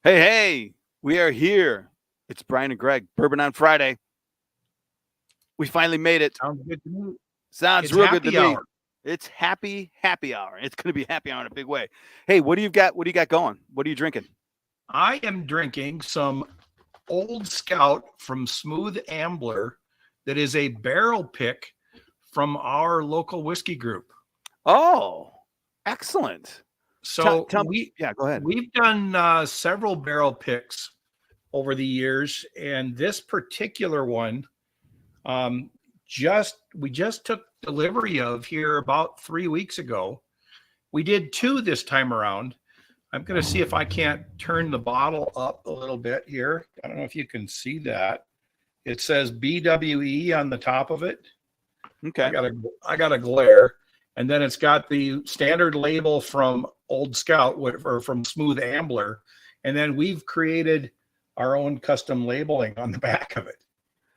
Hey, we are here. It's Brian and Greg, Bourbon on Friday. We finally made it. Sounds good to me. Sounds It's real good to happy me. hour. It's happy hour. It's going to be happy hour in a big way. Hey, what do you got? What do you got going? What are you drinking? I am drinking some Old Scout from Smooth Ambler that is a barrel pick from our local whiskey group. Oh, excellent. So Tell me. Yeah, go ahead. we've done several barrel picks over the years, and this particular one we just took delivery of here about 3 weeks ago. We did two this time around. I'm going to see if I can't turn the bottle up a little bit here. I don't know if you can see that. It says BWE on the top of it. Okay. I got a glare, and then it's got the standard label from Old Scout or from Smooth Ambler, and then we've created our own custom labeling on the back of it.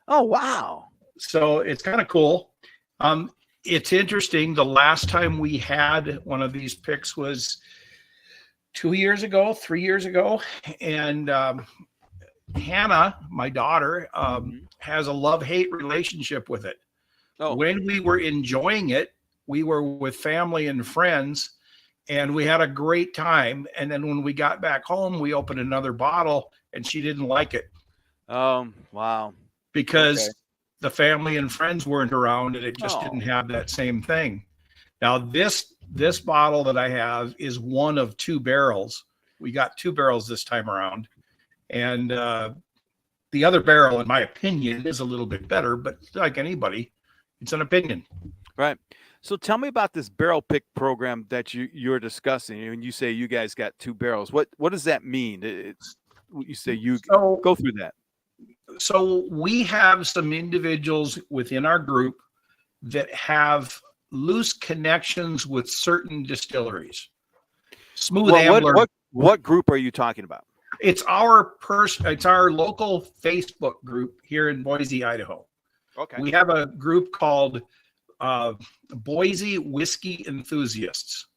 Oh, wow. So it's kind of cool. It's interesting. The last time we had one of these picks was 3 years ago. And Hannah, my daughter, has a love-hate relationship with it. Oh. When we were enjoying it, we were with family and friends, and we had a great time. And then when we got back home, we opened another bottle, and she didn't like it. Wow. Because the family and friends weren't around, and it just didn't have that same thing. Now, this bottle that I have is one of two barrels. We got two barrels this time around. And the other barrel, in my opinion, is a little bit better, but like anybody, it's an opinion. Right. So tell me about this barrel pick program that you're discussing. When you say you guys got two barrels, what does that mean? You say go through that. So we have some individuals within our group that have loose connections with certain distilleries. Smooth Ambler. What group are you talking about? It's our local Facebook group here in Boise, Idaho. Okay. We have a group called Boise Whiskey Enthusiasts.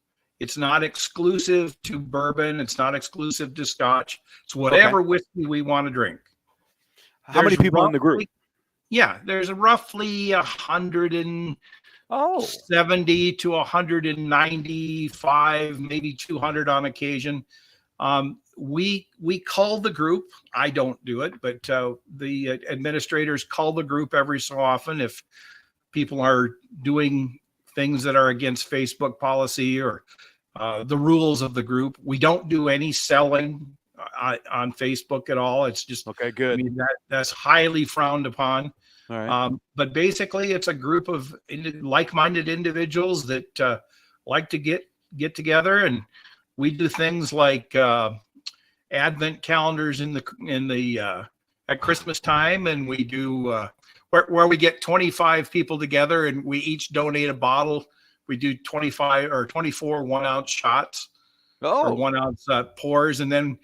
It's not exclusive to bourbon. It's not exclusive to scotch. It's whatever whiskey we want to drink. How many people in the group? Yeah, there's roughly 170 to 195, maybe 200 on occasion. We call the group. I don't do it, but the administrators call the group every so often if people are doing things that are against Facebook policy or the rules of the group. We don't do any selling on Facebook at all. It's just okay. Good. I mean, that's highly frowned upon. All right. But basically, it's a group of like-minded individuals that like to get together, and we do things like advent calendars in the at Christmas time, and we do where we get 25 people together, and we each donate a bottle. We do 25 or 24 1-ounce shots or 1-ounce pours, and then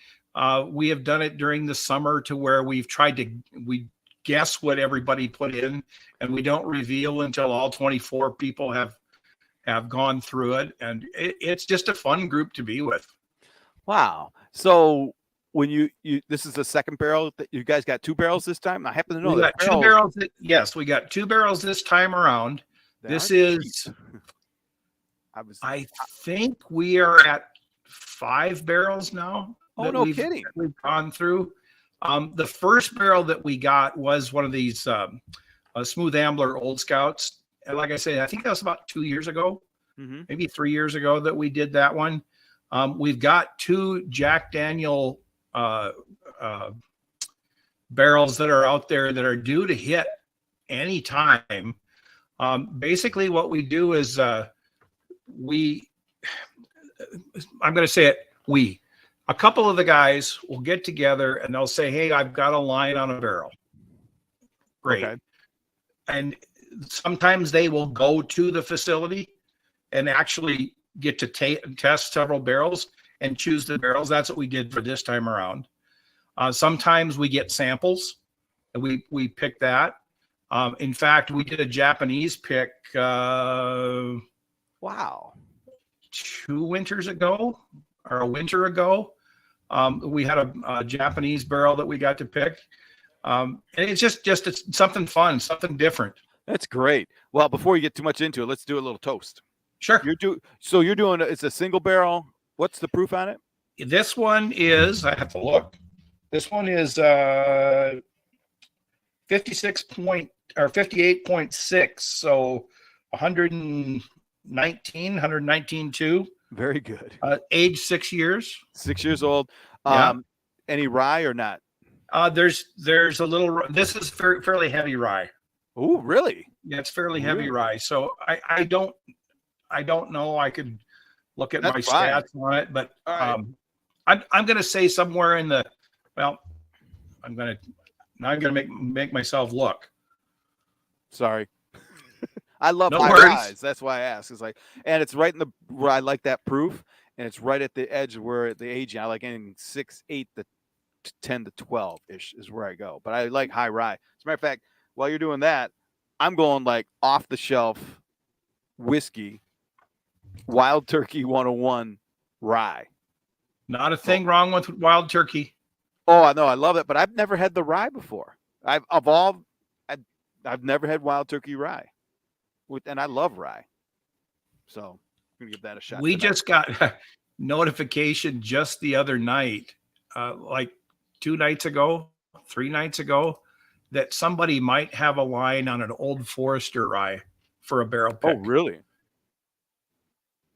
we have done it during the summer to where we guess what everybody put in, and we don't reveal until all 24 people have gone through it, and it's just a fun group to be with. Wow. So when you this is the second barrel that you guys got two barrels this time? I happen to know we got two barrels. Yes, we got two barrels this time around. This is I think we are at 5 barrels now. Oh, no kidding. We've gone through. The first barrel that we got was one of these Smooth Ambler Old Scouts. And like I said, I think that was about 2 years ago, maybe 3 years ago that we did that one. We've got two Jack Daniel barrels that are out there that are due to hit anytime. Basically, what we do is I'm going to say it, a couple of the guys will get together and they'll say, hey, I've got a line on a barrel. Great. Okay. And sometimes they will go to the facility and actually get to test several barrels and choose the barrels. That's what we did for this time around. Sometimes we get samples and we pick that. In fact, we did a Japanese pick. Wow. 2 winters ago or a winter ago. We had a Japanese barrel that we got to pick. And it's it's something fun, something different. That's great. Well, before you get too much into it, let's do a little toast. Sure. You're doing it's a single barrel. What's the proof on it? This one is, I have to look. This one is 58.6, so 119.2. Very good. Age 6 years. 6 years old. Yeah. Any rye or not? There's a little. This is fairly heavy rye. Oh, really? Yeah, it's fairly heavy rye. So I don't know. I could look at my stats on it, but I'm going to say somewhere in the. Well, I'm going to make myself look. Sorry. I love no high worries. ryes. That's why I ask. It's like, and it's right in the where I like that proof, and it's right at the edge where the aging. I like anything 6, 8 to 10 to 12 ish is where I go. But I like high rye. As a matter of fact, while you're doing that, I'm going like off the shelf whiskey, Wild Turkey 101 rye. Not a thing wrong with Wild Turkey. Oh, I know, I love it, but I've never had the rye before. I've never had Wild Turkey rye. And I love rye. So I'm going to give that a shot. We tonight. just got notification just the other night, like 2 nights ago, 3 nights ago, that somebody might have a line on an Old Forester rye for a barrel pick. Oh, really?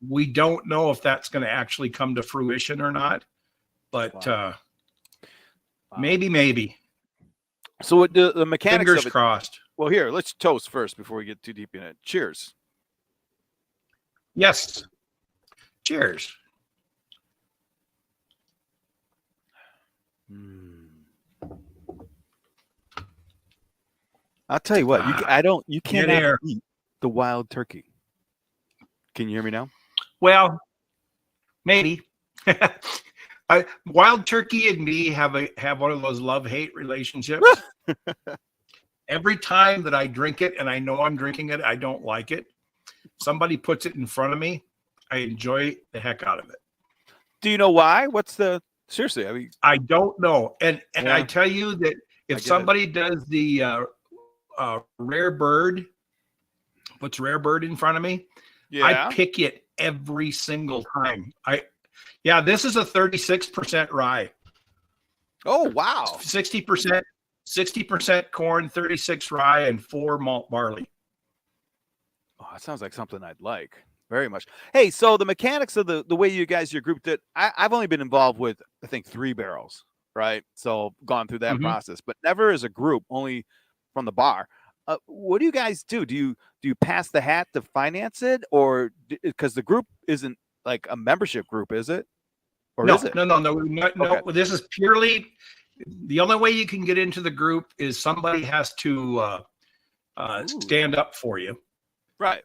We don't know if that's going to actually come to fruition or not, but wow. Maybe. So the mechanics Fingers of it, crossed. well, here, let's toast first before we get too deep in it. Cheers. Yes. Cheers. I'll tell you what, you cannot eat the Wild Turkey. Can you hear me now? Well, maybe. Wild Turkey and me have one of those love-hate relationships. Every time that I drink it, and I know I'm drinking it, I don't like it. Somebody puts it in front of me, I enjoy the heck out of it. Do you know why? Seriously, I mean, I don't know. And I tell you that if somebody does the Rare Bird, puts Rare Bird in front of me, I pick it every single time. This is a 36% rye. Oh, wow. 60% corn, 36 rye, and 4 malt barley. Oh, that sounds like something I'd like very much. Hey, so the mechanics of the way you guys, your group did, I've only been involved with, I think, 3 barrels, right? So gone through that process, but never as a group, only from the bar. What do you guys do? Do you pass the hat to finance it, or because the group isn't like a membership group, is it? Or no, is it? No. Okay. This is purely the only way you can get into the group is somebody has to stand up for you. Right.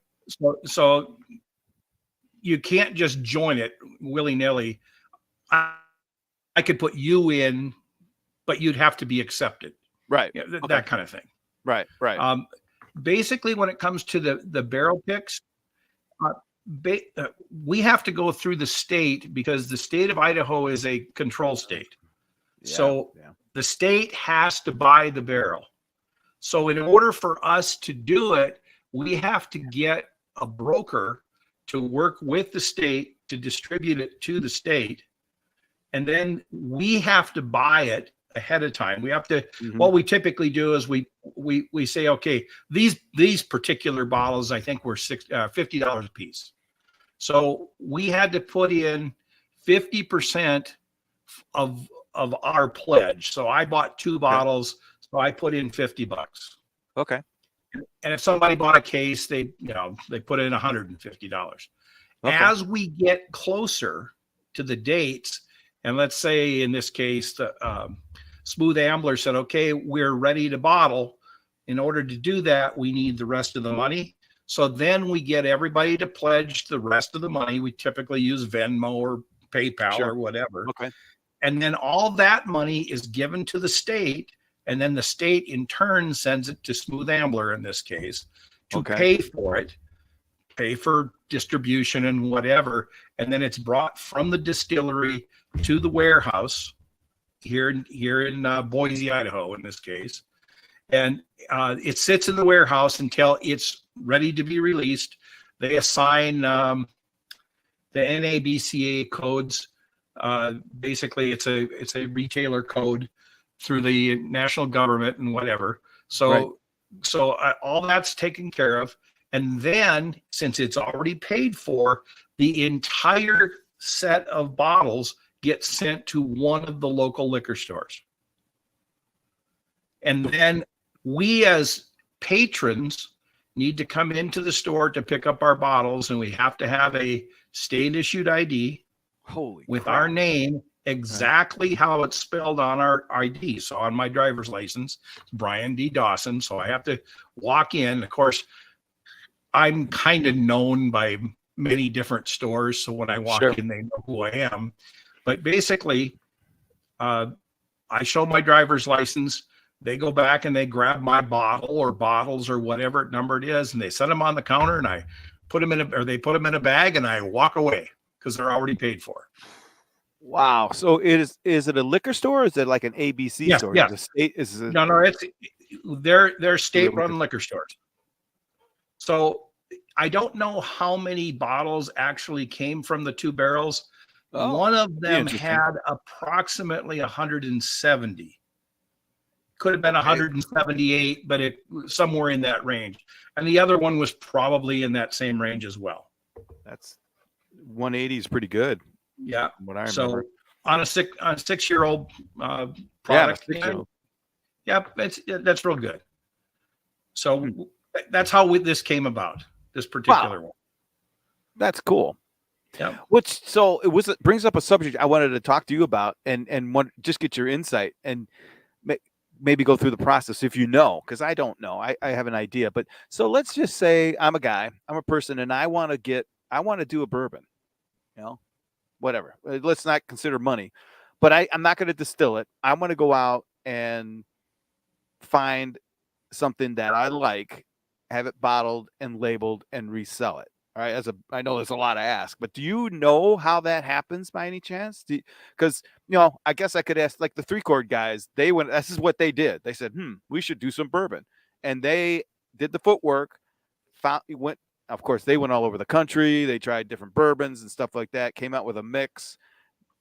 So you can't just join it willy-nilly. I could put you in, but you'd have to be accepted. Right. That kind of thing. Right. Basically, when it comes to the barrel picks, we have to go through the state because the state of Idaho is a control state. The state has to buy the barrel. So in order for us to do it, we have to get a broker to work with the state to distribute it to the state. And then we have to buy it ahead of time. We have to, what we typically do is we say, okay, these particular bottles, I think were $50 a piece. So we had to put in 50% of our pledge. So I bought 2 bottles, so I put in $50. Okay. And if somebody bought a case, they put in $150. Okay. As we get closer to the dates, and let's say in this case, the Smooth Ambler said, okay, we're ready to bottle. In order to do that, we need the rest of the money. So then we get everybody to pledge the rest of the money. We typically use Venmo or PayPal or whatever. Okay. And then all that money is given to the state. And then the state in turn sends it to Smooth Ambler in this case to pay for it, pay for distribution and whatever. And then it's brought from the distillery to the warehouse here in Boise, Idaho, in this case, and it sits in the warehouse until it's ready to be released. They assign the NABCA codes. Basically, it's a retailer code through the national government and whatever. So Right. All that's taken care of, and then since it's already paid for, the entire set of bottles gets sent to one of the local liquor stores. And then we as patrons need to come into the store to pick up our bottles, and we have to have a state issued ID with crap. our name exactly how it's spelled on our ID. So on my driver's license, Brian D. Dawson. So I have to walk in. Of course, I'm kind of known by many different stores. So when I walk in, they know who I am. But basically, I show my driver's license. They go back and they grab my bottle or bottles or whatever number it is, and they set them on the counter, and I put them they put them in a bag, and I walk away because they're already paid for. Wow. So is it a liquor store? Or is it like an ABC store? Yeah. No, they're state-run liquor stores. So I don't know how many bottles actually came from the two barrels. One of them had approximately 170. Could have been 178, but it somewhere in that range. And the other one was probably in that same range as well. That's 180 is pretty good. Yeah. What I remember. So on a 6-year-old product, that's real good. So that's how this came about. This particular one. That's cool. Yeah. It brings up a subject I wanted to talk to you about, and just get your insight and maybe go through the process if you know, because I don't know. I have an idea, but so let's just say I'm a person, and I want to do a bourbon, whatever. Let's not consider money, but I'm not going to distill it. I want to go out and find something that I like, have it bottled and labeled, and resell it. All right. I know there's a lot to ask, but do you know how that happens by any chance? Because, I guess I could ask like the 3-Chord guys. This is what they did. They said, we should do some bourbon. And they did the footwork, of course, they went all over the country. They tried different bourbons and stuff like that, came out with a mix.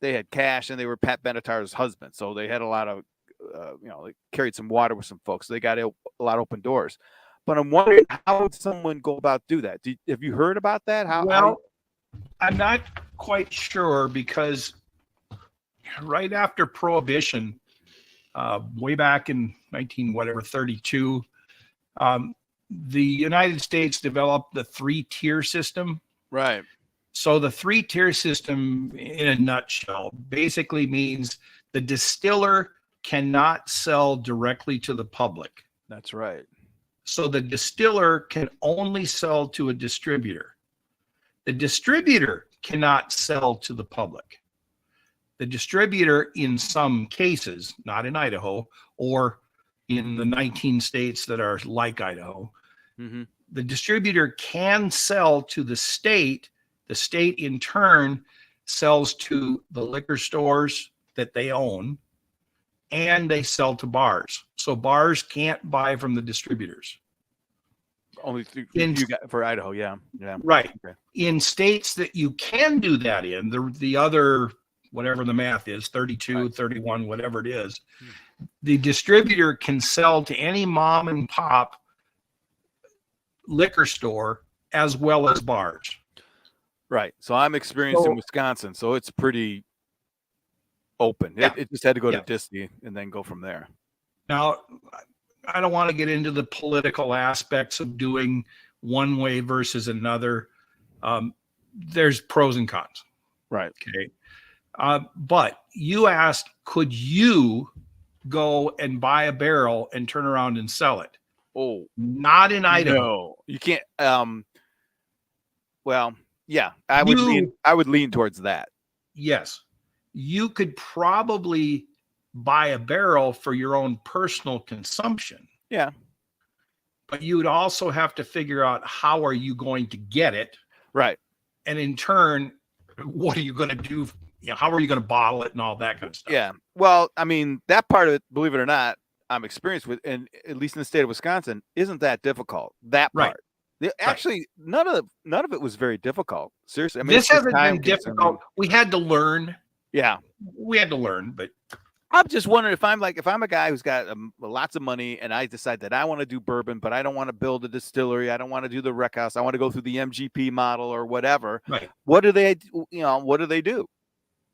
They had cash, and they were Pat Benatar's husband. So they had a lot of, they carried some water with some folks. So they got a lot of open doors. But I'm wondering, how would someone go about do that? Have you heard about that? I'm not quite sure, because right after Prohibition, way back in 1932, the United States developed the 3-tier system. Right. So the 3-tier system, in a nutshell, basically means the distiller cannot sell directly to the public. That's right. So the distiller can only sell to a distributor. The distributor cannot sell to the public. The distributor, in some cases, not in Idaho or in the 19 states that are like Idaho, the distributor can sell to the state. The state, in turn, sells to the liquor stores that they own, and they sell to bars. So bars can't buy from the distributors. Only for Idaho, yeah. Right. Okay. In states that you can do that in, the other, whatever the math is, 32, 31, whatever it is, the distributor can sell to any mom and pop liquor store as well as bars. Right. So I'm experienced in Wisconsin, so it's pretty open. Yeah. It just had to go to Disney and then go from there. Now, I don't want to get into the political aspects of doing one way versus another. There's pros and cons. Right. Okay. But you asked, could you go and buy a barrel and turn around and sell it? Oh, not in Idaho. No, you can't. Well, yeah, I would lean towards that. Yes. You could probably buy a barrel for your own personal consumption. Yeah. But you would also have to figure out, how are you going to get it? Right. And in turn, what are you going to do how are you going to bottle it and all that kind of stuff. Yeah. Well, I mean, that part of it, believe it or not, I'm experienced with, and at least in the state of Wisconsin, isn't that difficult. That Right. part. Actually, none of it was very difficult. Seriously, I mean, This hasn't been difficult. consuming. We had to learn. Yeah, we had to learn, but I'm just wondering if I'm a guy who's got lots of money and I decide that I want to do bourbon, but I don't want to build a distillery. I don't want to do the rec house. I want to go through the MGP model or whatever. Right. What do they do?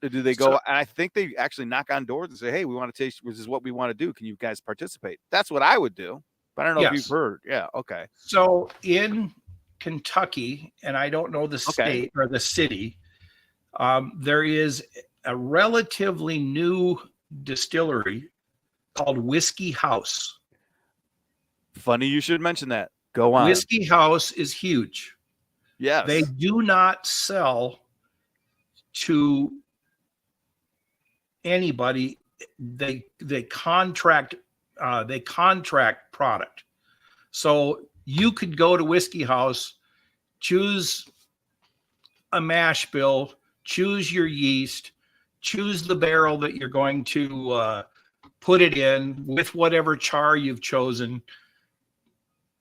Do they go? And I think they actually knock on doors and say, "Hey, we want to taste. This is what we want to do. Can you guys participate?" That's what I would do. But I don't know if you've heard. Yeah. Okay. So in Kentucky, and I don't know the state or the city, there is a relatively new distillery called Whiskey House. Funny you should mention that. Go on. Whiskey House is huge. Yes. They do not sell to anybody. They contract product. So you could go to Whiskey House, choose a mash bill, choose your yeast, choose the barrel that you're going to put it in with whatever char you've chosen,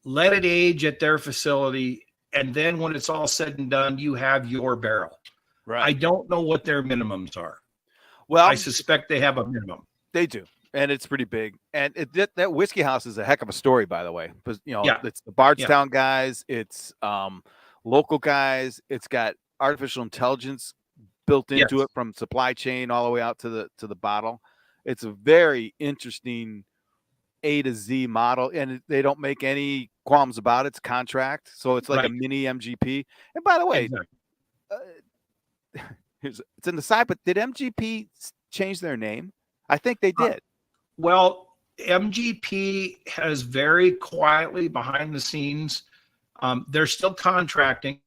let it age at their facility, and then when it's all said and done, you have your barrel. Right. I don't know what their minimums are. Well, I suspect they have a minimum. They do, and it's pretty big. And that Whiskey House is a heck of a story, by the way. Because it's the Bardstown guys, it's local guys, it's got artificial intelligence built into it from supply chain all the way out to the bottle. It's a very interesting A to Z model, and they don't make any qualms about it. It's contract, so it's like a mini MGP. And by the way, it's in the side, but did MGP change their name? I think they did. Well, MGP has very quietly behind the scenes. They're still contracting,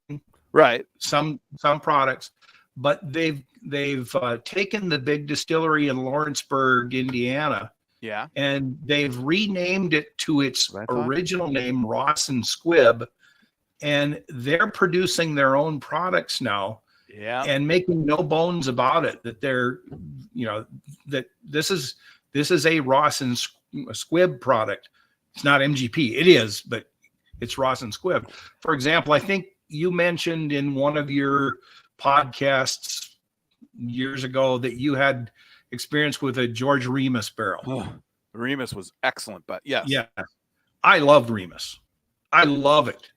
some products, but they've taken the big distillery in Lawrenceburg, Indiana, and they've renamed it to its original name, Ross and Squibb, and they're producing their own products now. Yeah, and making no bones about it that they're, that this is a Ross and Squibb product. It's not MGP. It is, but it's Ross and Squibb. For example, I think you mentioned in one of your podcasts years ago that you had experience with a George Remus barrel. Oh, Remus was excellent, but yes. Yeah, I loved Remus. I love it.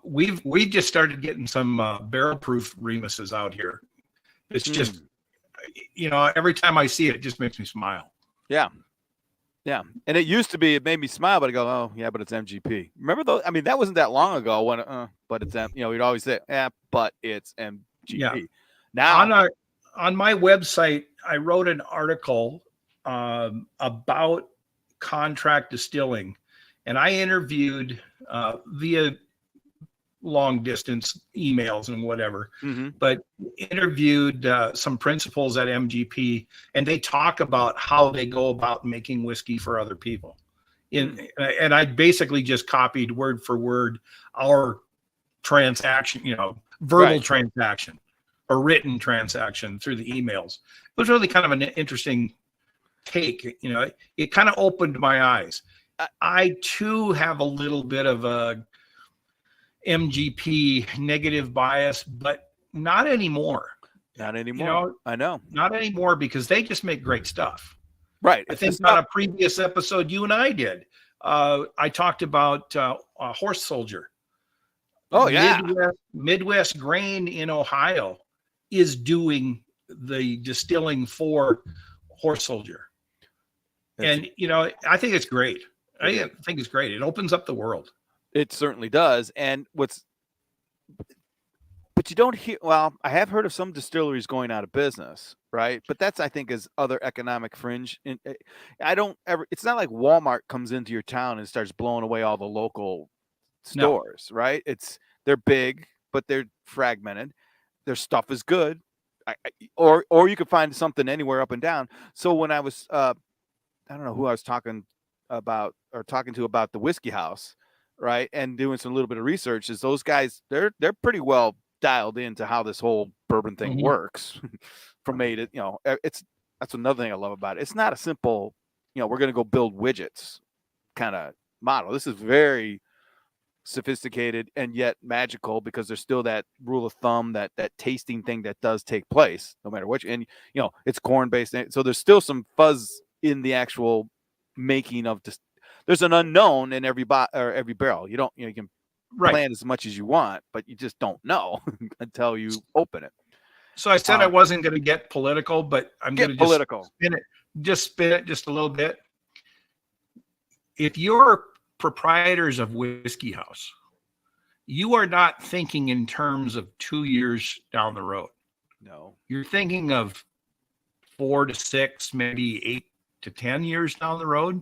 We've just started getting some barrel proof Remuses out here. It's just, every time I see it, it just makes me smile. Yeah. Yeah. And it used to be, it made me smile, but I go, oh yeah, but it's MGP. Remember though? I mean, that wasn't that long ago when, but it's, we'd always say, but it's MGP. Yeah. Now on my website, I wrote an article about contract distilling, and I interviewed via long distance emails and whatever, but interviewed some principals at MGP, and they talk about how they go about making whiskey for other people. And I basically just copied word for word our transaction, verbal transaction or written transaction through the emails. It was really kind of an interesting take. It kind of opened my eyes. I too have a little bit of a MGP negative bias, but not anymore. Not anymore. I know. Not anymore, because they just make great stuff. Right. I think on a previous episode you and I did, I talked about Horse Soldier. Oh yeah. Midwest Grain in Ohio is doing the distilling for Horse Soldier. And I think it's great. I think it's great. It opens up the world. It certainly does. And but you don't hear, well, I have heard of some distilleries going out of business, right? But that's, I think, is other economic fringe. And it's not like Walmart comes into your town and starts blowing away all the local stores, right? They're big, but they're fragmented. Their stuff is good. Or you could find something anywhere up and down. So when I was, I don't know who I was talking to about the Whiskey House, right, and doing some little bit of research, is those guys, they're pretty well dialed into how this whole bourbon thing works from made it, that's another thing I love about it. It's not a simple, we're going to go build widgets kind of model. This is very sophisticated and yet magical, because there's still that rule of thumb, that tasting thing that does take place no matter which. And it's corn based, so there's still some fuzz in the actual making of this. There's an unknown in every barrel. You can plan as much as you want, but you just don't know until you open it. So I said I wasn't going to get political, but I'm going to spin it just a little bit. If you're proprietors of Whiskey House, you are not thinking in terms of 2 years down the road. No, you're thinking of 4 to 6, maybe 8 to 10 years down the road.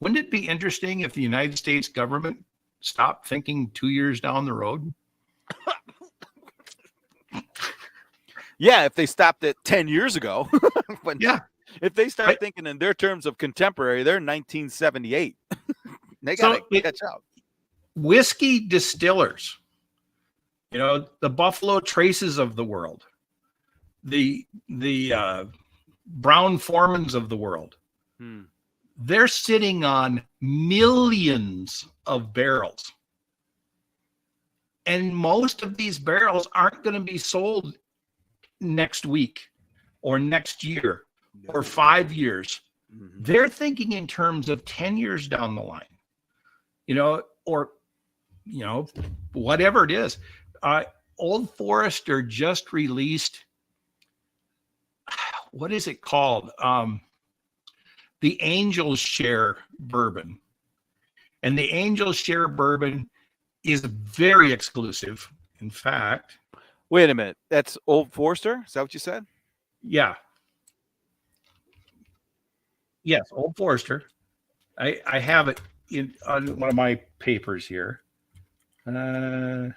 Wouldn't it be interesting if the United States government stopped thinking 2 years down the road? Yeah, if they stopped it 10 years ago. But yeah, if they start thinking in their terms of contemporary, they're 1978. They got to catch up. Whiskey distillers, the Buffalo Traces of the world, the Brown Formans of the world, they're sitting on millions of barrels. And most of these barrels aren't going to be sold next week or next year or 5 years. They're thinking in terms of 10 years down the line, or whatever it is. Old Forester just released, what is it called? The Angel's Share bourbon. And the Angel's Share bourbon is very exclusive. In fact, wait a minute. That's Old Forester? Is that what you said? Yeah. Yes, Old Forester. I have it on one of my papers here. No,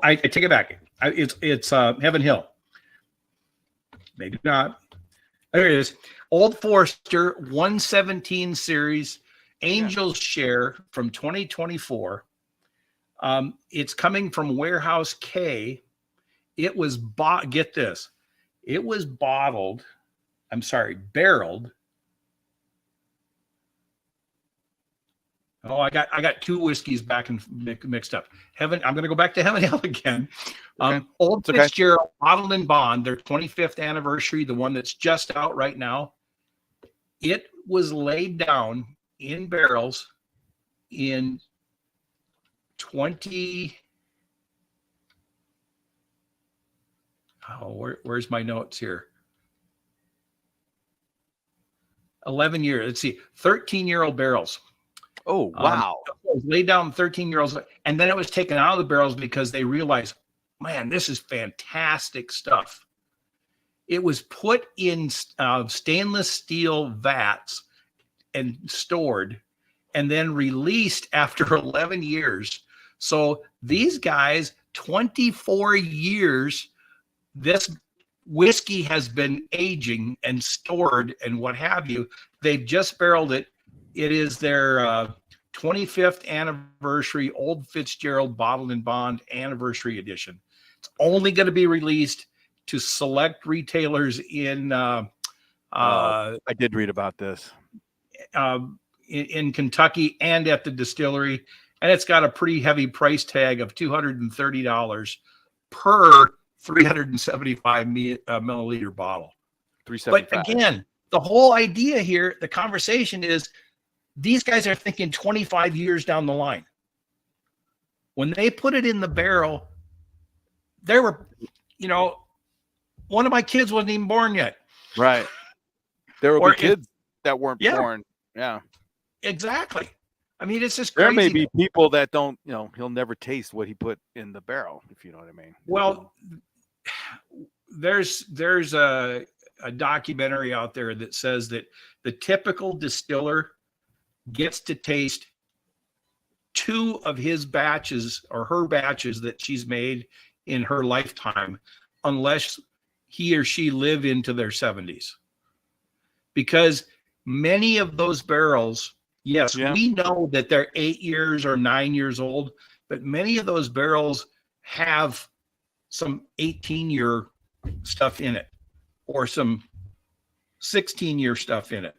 I take it back. It's Heaven Hill. Maybe not. There it is. Old Forester 117 series Angel's Share from 2024. It's coming from Warehouse K. It was get this. It was barreled. Oh, I got two whiskeys back and mixed up. I'm going to go back to Heaven Hill again. Okay. Old Fitzgerald Bottled and Bond, their 25th anniversary, the one that's just out right now. It was laid down in barrels in 20. Oh, where's my notes here? 11 years. Let's see, 13-year-old barrels. Oh, wow. It was laid down 13-year-olds, and then it was taken out of the barrels because they realized, man, this is fantastic stuff. It was put in stainless steel vats and stored, and then released after 11 years. So these guys, 24 years, this whiskey has been aging and stored and what have you. They've just barreled it. It is their 25th anniversary Old Fitzgerald Bottled and Bond anniversary edition. It's only going to be released to select retailers in I did read about this. In Kentucky and at the distillery, and it's got a pretty heavy price tag of $230 per 375 milliliter bottle. 375. But again, the whole idea here, the conversation is, these guys are thinking 25 years down the line. When they put it in the barrel, there were, one of my kids wasn't even born yet. Right. There will be kids that weren't born. Yeah. Exactly. I mean, it's just crazy. There may be people that don't, he'll never taste what he put in the barrel, if you know what I mean. Well, there's a documentary out there that says that the typical distiller gets to taste 2 of his batches or her batches that she's made in her lifetime, unless he or she live into their 70s. Because many of those barrels, we know that they're 8 years or 9 years old, but many of those barrels have some 18-year stuff in it or some 16-year stuff in it.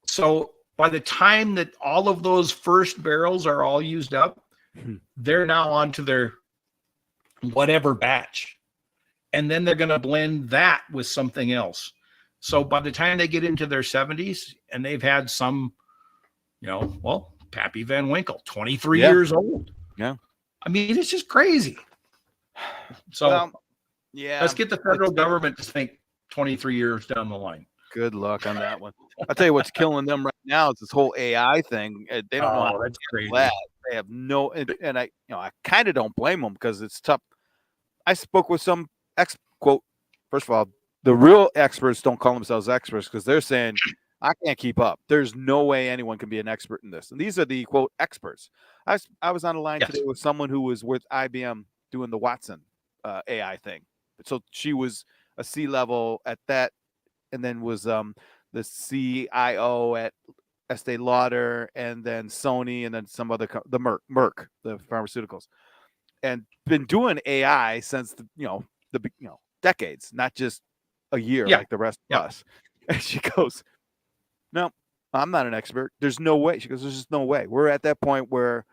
So by the time that all of those first barrels are all used up, they're now on to their whatever batch. And then they're going to blend that with something else. So by the time they get into their 70s and they've had some, Pappy Van Winkle, 23 years old. Yeah. I mean, it's just crazy. So let's get the federal government to think 23 years down the line. Good luck on that one. I'll tell you what's killing them right now is this whole AI thing. They don't know how that's crazy. They have no, and I kind of don't blame them because it's tough. I spoke with some quote. First of all, the real experts don't call themselves experts because they're saying, I can't keep up. There's no way anyone can be an expert in this. And these are the quote experts. I was on the line today with someone who was with IBM doing the Watson AI thing. So she was a C-level at that, and then was the CIO at Estee Lauder, and then Sony, and then some other the Merck, the pharmaceuticals, and been doing AI since the decades, not just a year like the rest of us. And she goes, "No, I'm not an expert. There's no way." She goes, "There's just no way. We're at that point where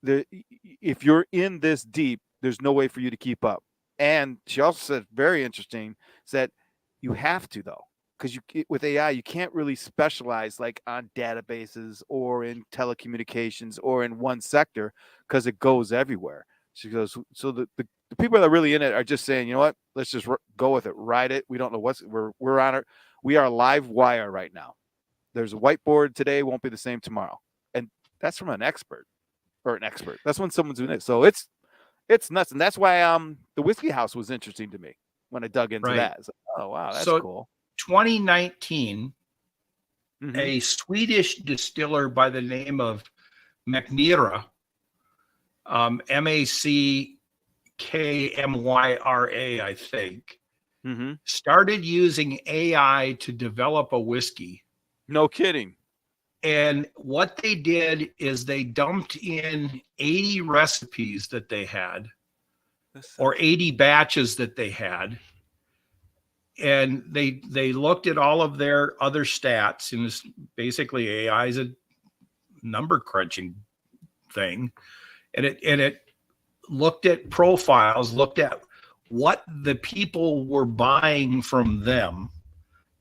if you're in this deep, there's no way for you to keep up." And she also said, very interesting, said you have to though, because with AI you can't really specialize like on databases or in telecommunications or in one sector because it goes everywhere. She goes, so the people that are really in it are just saying, you know what, let's just go with it, ride it. We don't know we're on it. We are live wire right now. There's a whiteboard today, won't be the same tomorrow. And that's from an expert. That's when someone's doing it. So it's nuts. And that's why the Whiskey House was interesting to me when I dug into that. It's like, oh wow, that's cool. 2019, a Swedish distiller by the name of Mackmyra, MACKMYRA, I think, started using AI to develop a whiskey. No kidding. And what they did is they dumped in 80 recipes that they had, or 80 batches that they had. And they looked at all of their other stats, and it's basically AI is a number crunching thing. And it looked at profiles, looked at what the people were buying from them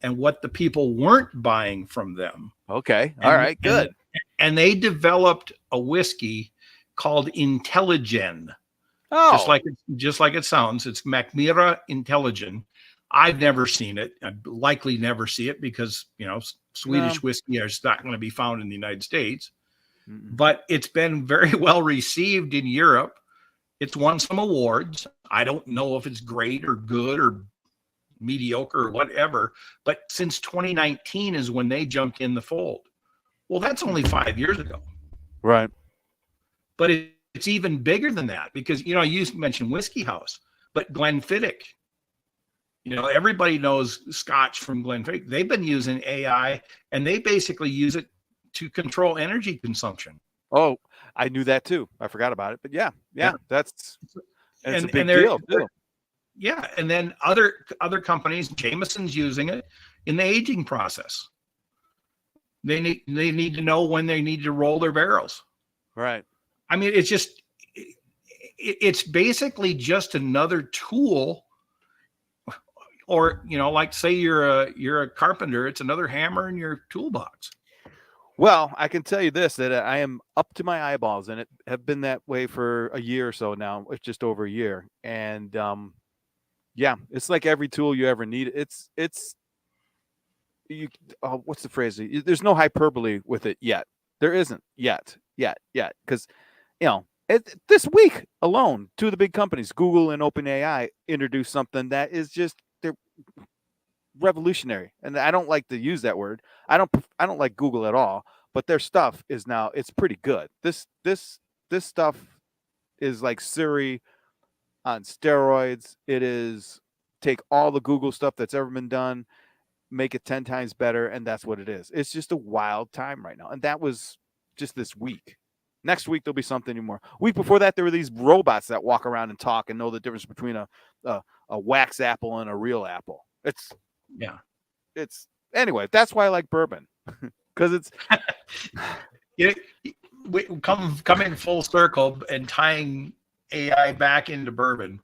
and what the people weren't buying from them. Okay. All right. Good. And they developed a whiskey called Intelligen. Oh, just like it sounds. It's Mackmyra Intelligen. I've never seen it. I'd likely never see it because, Swedish whiskey is not going to be found in the United States. But it's been very well received in Europe. It's won some awards. I don't know if it's great or good or mediocre or whatever, but since 2019 is when they jumped in the fold. Well, that's only 5 years ago. Right. But it's even bigger than that because, you mentioned Whiskey House, but Glenfiddich, everybody knows Scotch from Glenfiddich. They've been using AI and they basically use it to control energy consumption. Oh, I knew that too. I forgot about it, but yeah, it's a big deal too. Yeah, and then other companies, Jameson's using it in the aging process. They need to know when they need to roll their barrels. Right. I mean, it's basically just another tool. Or like say you're a carpenter, it's another hammer in your toolbox. Well, I can tell you this, that I am up to my eyeballs in it. Have been that way for a year or so now. It's just over a year, and it's like every tool you ever need. What's the phrase? There's no hyperbole with it yet. There isn't yet, because this week alone, two of the big companies, Google and OpenAI, introduced something that is just they're revolutionary. And I don't like to use that word. I don't like Google at all, but their stuff is now, it's pretty good. This stuff is like Siri on steroids. It is take all the Google stuff that's ever been done, make it 10 times better, and that's what it is. It's just a wild time right now. And that was just this week. Next week there'll be something more. Week before that there were these robots that walk around and talk and know the difference between a wax apple and a real apple. It's anyway. That's why I like bourbon, because it's we coming full circle and tying AI back into bourbon.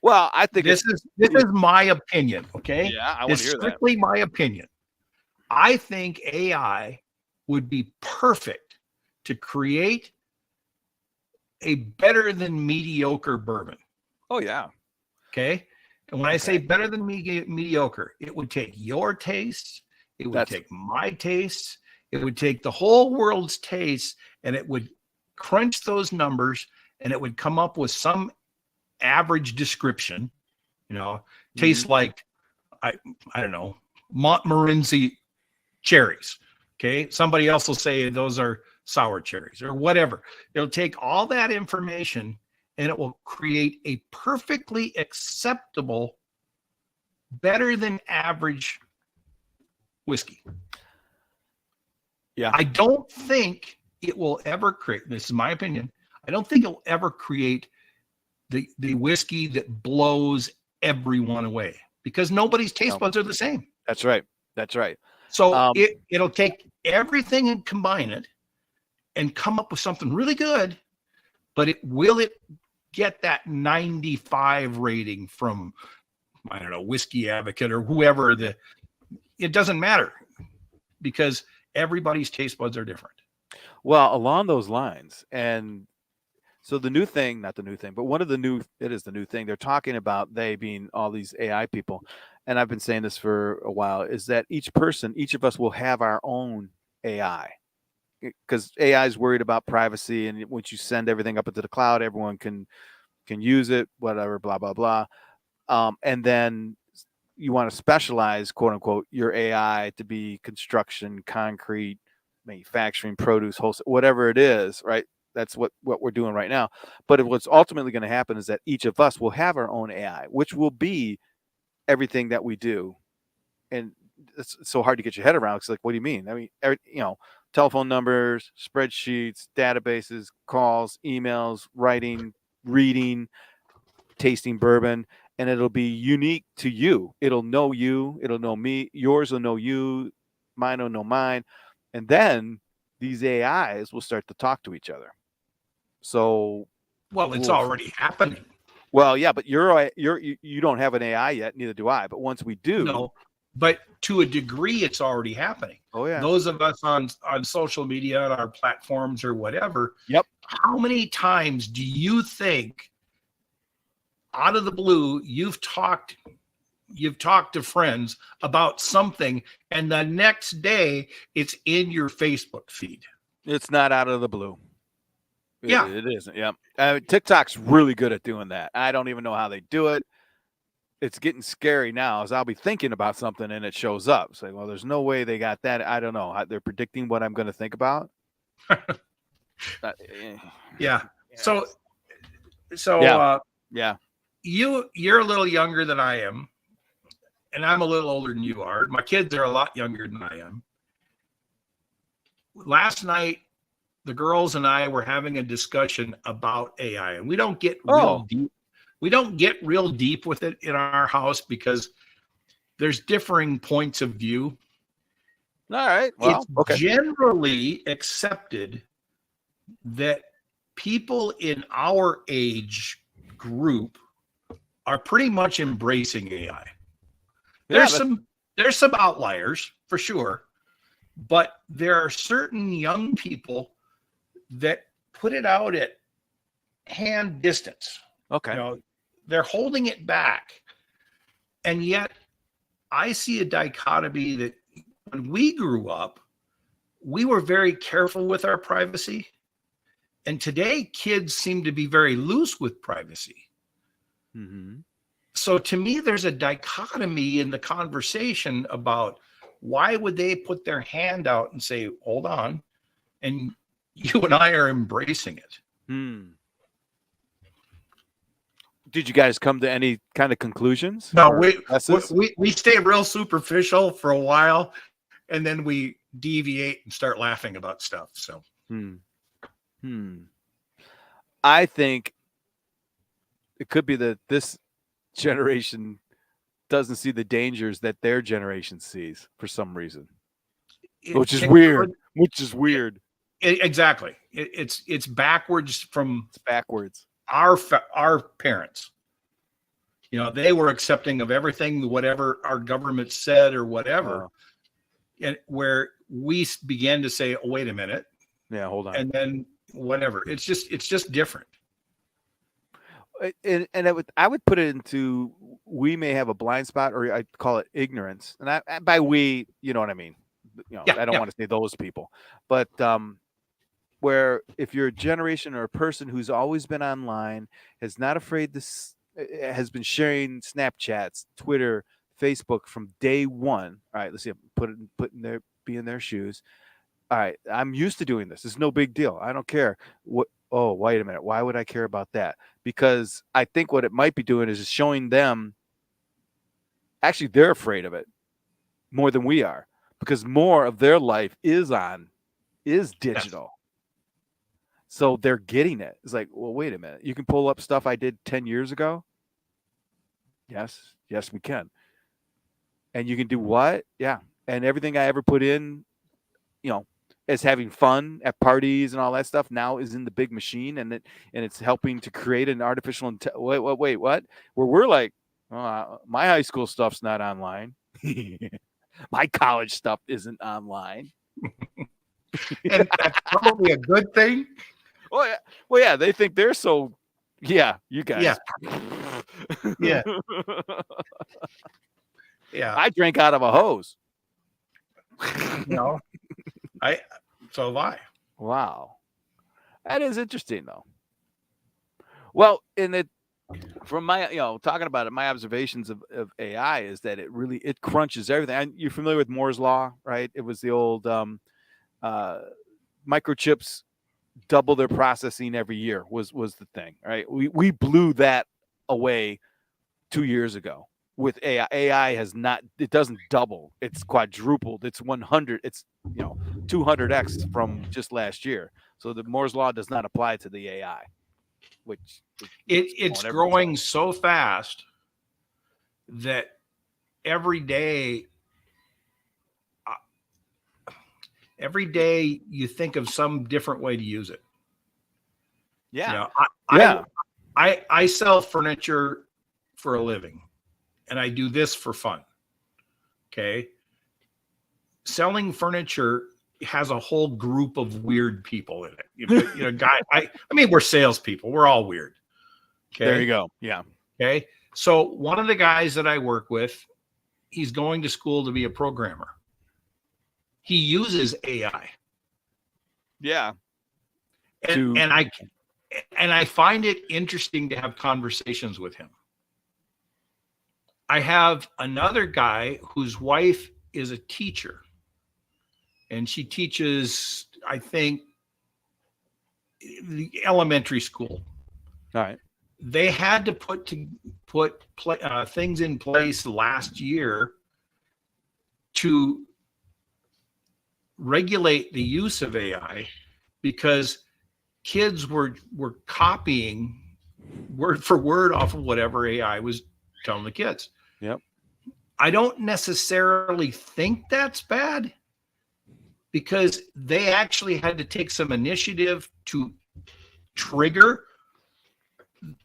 Well, I think this is my opinion. Okay, yeah, I want to hear that. Strictly my opinion. I think AI would be perfect to create a better than mediocre bourbon. Oh yeah. Okay. And when I say better than mediocre, it would take your taste, it would take my taste, it would take the whole world's taste, and it would crunch those numbers, and it would come up with some average description. Tastes like I don't know, Montmorency cherries. Okay. Somebody else will say those are sour cherries or whatever. It'll take all that information and it will create a perfectly acceptable, better than average whiskey. Yeah. I don't think it will ever create, this is my opinion, I don't think it'll ever create the whiskey that blows everyone away, because nobody's taste buds are the same. That's right. That's right. So it'll take everything and combine it and come up with something really good, but will it get that 95 rating from, I don't know, Whiskey Advocate or whoever? It doesn't matter, because everybody's taste buds are different. Well, along those lines, and so the new thing, not the new thing, but it is the new thing. They're talking about, they being all these AI people, and I've been saying this for a while, is that each of us will have our own AI, because AI is worried about privacy, and once you send everything up into the cloud, everyone can use it, whatever, blah blah blah, and then you want to specialize, quote unquote, your AI to be construction, concrete, manufacturing, produce, wholesale, whatever it is, right? That's what we're doing right now. But what's ultimately going to happen is that each of us will have our own AI, which will be everything that we do. And it's so hard to get your head around. It's like, what do you mean? I mean, telephone numbers, spreadsheets, databases, calls, emails, writing, reading, tasting bourbon, and it'll be unique to you. It'll know you. It'll know me. Yours will know you. Mine will know mine. And then these AIs will start to talk to each other. So, well, it's already happening. Well, yeah, but you don't have an AI yet, neither do I. But once we do, no, but to a degree, it's already happening. Oh yeah, those of us on social media, on our platforms or whatever. Yep. How many times do you think, out of the blue, you've talked to friends about something, and the next day it's in your Facebook feed? It's not out of the blue. Yeah, it isn't. Yeah, TikTok's really good at doing that. I don't even know how they do it. It's getting scary now, as I'll be thinking about something and it shows up. It's like, well, there's no way they got that. I don't know. They're predicting what I'm going to think about. Yeah. So yeah. You're a little younger than I am, and I'm a little older than you are. My kids are a lot younger than I am. Last night, the girls and I were having a discussion about AI, and we don't get real deep. We don't get real deep with it in our house because there's differing points of view. All right. Well, it's generally accepted that people in our age group are pretty much embracing AI. There's some outliers for sure, but there are certain young people that put it out at hand distance. Okay. They're holding it back. And yet I see a dichotomy that when we grew up, we were very careful with our privacy. And today kids seem to be very loose with privacy. Mm-hmm. So to me, there's a dichotomy in the conversation about why would they put their hand out and say, hold on, and you and I are embracing it. Did you guys come to any kind of conclusions? No, we stay real superficial for a while, and then we deviate and start laughing about stuff. So Hmm. I think it could be that this generation doesn't see the dangers that their generation sees for some reason, which is It weird. could Which is weird. exactly. It's backwards from It's backwards. our parents. You know, they were accepting of everything, whatever our government said or whatever, and where we began to say, "Oh, wait a minute," Yeah, hold on. and then whatever. It's just different. And I would put it into, we may have a blind spot, or I call it ignorance. And by we, you know what I mean. Yeah, I don't yeah, want to say those people, but where if you're a generation or a person who's always been online, is not afraid to, has been sharing Snapchats, Twitter, Facebook from day one. All right, let's see, be in their shoes. All right, I'm used to doing this. It's no big deal. I don't care. What? Oh, wait a minute. Why would I care about that? Because I think what it might be doing is showing them, actually they're afraid of it more than we are, because more of their life is yes. digital. So they're getting it. It's like, well, wait a minute. You can pull up stuff I did 10 years ago. Yes, yes, we can. And you can do what? Yeah. And everything I ever put in, you know, as having fun at parties and all that stuff, now is in the big machine, and it's helping to create an artificial wait, what? Where we're like, my high school stuff's not online. My college stuff isn't online. And that's probably a good thing. Oh yeah. Well, yeah, they think they're so. Yeah, you Yeah, guys. yeah, yeah. I drank out of a hose. You know, I so have I. Wow, that is interesting though. Well, in it, from my, talking about it, my observations of AI is that it crunches everything. And you're familiar with Moore's law, right? It was the old uh, microchips double their processing every year was the thing, right? We blew that away 2 years ago with AI. AI has not, it doesn't double, it's quadrupled, it's 100, it's 200x from just last year. So the Moore's law does not apply to the AI, which it's It's blowing everybody's growing mind. so fast that every day, every day you think of some different way to use it. You Yeah. know, Yeah. I sell furniture for a living, and I do this for fun. Okay, selling furniture has a whole group of weird people in it. Guy. I mean, we're salespeople. We're all weird. There you Okay. go. Yeah. Okay. So one of the guys that I work with, he's going to school to be a programmer. He uses AI, Yeah. and To I find it interesting to have conversations with him. I have another guy whose wife is a teacher, and she teaches, I think, the elementary school. all right. They had to put things in place last year to regulate the use of AI because kids were copying word for word off of whatever AI was telling the kids. Yep. I don't necessarily think that's bad because they actually had to take some initiative to trigger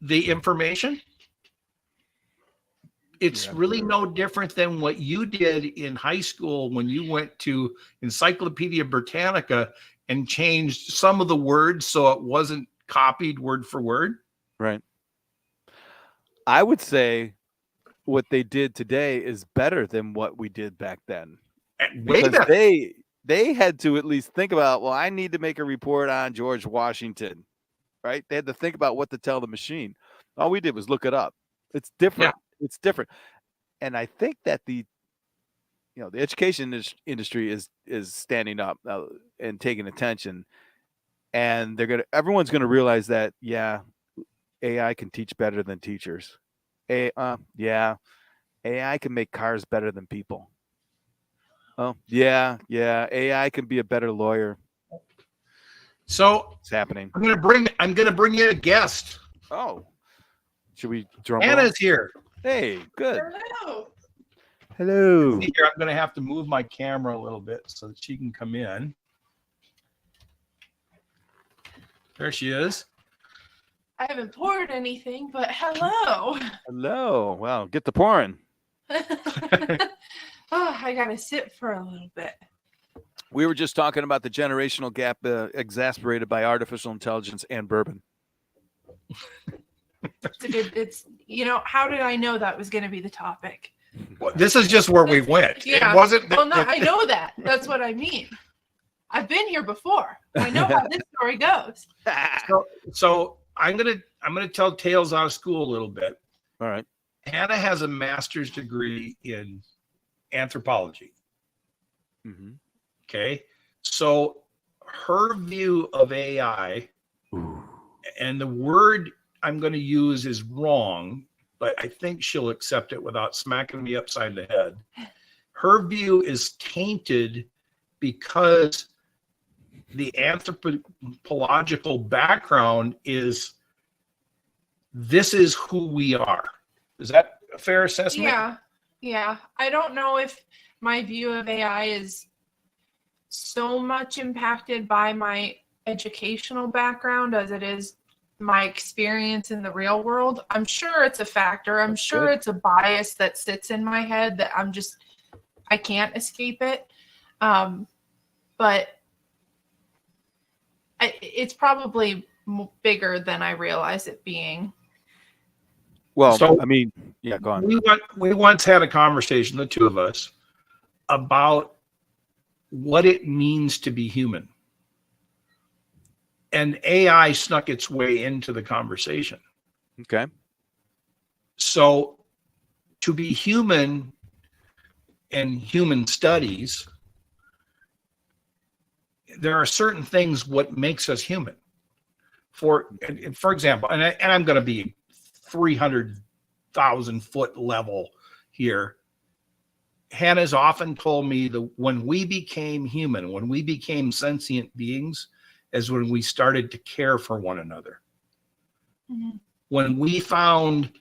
the information. It's really no different than what you did in high school when you went to Encyclopedia Britannica and changed some of the words so it wasn't copied word for word. Right. I would say what they did today is better than what we did back then, Way because better. they had to at least think about, well, I need to make a report on George Washington, right? They had to think about what to tell the machine. All we did was look it up. It's Yeah. different. It's different. And I think that the education industry is standing up and taking attention, and everyone's gonna realize that, yeah, AI can teach better than teachers. Yeah, AI can make cars better than people. Oh, yeah, yeah. AI can be a better lawyer. So It's happening. I'm gonna bring you a guest. Oh, should we drum roll? Anna's here. Hey, good. Hello. Hello. Here, I'm gonna have to move my camera a little bit so that she can come in. There she is. I haven't poured anything, but hello. Hello. Wow, get the pouring. I gotta sit for a little bit. We were just talking about the generational gap exacerbated by artificial intelligence and bourbon. It's how did I know that was going to be the topic? Well, this is just where we went. Yeah. It wasn't. Well, no, I know that. That's what I mean. I've been here before. I know how this story goes. So I'm gonna tell tales out of school a little bit. All right. Hannah has a master's degree in anthropology. Mm-hmm. Okay. So her view of AI, and the word I'm going to use is wrong, but I think she'll accept it without smacking me upside the head. Her view is tainted because the anthropological background is this is who we are. Is that a fair assessment? Yeah. I don't know if my view of AI is so much impacted by my educational background as it is my experience in the real world. I'm sure it's a factor. I'm sure it's a bias that sits in my head that I can't escape it. But it's probably bigger than I realize it being. Well, So, I mean, yeah, go on. We once had a conversation, the two of us, about what it means to be human. And AI snuck its way into the conversation. Okay. So to be human in human studies, there are certain things what makes us human. For example, and I'm going to be 300,000 foot level here. Hannah's often told me that when we became human, when we became sentient beings, is when we started to care for one another. Mm-hmm. When we found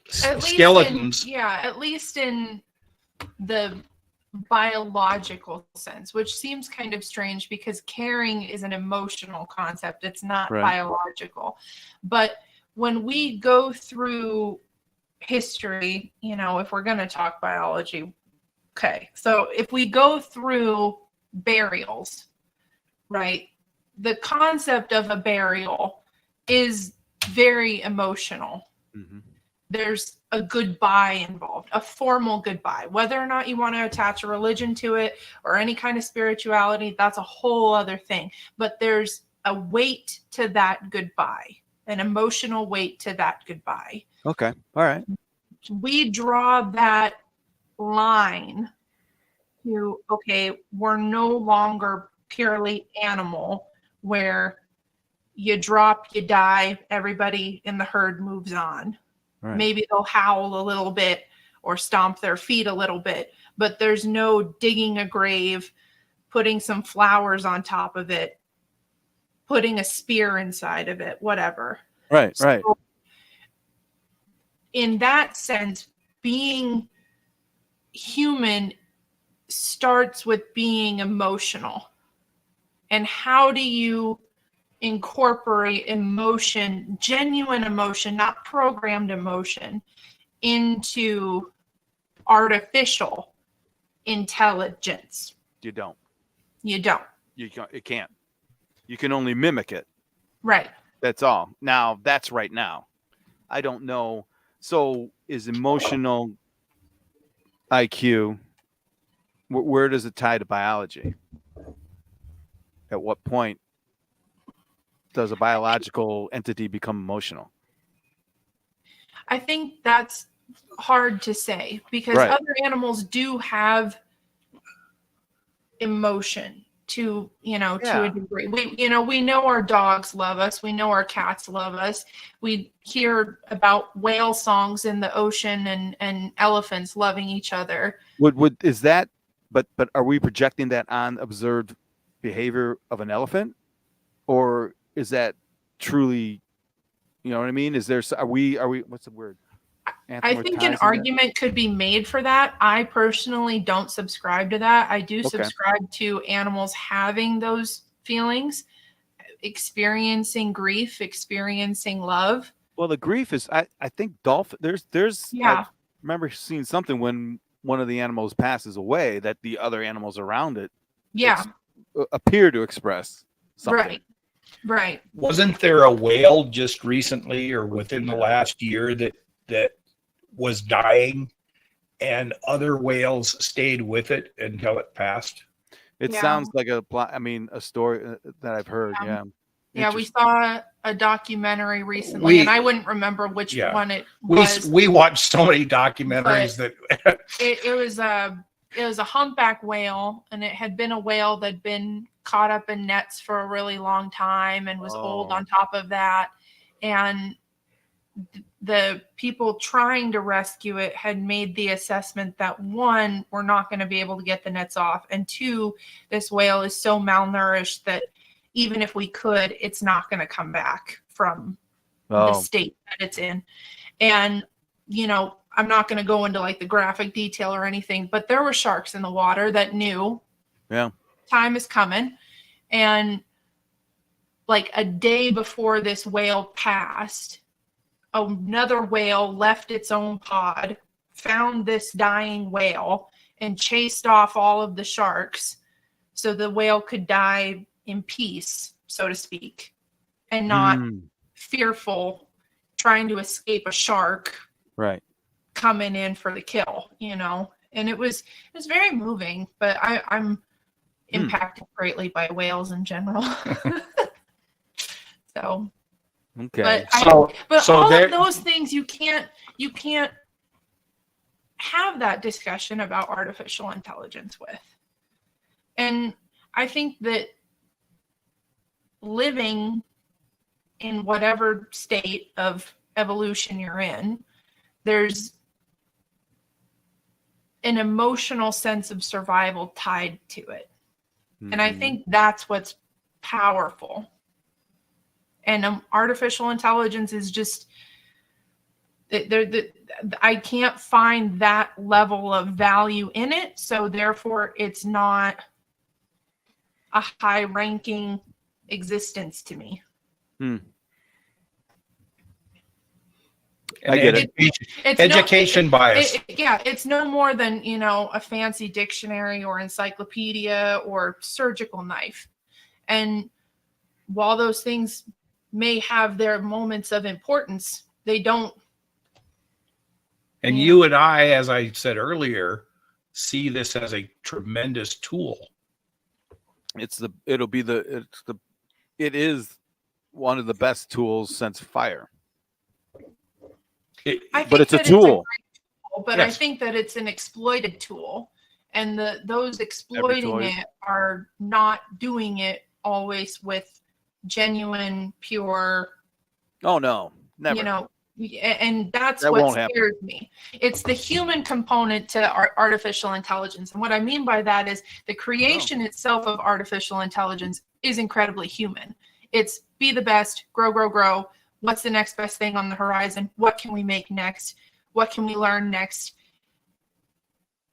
skeletons. At least in the biological sense, which seems kind of strange because caring is an emotional concept. It's not biological. But when we go through history, if we're going to talk biology, okay. So if we go through burials, right? The concept of a burial is very emotional. Mm-hmm. There's a goodbye involved, a formal goodbye. Whether or not you want to attach a religion to it or any kind of spirituality, that's a whole other thing. But there's a weight to that goodbye, an emotional weight to that goodbye. Okay. All right. We draw that line to, okay, we're no longer purely animal where you drop, you die, everybody in the herd moves on. Right. Maybe they'll howl a little bit or stomp their feet a little bit, but there's no digging a grave, putting some flowers on top of it, putting a spear inside of it, whatever. Right, right. So in that sense, being human starts with being emotional. And how do you incorporate emotion, genuine emotion, not programmed emotion, into artificial intelligence? You don't. It can't. You can only mimic it. Right. That's all. Now, that's right now. I don't know. So is emotional IQ, where does it tie to biology? At what point does a biological entity become emotional? I think that's hard to say because other animals do have emotion to a degree. We know our dogs love us. We know our cats love us. We hear about whale songs in the ocean and elephants loving each other. But are we projecting that on observed behavior of an elephant? or is that truly, you know what I mean? Is there, are we, what's the word? I think an Anthemizing that? argument could be made for that. I personally don't subscribe to that. I do Okay. subscribe to animals having those feelings, experiencing grief, experiencing love. Well, the grief is, I think dolphin, there's, Yeah. I remember seeing something when one of the animals passes away that the other animals around it Yeah. appear to express something. Right. Wasn't there a whale just recently or within the last year that was dying, and other whales stayed with it until it passed? It Yeah. sounds like a story that I've heard. Yeah. Yeah, we saw a documentary recently, and I wouldn't remember which one it was. We watched so many documentaries that it was a humpback whale, and it had been a whale that'd been caught up in nets for a really long time and was old on top of that. And the people trying to rescue it had made the assessment that, one, we're not going to be able to get the nets off, and two, this whale is so malnourished that even if we could, it's not going to come back from the state that it's in. And, you know, I'm not going to go into like the graphic detail or anything, but there were sharks in the water that knew time is coming. And like a day before this whale passed, another whale left its own pod, found this dying whale, and chased off all of the sharks so the whale could die in peace, so to speak, and not fearful trying to escape a shark coming in for the kill, you know. And it was very moving, but I'm impacted greatly by whales in general. So okay. But all of those things you can't have that discussion about artificial intelligence with. And I think that living in whatever state of evolution you're in, there's an emotional sense of survival tied to it. And I think that's what's powerful. And artificial intelligence is just, I can't find that level of value in it. So therefore, it's not a high-ranking existence to me. I get it. Education bias. It's no more than, you know, a fancy dictionary or encyclopedia or surgical knife. And while those things may have their moments of importance, they don't. And you and I, as I said earlier, see this as a tremendous tool. It is one of the best tools since fire. But it's a tool. I think that it's an exploited tool, and those exploiting it are not doing it always with genuine, pure. Oh no, never. You know, and that's what scares me. It's the human component to artificial intelligence, and what I mean by that is the creation itself of artificial intelligence is incredibly human. It's be the best, grow. What's the next best thing on the horizon? What can we make next? What can we learn next?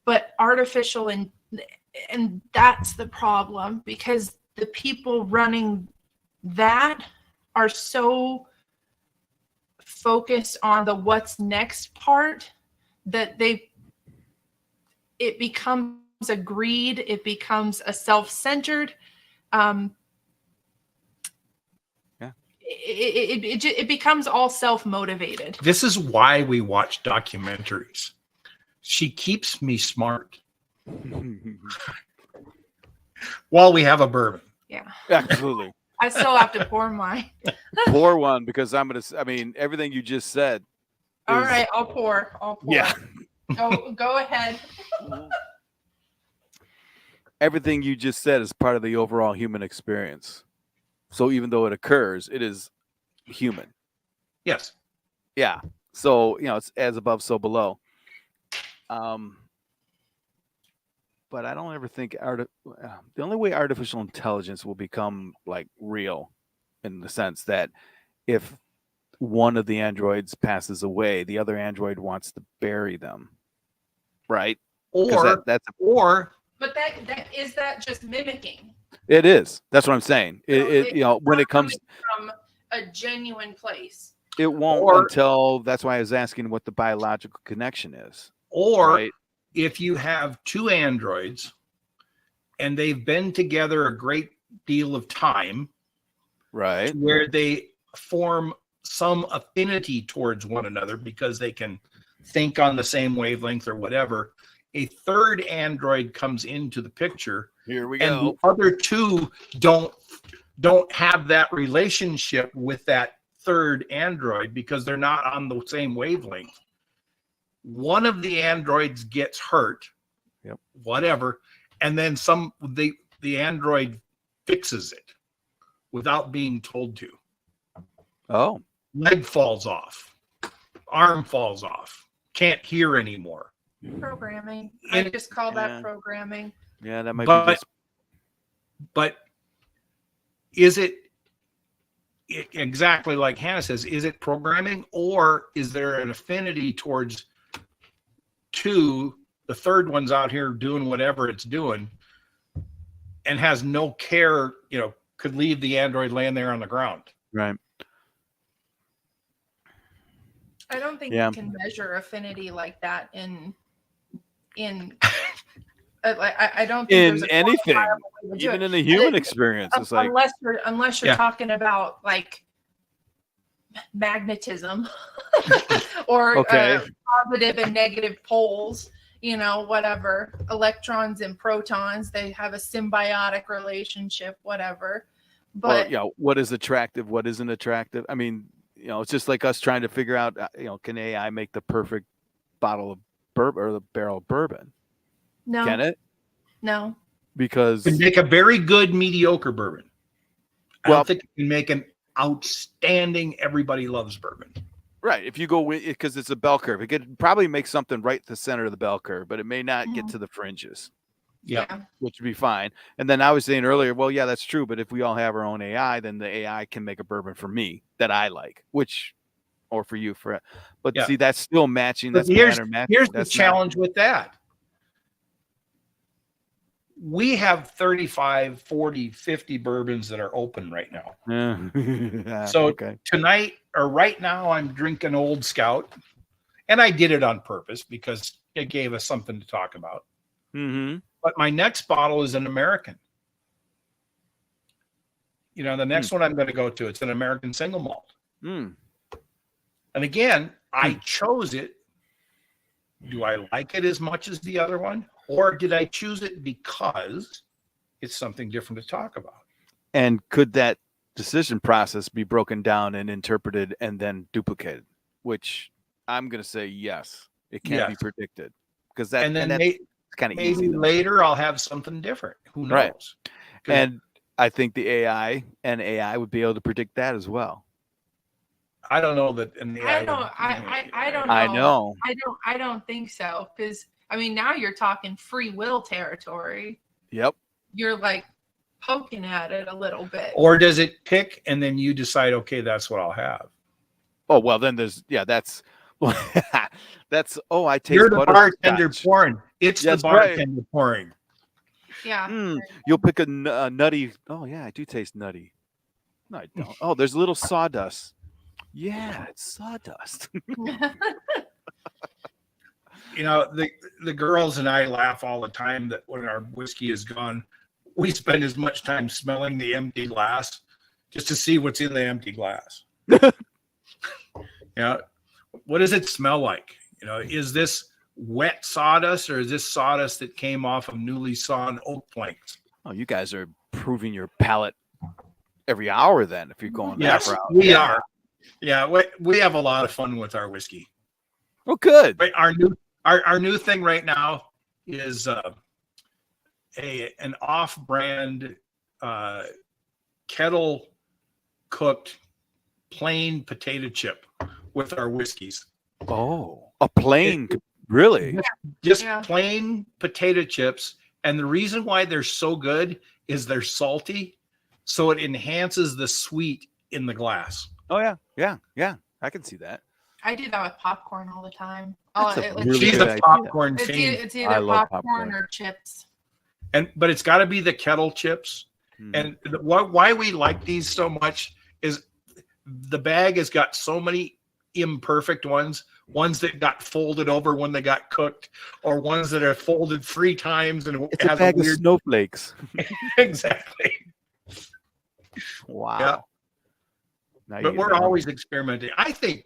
But artificial, and that's the problem, because the people running that are so focused on the what's next part that it becomes a greed. It becomes a self-centered, it becomes all self-motivated. This is why we watch documentaries. She keeps me smart while we have a bourbon. Yeah, absolutely. I still have to pour mine. Pour one, because everything you just said. All right, I'll pour. Yeah. Go ahead. Everything you just said is part of the overall human experience. So even though it occurs, it is human. Yes. Yeah. So, you know, it's as above, so below. But I don't ever think the only way artificial intelligence will become like real in the sense that if one of the androids passes away, the other android wants to bury them, right? Or but that is that just mimicking? It is. That's what I'm saying. So When it comes from a genuine place, it won't until that's why I was asking what the biological connection is. Or right? if you have two androids and they've been together a great deal of time, right, where they form some affinity towards one another because they can think on the same wavelength or whatever, a third android comes into the picture. Here we and go. The other two don't have that relationship with that third android because they're not on the same wavelength. One of the androids gets hurt, whatever, and then the android fixes it without being told to. Oh. Leg falls off, arm falls off, can't hear anymore. Programming. I just call that programming. Yeah, that might be just... But is it exactly like Hannah says, is it programming, or is there an affinity towards two, the third one's out here doing whatever it's doing and has no care, could leave the android laying there on the ground. Right. I don't think you can measure affinity like that in I don't think in anything, even in the human experience. It's like unless you're talking about like magnetism or positive and negative poles, whatever, electrons and protons, they have a symbiotic relationship, whatever. But what is attractive, what isn't attractive? I mean, it's just like us trying to figure out, can AI make the perfect bottle of bourbon or the barrel of bourbon? No. Can it? No. Because it can make a very good mediocre bourbon. I don't think it can make an outstanding everybody loves bourbon. Right. If you go with it, because it's a bell curve, it could probably make something right to the center of the bell curve, but it may not get to the fringes. Yeah. Which would be fine. And then I was saying earlier, well, yeah, that's true. But if we all have our own AI, then the AI can make a bourbon for me that I like, or for you, but see, that's still matching. That's here's the challenge with that. We have 35, 40, 50 bourbons that are open right now. So tonight or right now, I'm drinking Old Scout, and I did it on purpose because it gave us something to talk about. Mm-hmm. But my next bottle is an American. The next one I'm going to go to, it's an American single malt. Mm. And again, I chose it. Do I like it as much as the other one? Or did I choose it because it's something different to talk about? And could that decision process be broken down and interpreted and then duplicated? Which I'm going to say yes. It can't be predicted. Because that's kind of easy. Maybe later I'll have something different. Who knows? Right. And I think the AI would be able to predict that as well. I don't know that in the I don't know. I don't think so, because now you're talking free will territory. Yep. You're like poking at it a little bit. Or does it pick and then you decide, okay, that's what I'll have? Oh, well, then that's I taste you're the bartender pouring. It's the bartender pouring. Yeah. You'll pick a nutty. Oh yeah, I do taste nutty. No, I don't. Oh, there's a little sawdust. Yeah, it's sawdust. The girls and I laugh all the time that when our whiskey is gone, we spend as much time smelling the empty glass just to see what's in the empty glass. What does it smell like? Is this wet sawdust or is this sawdust that came off of newly sawn oak planks? Oh, you guys are improving your palate every hour then if you're going that route. We are. Yeah, we have a lot of fun with our whiskey. Oh, good. Our new thing right now is an off-brand kettle cooked plain potato chip with our whiskeys. Oh, a plain, really? Just plain potato chips. And the reason why they're so good is they're salty, so it enhances the sweet in the glass. Oh yeah. I can see that. I do that with popcorn all the time. That's a really She's good a idea. popcorn It's, fiend. it's I either love popcorn popcorn. or chips. But it's got to be the kettle chips. And why we like these so much is the bag has got so many imperfect ones that got folded over when they got cooked, or ones that are folded 3 times and It's has a bag weird of snowflakes. exactly. Wow. Yeah. Now But you we're know. always experimenting. I think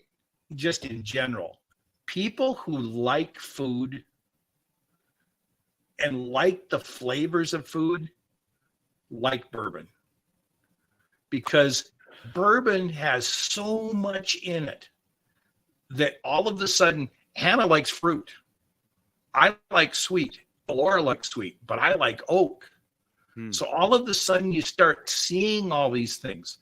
just in general, people who like food and like the flavors of food like bourbon, because bourbon has so much in it that all of a sudden Hannah likes fruit. I like sweet. Laura likes sweet, but I like oak. So all of a sudden you start seeing all these things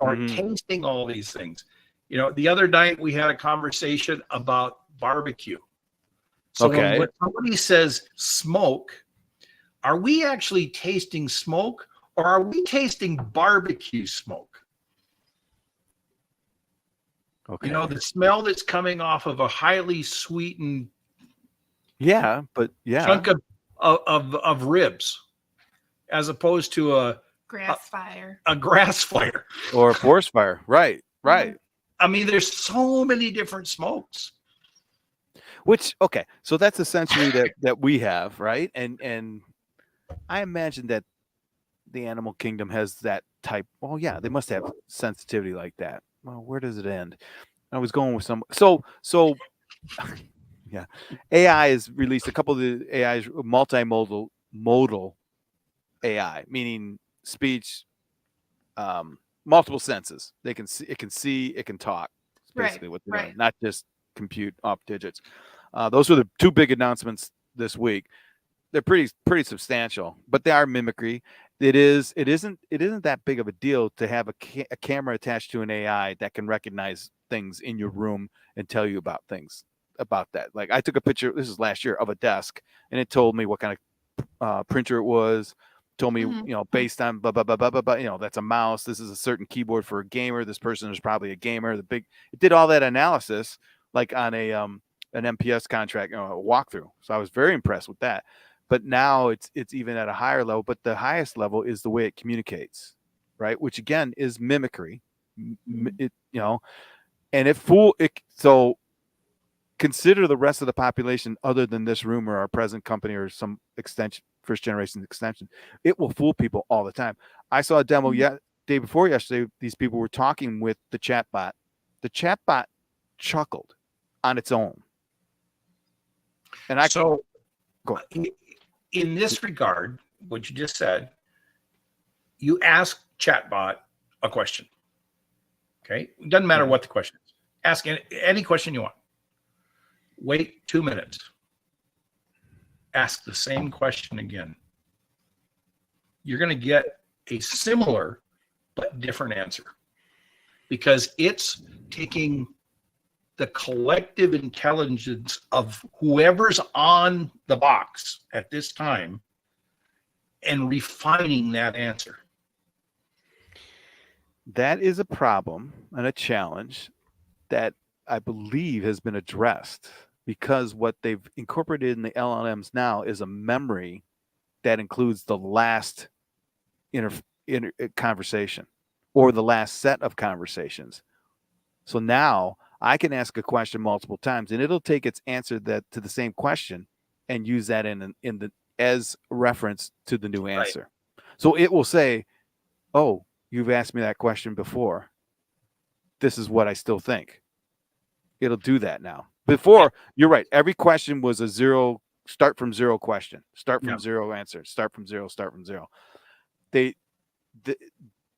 or tasting all these things. You know, the other night we had a conversation about barbecue. So when somebody says smoke, are we actually tasting smoke, or are we tasting barbecue smoke? Okay. You know, the smell that's coming off of a highly sweetened chunk of ribs, as opposed to a grass fire or a forest fire. Right. I mean, there's so many different smokes. Which so that's essentially that we have, right? And I imagine that the animal kingdom has that type. Well, yeah, they must have sensitivity like that. Well, where does it end? I was going with some. So yeah, AI has released a couple of the AIs, modal AI, meaning speech, multiple senses. They can see, it can talk. It's basically what they're doing, not just compute off digits. Those were the 2 big announcements this week. They're pretty substantial, but they are mimicry. It isn't that big of a deal to have a camera attached to an AI that can recognize things in your room and tell you about things about that. Like I took a picture, this is last year, of a desk, and it told me what kind of printer it was, told me, you know, based on blah, blah, blah, blah, blah, blah, you know, that's a mouse. This is a certain keyboard for a gamer. This person is probably a gamer. It did all that analysis like on an MPS contract, you know, a walkthrough. So I was very impressed with that. But now it's even at a higher level, but the highest level is the way it communicates, right? Which again is mimicry. It, you know, and so consider the rest of the population other than this room or our present company or some extension, first generation extension. It will fool people all the time. I saw a demo day before yesterday. These people were talking with the chatbot. The chatbot chuckled on its own. And go ahead. In this regard, what you just said, you ask chatbot a question. Okay. It doesn't matter what the question is. Ask any question you want. Wait 2 minutes. Ask the same question again. You're going to get a similar but different answer, because it's taking the collective intelligence of whoever's on the box at this time and refining that answer. That is a problem and a challenge that I believe has been addressed, because what they've incorporated in the LLMs now is a memory that includes the last conversation or the last set of conversations. So now I can ask a question multiple times and it'll take its answer to the same question and use that as reference to the new answer. Right. So it will say, "Oh, you've asked me that question before. This is what I still think." It'll do that now. Before, you're right. Every question was a start from zero question. Start from zero answer. Start from zero. Start from zero.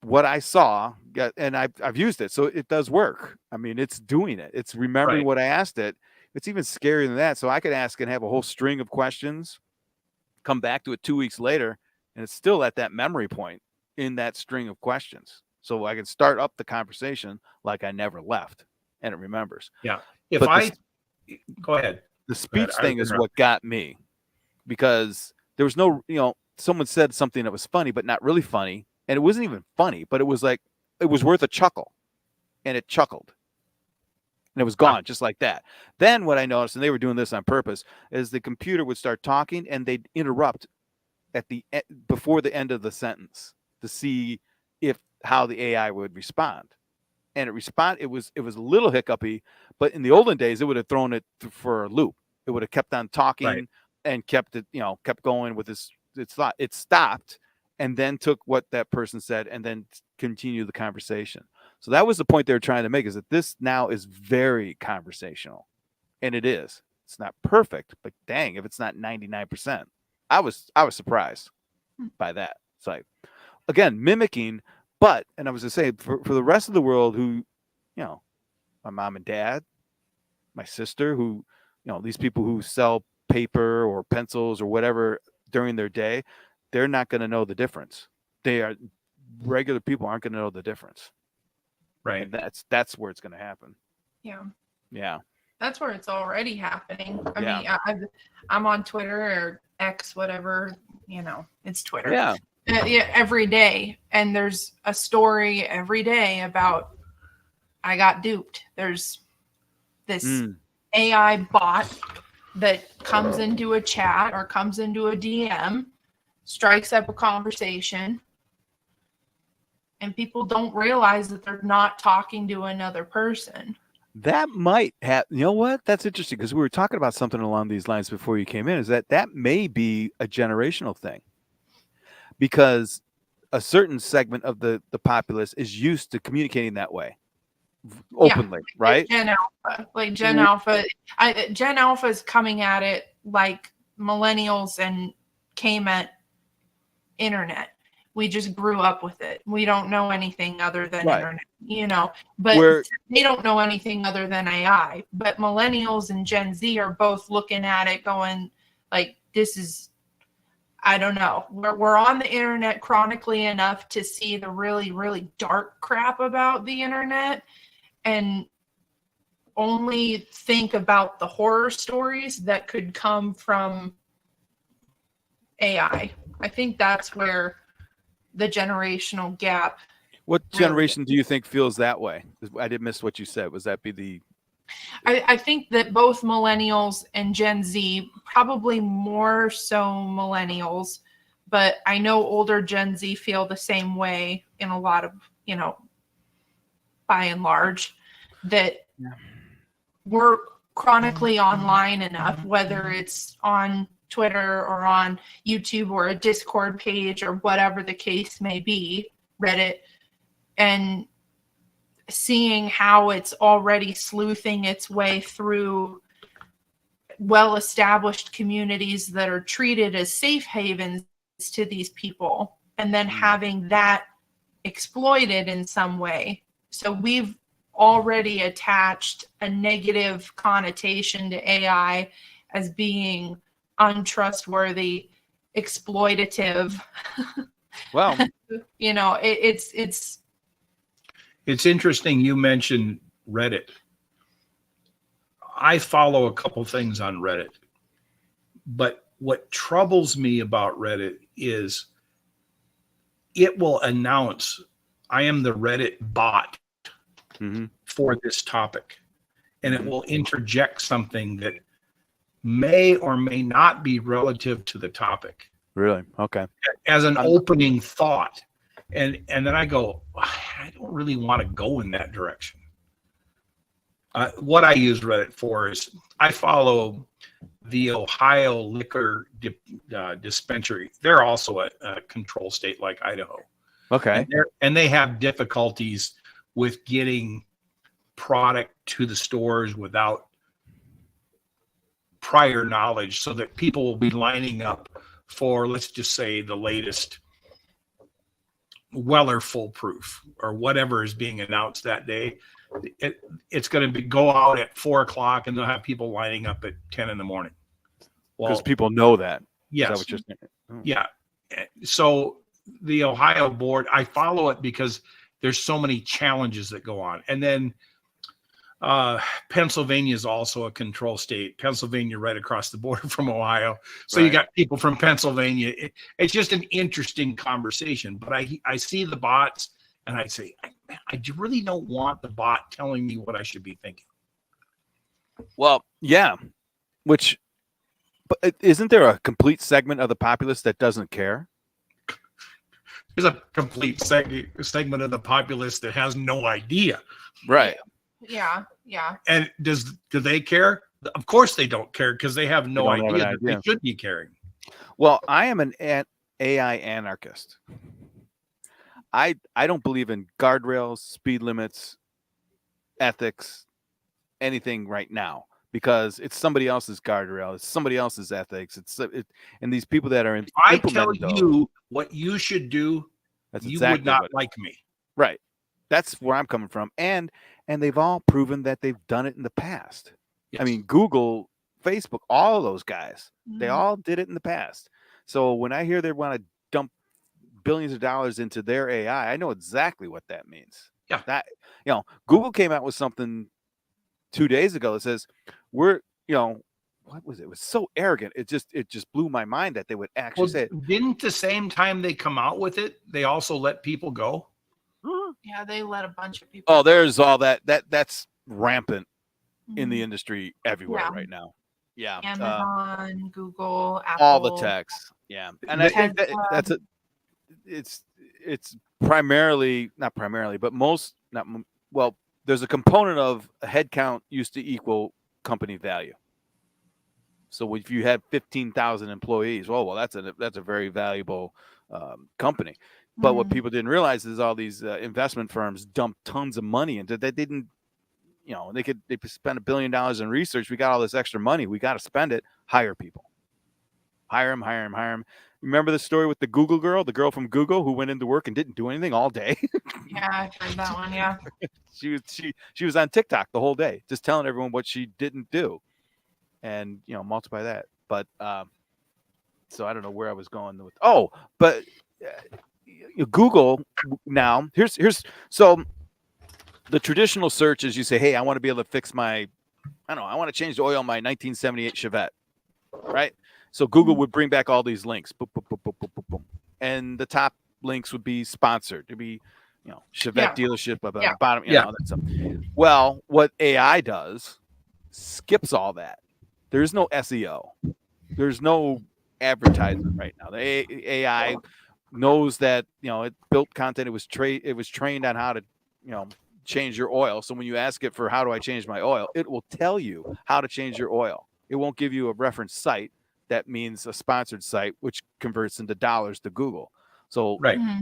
What I saw, and I've used it, so it does work. I mean, it's doing it. It's remembering what I asked it. It's even scarier than that. So I could ask and have a whole string of questions, come back to it 2 weeks later, and it's still at that memory point in that string of questions. So I can start up the conversation like I never left, and it remembers. Yeah. Go ahead. The speech thing is what got me, because there was no, someone said something that was funny, but not really funny. And it wasn't even funny, but it was like, it was worth a chuckle, and it chuckled. And it was gone just like that. Then what I noticed, and they were doing this on purpose, is the computer would start talking and they'd interrupt before the end of the sentence to see how the AI would respond. And it was a little hiccupy, but in the olden days it would have thrown it for a loop. It would have kept on talking and kept going with its thought. It stopped and then took what that person said and then continued the conversation. So that was the point they were trying to make, is that this now is very conversational. And it is. It's not perfect, but dang, if it's not 99%. I was surprised by that. It's like, again, mimicking, and I was going to say, for the rest of the world who, my mom and dad, my sister, who, these people who sell paper or pencils or whatever during their day, they're not going to know the difference. Regular people aren't going to know the difference. Right. And that's where it's going to happen. Yeah. Yeah. That's where it's already happening. I Yeah. mean, I'm on Twitter or X, whatever, it's Twitter. Yeah. Every day. And there's a story every day about, I got duped. There's this AI bot that comes into a chat or comes into a DM, strikes up a conversation, and people don't realize that they're not talking to another person. That might have, you know what? That's interesting, because we were talking about something along these lines before you came in, is that may be a generational thing, because a certain segment of the populace is used to communicating that way openly, right? Gen Alpha, Gen Alpha is coming at it like millennials and came at internet. We just grew up with it. We don't know anything other than internet, but they don't know anything other than AI. But millennials and Gen Z are both looking at it going like, this is, I don't know. We're on the internet chronically enough to see the really, really dark crap about the internet and only think about the horror stories that could come from AI. I think that's where the generational gap. What generation do you think feels that way? I did miss what you said. Was that be the? I think that both millennials and Gen Z, probably more so millennials, but I know older Gen Z feel the same way in a lot of, by and large, that we're chronically online enough, whether it's on Twitter or on YouTube or a Discord page or whatever the case may be, Reddit, and seeing how it's already sleuthing its way through well-established communities that are treated as safe havens to these people, and then having that exploited in some way. So we've already attached a negative connotation to AI as being untrustworthy, exploitative. Well, it's interesting you mentioned Reddit. I follow a couple things on Reddit, but what troubles me about Reddit is it will announce, I am the Reddit bot for this topic, and it will interject something that may or may not be relative to the topic. Really? Okay. As an opening thought. And then I go, I don't really want to go in that direction. What I use Reddit for is I follow the Ohio liquor dispensary. They're also a control state like Idaho. Okay. And they have difficulties with getting product to the stores without prior knowledge, so that people will be lining up for, let's just say, the latest Weller Full Proof or whatever is being announced that day. It's going to go out at 4:00 and they'll have people lining up at 10 in the morning. Because people know that. Yes. Is that what you're saying? Oh. Yeah. So the Ohio board, I follow it because there's so many challenges that go on. And then Pennsylvania is also a control state. Pennsylvania right across the border from Ohio. So you got people from Pennsylvania. It's just an interesting conversation. But I see the bots and I say, I really don't want the bot telling me what I should be thinking. Well, yeah, which, but isn't there a complete segment of the populace that doesn't care? There's a complete segment of the populace that has no idea. Right. Yeah. And do they care? Of course they don't care, because they have no idea that they should be caring. Well, I am an AI anarchist. I don't believe in guardrails, speed limits, ethics, anything right now, because it's somebody else's guardrail, it's somebody else's ethics, and these people that are If I tell implementing you what you should do, that's you exactly would not like me. Right. That's where I'm coming from. And they've all proven that they've done it in the past. Yes. I mean, Google, Facebook, all of those guys, they Mhm. all did it in the past. So when I hear they want to dump billions of dollars into their AI, I know exactly what that means. Yeah. That, Google came out with something 2 days ago that says what was it? It was so arrogant. It just blew my mind that they would actually say it. Didn't the same time they come out with it, they also let people go? Yeah, they let a bunch of people. Oh, there's all that's rampant in the Mhm. industry everywhere Yeah. right now. Yeah. Amazon, Google, Apple, all the techs. Yeah. And I think that's it's primarily, not primarily, but there's a component of a headcount used to equal company value. So if you had 15,000 employees, well, that's a very valuable company. But what people didn't realize is all these investment firms dumped tons of money into that. Didn't, they spend $1 billion in research. We got all this extra money. We got to spend it. Hire people. Hire them. Remember the story with the Google girl, the girl from Google who went into work and didn't do anything all day? Yeah, I've heard that one. Yeah. She was on TikTok the whole day, just telling everyone what she didn't do, and multiply that. But so I don't know where I was going with. Oh, but Google now. Here's so the traditional search is you say, hey, I want to be able to fix I want to change the oil in my 1978 Chevette, right? So Google would bring back all these links, boom, boom, boom, boom, boom, boom, boom. And the top links would be sponsored. To be, Chevette dealership, bottom, all that stuff. Well, what AI does skips all that. There's no SEO. There's no advertisement right now. The AI knows that it built content. It was trained on how to change your oil. So when you ask it for how do I change my oil, it will tell you how to change your oil. It won't give you a reference site. That means a sponsored site, which converts into dollars to Google. So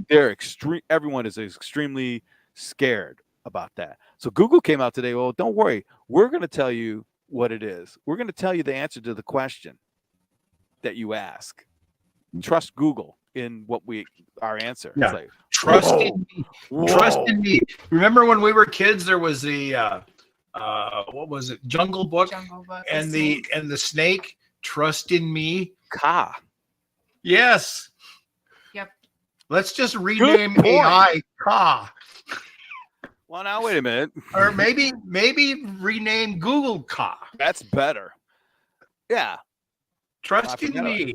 they're extreme. Everyone is extremely scared about that. So Google came out today. Well, don't worry. We're going to tell you what it is. We're going to tell you the answer to the question that you ask. Trust Google in our answer. Yeah. It's like, trust in me. Trust in me. Remember when we were kids, there was the what was it? Jungle Book and the snake. Trust in me. Ka. Yes. Yep. Let's just rename AI Ka. Well, now wait a minute. Or maybe rename Google Ka. That's better. Yeah. Trust in me.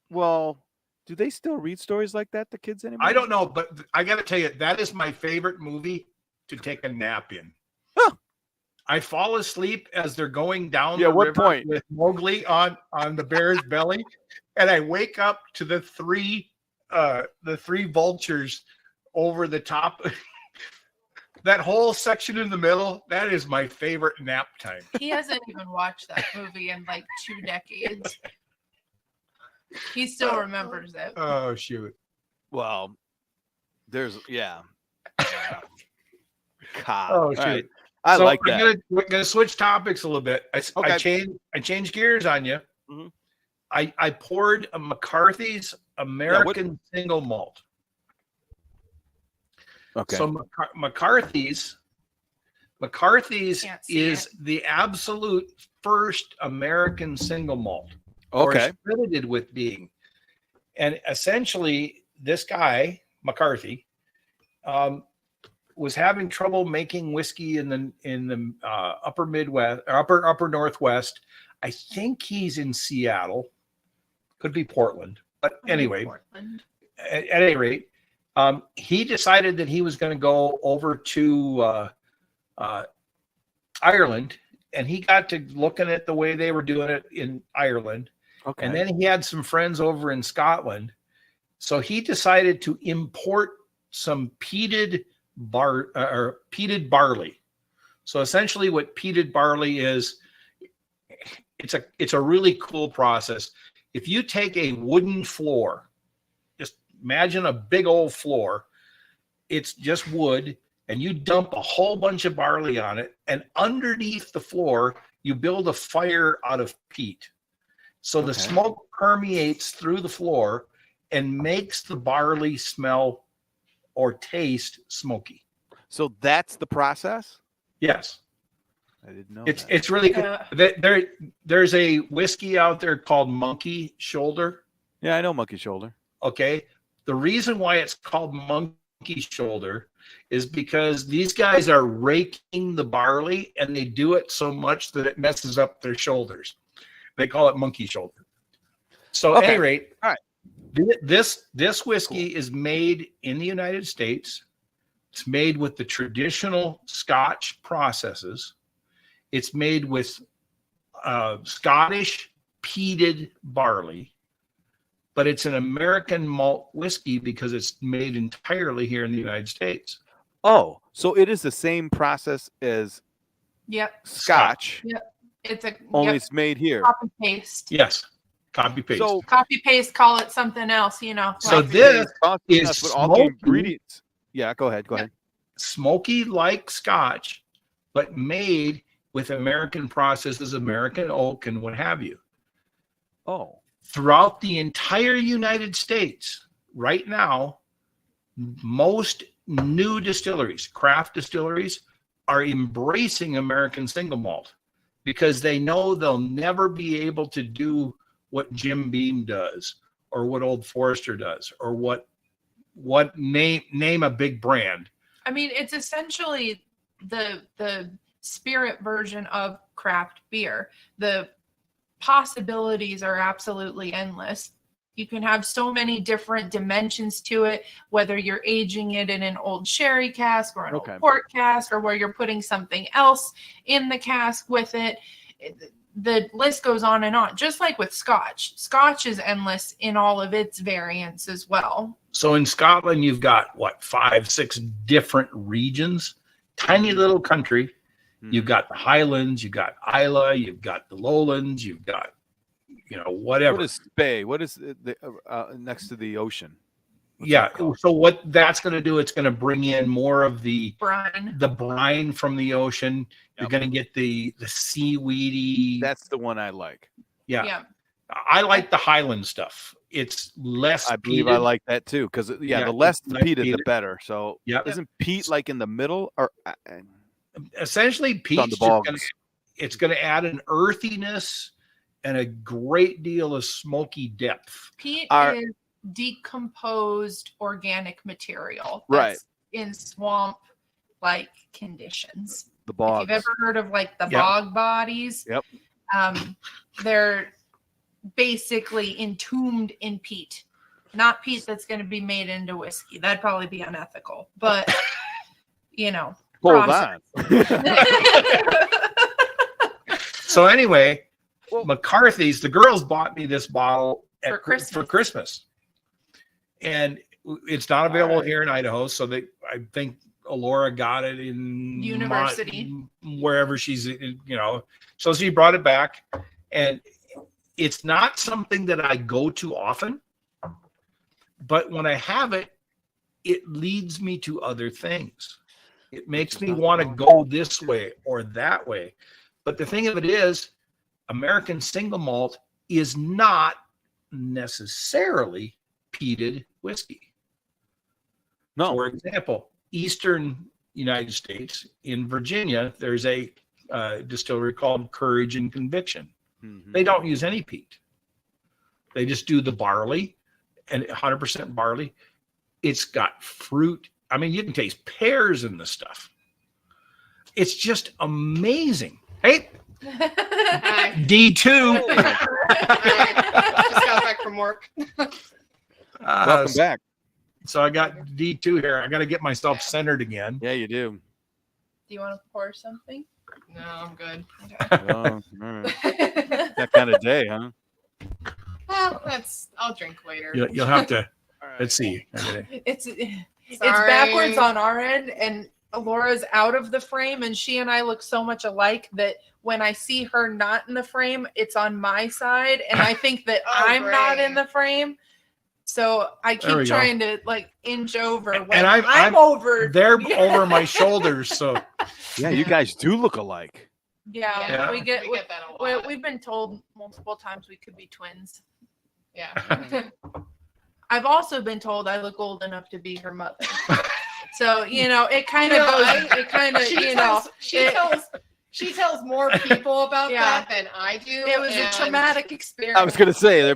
Well, do they still read stories like that to kids anymore? I don't know, but I got to tell you, that is my favorite movie to take a nap in. Huh. I fall asleep as they're going down the river with Mowgli on the bear's belly, and I wake up to the three vultures over the top. That whole section in the middle, that is my favorite nap time. He hasn't even watched that movie in like 2 decades. He still remembers it. Oh, shoot. Well, there's, Oh, shoot. Right. I like that. We're gonna switch topics a little bit. I changed gears on you. Mm-hmm. I poured a McCarthy's American single malt. Okay. So McCarthy's is the absolute first American single malt. Okay. Or credited with being. And essentially, this guy, McCarthy, was having trouble making whiskey in the upper Midwest, or upper Northwest. I think he's in Seattle. Could be Portland. But anyway, at any rate, He decided that he was going to go over to Ireland, and he got to looking at the way they were doing it in Ireland. Okay. And then he had some friends over in Scotland. So he decided to import some peated barley. So essentially what peated barley is, it's a really cool process. If you take a wooden floor, just imagine a big old floor, it's just wood, and you dump a whole bunch of barley on it, and underneath the floor, you build a fire out of peat. So the smoke permeates through the floor and makes the barley smell or taste smoky. So that's the process? Yes. I didn't know. It's really good. There's a whiskey out there called Monkey Shoulder. Yeah, I know Monkey Shoulder. Okay. The reason why it's called Monkey Shoulder is because these guys are raking the barley, and they do it so much that it messes up their shoulders. They call it Monkey Shoulder. So at any rate, all right. This whiskey is made in the United States. It's made with the traditional Scotch processes. It's made with Scottish peated barley, but it's an American malt whiskey because it's made entirely here in the United States. Oh, so it is the same process as Scotch. Yep. It's only it's made here. Copy paste. Yes. Copy paste. So copy paste, call it something else, you know. So this is with all the ingredients. Yeah, go ahead. Smoky like Scotch, but made with American processes, American oak, and what have you. Oh. Throughout the entire United States, right now, most new distilleries, craft distilleries, are embracing American single malt because they know they'll never be able to do what Jim Beam does, or what Old Forester does, or what name a big brand. I mean, it's essentially the spirit version of craft beer. The possibilities are absolutely endless. You can have so many different dimensions to it, whether you're aging it in an old sherry cask or an old port cask, or where you're putting something else in the cask with it. The list goes on and on, just like with Scotch. Scotch is endless in all of its variants as well. So in Scotland, you've got, 5-6 different regions, tiny little country. You've got the Highlands, you've got Islay, you've got the Lowlands, you've got, whatever. What is Spey? What is the next to the ocean? What's so what that's going to do, it's going to bring in more of the brine from the ocean. You're going to get the seaweedy. That's the one I like. Yeah. I like the Highland stuff. It's less I believe peated. I like that too, because the less peated, the better. So isn't peat like in the middle, or essentially peat's it's going to add an earthiness and a great deal of smoky depth. Peat is decomposed organic material that's in swamp like conditions. The bogs. If you've ever heard of the bog bodies, they're basically entombed in peat. Not peat that's going to be made into whiskey. That'd probably be unethical, but hold on. So anyway, McCarthy's, the girls bought me this bottle for Christmas. And it's not available here in Idaho. So I think Alora got it in university, wherever she's, so she brought it back, and it's not something that I go to often, but when I have it, it leads me to other things. It makes me want to go this way or that way. But the thing of it is, American single malt is not necessarily peated whiskey. No. For example, Eastern United States, in Virginia, there's a distillery called Courage and Conviction. Mm-hmm. They don't use any peat. They just do the barley, and 100% barley. It's got fruit. I mean, you can taste pears in this stuff. It's just amazing. Hey, D2. Just got back from work. Welcome back. So I got D2 here. I got to get myself centered again. Yeah, you do. Do you want to pour something? No, I'm good. Oh, all right. That kind of day, huh? Well, I'll drink later. You'll have to. All right. Let's see. It's Sorry. backwards on our end, and Laura's out of the frame, and she and I look so much alike that when I see her not in the frame, it's on my side, and I think that Oh, I'm not great. in the frame. So I There we keep go. trying to like inch over when And I'm over. They're over my shoulders, so Yeah, you guys do look alike. Yeah, Yeah. we get that a lot. we've been told multiple times we could be twins. Yeah. I've also been told I look old enough to be her mother. So, it kind of You know, goes, it kind of, she tells more people about Yeah. that than I do. it was a and traumatic experience. I was gonna say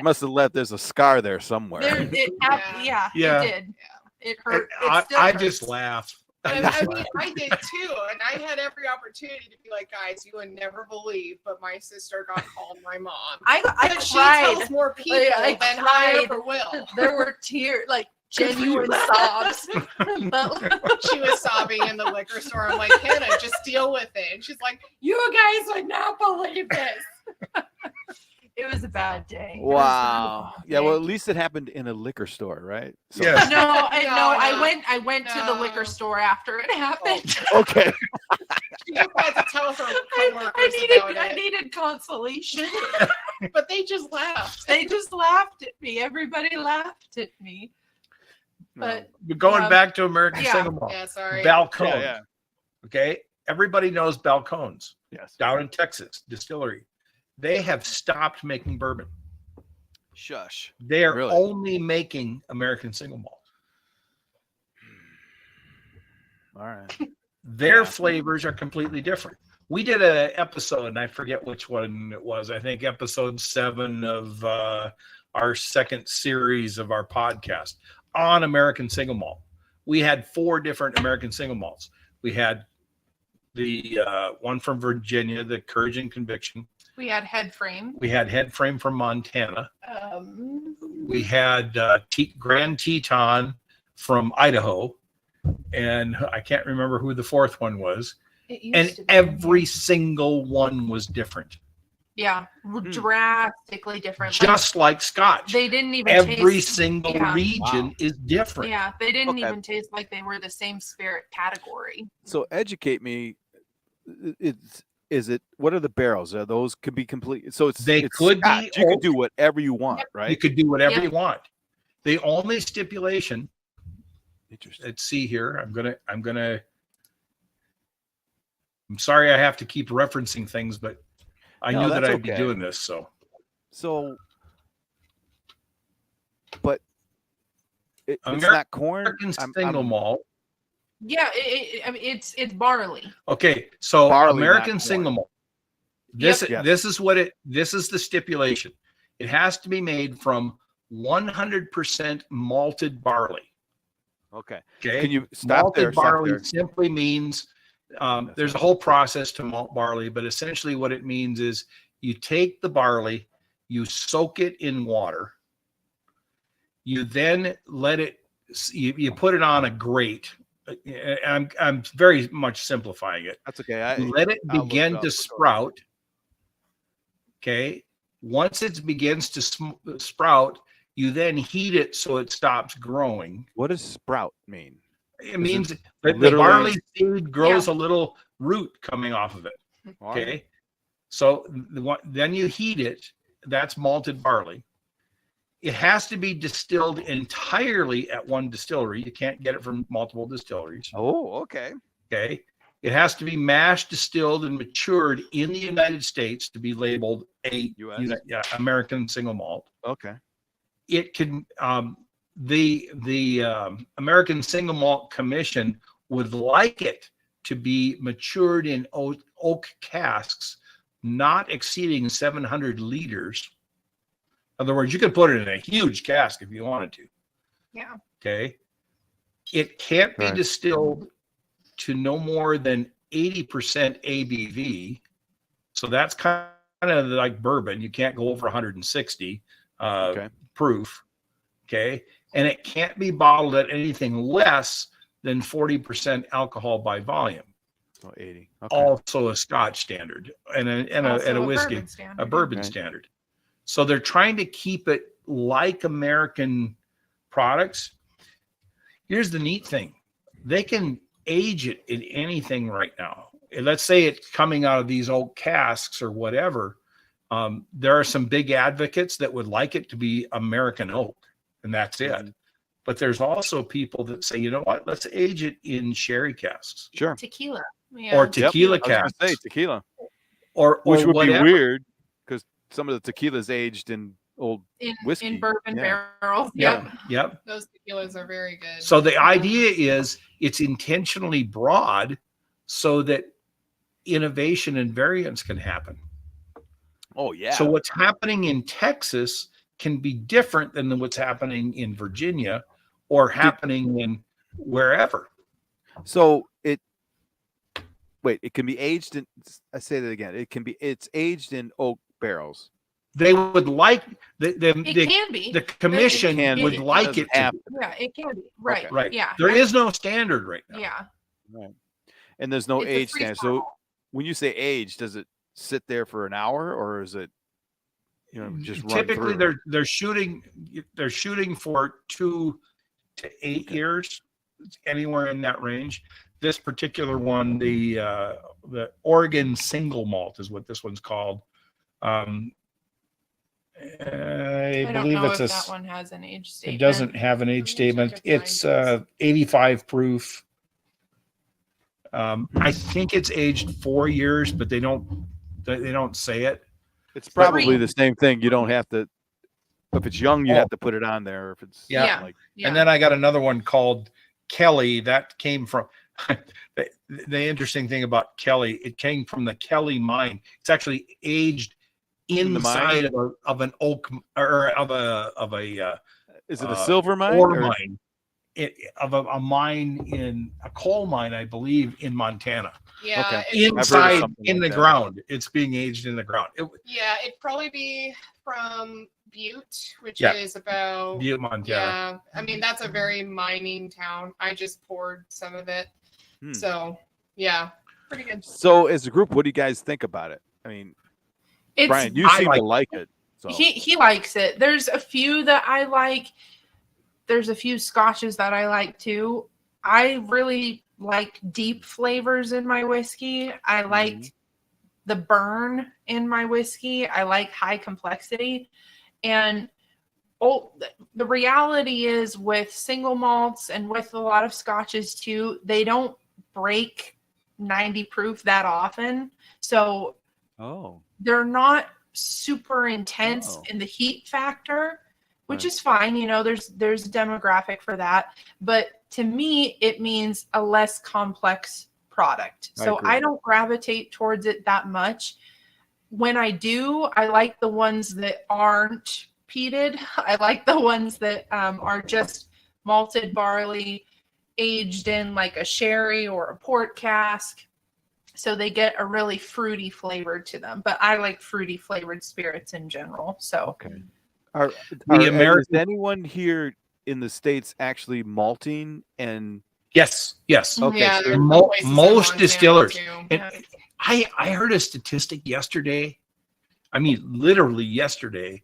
there's a scar there somewhere. Yeah, Yeah. it did. It hurt. I just laugh. I mean, I did too, and I had every opportunity to be like, guys, you would never believe, but my sister got called my mom. I But she cried. tells more people I than I cried. ever will. There were tears, like genuine sobs. But She was sobbing in the liquor store. I'm like, Hannah, just deal with it. And she's like, you guys would not believe this. it was a bad day. Wow. It was a bad Yeah, well, day. at least it happened in a liquor store, right? So, Yes. No, I No. went to the liquor No. store after it happened. Okay. She just had to tell her coworkers I about needed consolation. it. But they just laughed. They just laughed at me. Everybody laughed at me. But But going back to American Yeah. Single Malt, Yeah, sorry. Balcones. Yeah. Okay, everybody knows Balcones Yes. down in Texas distillery. They have stopped making bourbon. Shush. They are Really? only making American Single Malt. All right. Their Yeah. flavors are completely different. We did an episode, and I forget which one it was. I think episode 7 of our second series of our podcast on American Single Malt. We had 4 different American Single Malts. We had the one from Virginia, the Courage and Conviction. we had head frame. We had Head Frame from Montana. Um, We had Grand Teton from Idaho. And I can't remember who the 4th one was. it used And to be. every single one was different, Yeah, drastically different. just like Scotch. they didn't even Every taste. single Yeah. region Wow. is different. Yeah, they didn't Okay. even taste like they were the same spirit category. So educate me. What are the barrels? Are those could be complete? So it's They it's could be Scotch. You could oak. do whatever you want, You right? could do whatever Yeah. you want. The only stipulation, Interesting. let's see here. I'm sorry I have to keep referencing things, but I No, knew that that's I'd be okay. doing this. So But it's American not corn. Single Malt. Yeah, I mean, it's barley. Okay, so Barley, American not Single corn. Malt. This Yep. this is the stipulation. It has to be made from 100% malted barley. Okay. Okay. Can you stop Malted there? Stop barley there. simply means there's a whole process to malt barley, but essentially what it means is you take the barley, you soak it in water, you then let it, you put it on a grate. I'm very much simplifying it. That's okay. You let it I'll look begin it up. to Let's go. sprout. Okay. Once it begins to sprout, you then heat it so it stops growing. What does sprout mean? It means that the literally- barley seed grows a little root coming off of it. All right. Okay. So then you heat it. That's malted barley. It has to be distilled entirely at one distillery. You can't get it from multiple distilleries. Oh, okay. Okay. It has to be mashed, distilled, and matured in the United States to be labeled a US? American Single Malt. Okay. It can the American Single Malt Commission would like it to be matured in oak casks, not exceeding 700 liters. In other words, you could put it in a huge cask if you wanted to. Yeah. Okay. It can't be Right. distilled to no more than 80% ABV. So that's kind of like bourbon. You can't go over 160 Okay. proof. Okay. and it can't be bottled at anything less than 40% alcohol by volume. So 80. Okay. Also a Scotch standard and a whiskey, a bourbon standard. So they're trying to keep it like American products. Here's the neat thing. They can age it in anything right now. Let's say it's coming out of these old casks or whatever. There are some big advocates that would like it to be American oak, and that's it. But there's also people that say, you know what, let's age it in sherry casks. Sure. Tequila. Or tequila casks. I was gonna say tequila. Or which would whatever. be weird because some of the tequila's aged in old whiskey. In bourbon barrels. Yep. Those tequilas are very good. So the idea is it's intentionally broad so that innovation and variance can happen. Oh, yeah. So what's happening in Texas can be different than what's happening in Virginia or happening in wherever. So it can be aged in, I say that again, it's aged in oak barrels. They would like It can be. the commission would like it to be. Yeah, it can be. Right. Okay. Right. Yeah. There is no standard right now. Yeah. Right. And there's no It's a age free standard. for So all. when you say age, does it sit there for an hour or is it, just run Typically through? they're shooting for 2 to 8 years, anywhere in that range. This particular one, the Oregon single malt is what this one's called. I don't believe know it's if that one has an age statement. It doesn't have an age statement. It's 85 proof. I think it's aged 4 years, but they don't say it. It's probably the same thing. You don't have to, if it's young, you have to put it on there. If it's like, And then I got another one called Kelly that came from the interesting thing about Kelly, it came from the Kelly mine. It's actually aged inside of an oak or of a is it a silver mine or mine? Of a mine in a coal mine, I believe, in Montana. Yeah. Okay. Inside in the ground, it's being aged in the ground. It'd probably be from Butte, which is about Butte, Montana. Yeah, I mean that's a very mining town. I just poured some of it, so yeah, pretty good. So as a group, what do you guys think about it? I mean, Brian, you seem to like it. So He likes it. There's a few that I like. There's a few scotches that I like too. I really like deep flavors in my whiskey. I like the burn in my whiskey. I like high complexity. And the reality is with single malts and with a lot of scotches too, they don't break 90 proof that often. So they're not super intense in the heat factor, which is fine. There's a demographic for that. But to me, it means a less complex product. So I don't gravitate towards it that much. When I do, I like the ones that aren't peated. I like the ones that are just malted barley aged in like a sherry or a port cask. So they get a really fruity flavor to them. But I like fruity flavored spirits in general. So is anyone here in the States actually malting and Yes. Okay. Yeah, So most distillers. And I heard a statistic yesterday. I mean, literally yesterday,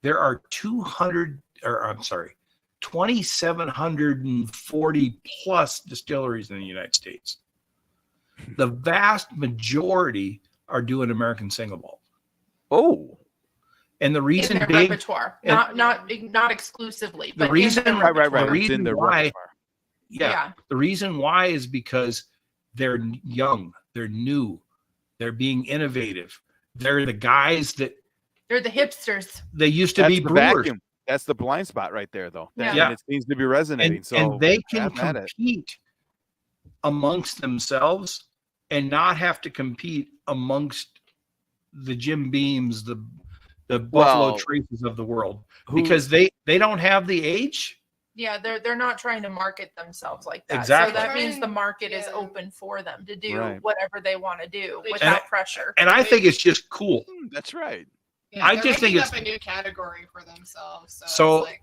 there are 2,740 plus distilleries in the United States. The vast majority are doing American single malt. Oh. And the reason in their being, repertoire, not exclusively. The but reason, in their the reason in their why, repertoire. the reason why is because they're young, they're new, they're being innovative. They're the guys that they're the hipsters. they used to That's be the brewers. vacuum. That's the blind spot right there, though. Yeah. And it seems to be resonating. And they can have at it. compete amongst themselves and not have to compete amongst the Jim Beams, the Buffalo Traces of the world, because they don't have the age. Yeah, they're not trying to market themselves like that. Exactly. So that means the market is open for them to do whatever they want to do without pressure. And I think it's just cool. That's right. yeah, I they're just think making it's up a new category for themselves. so. It's like,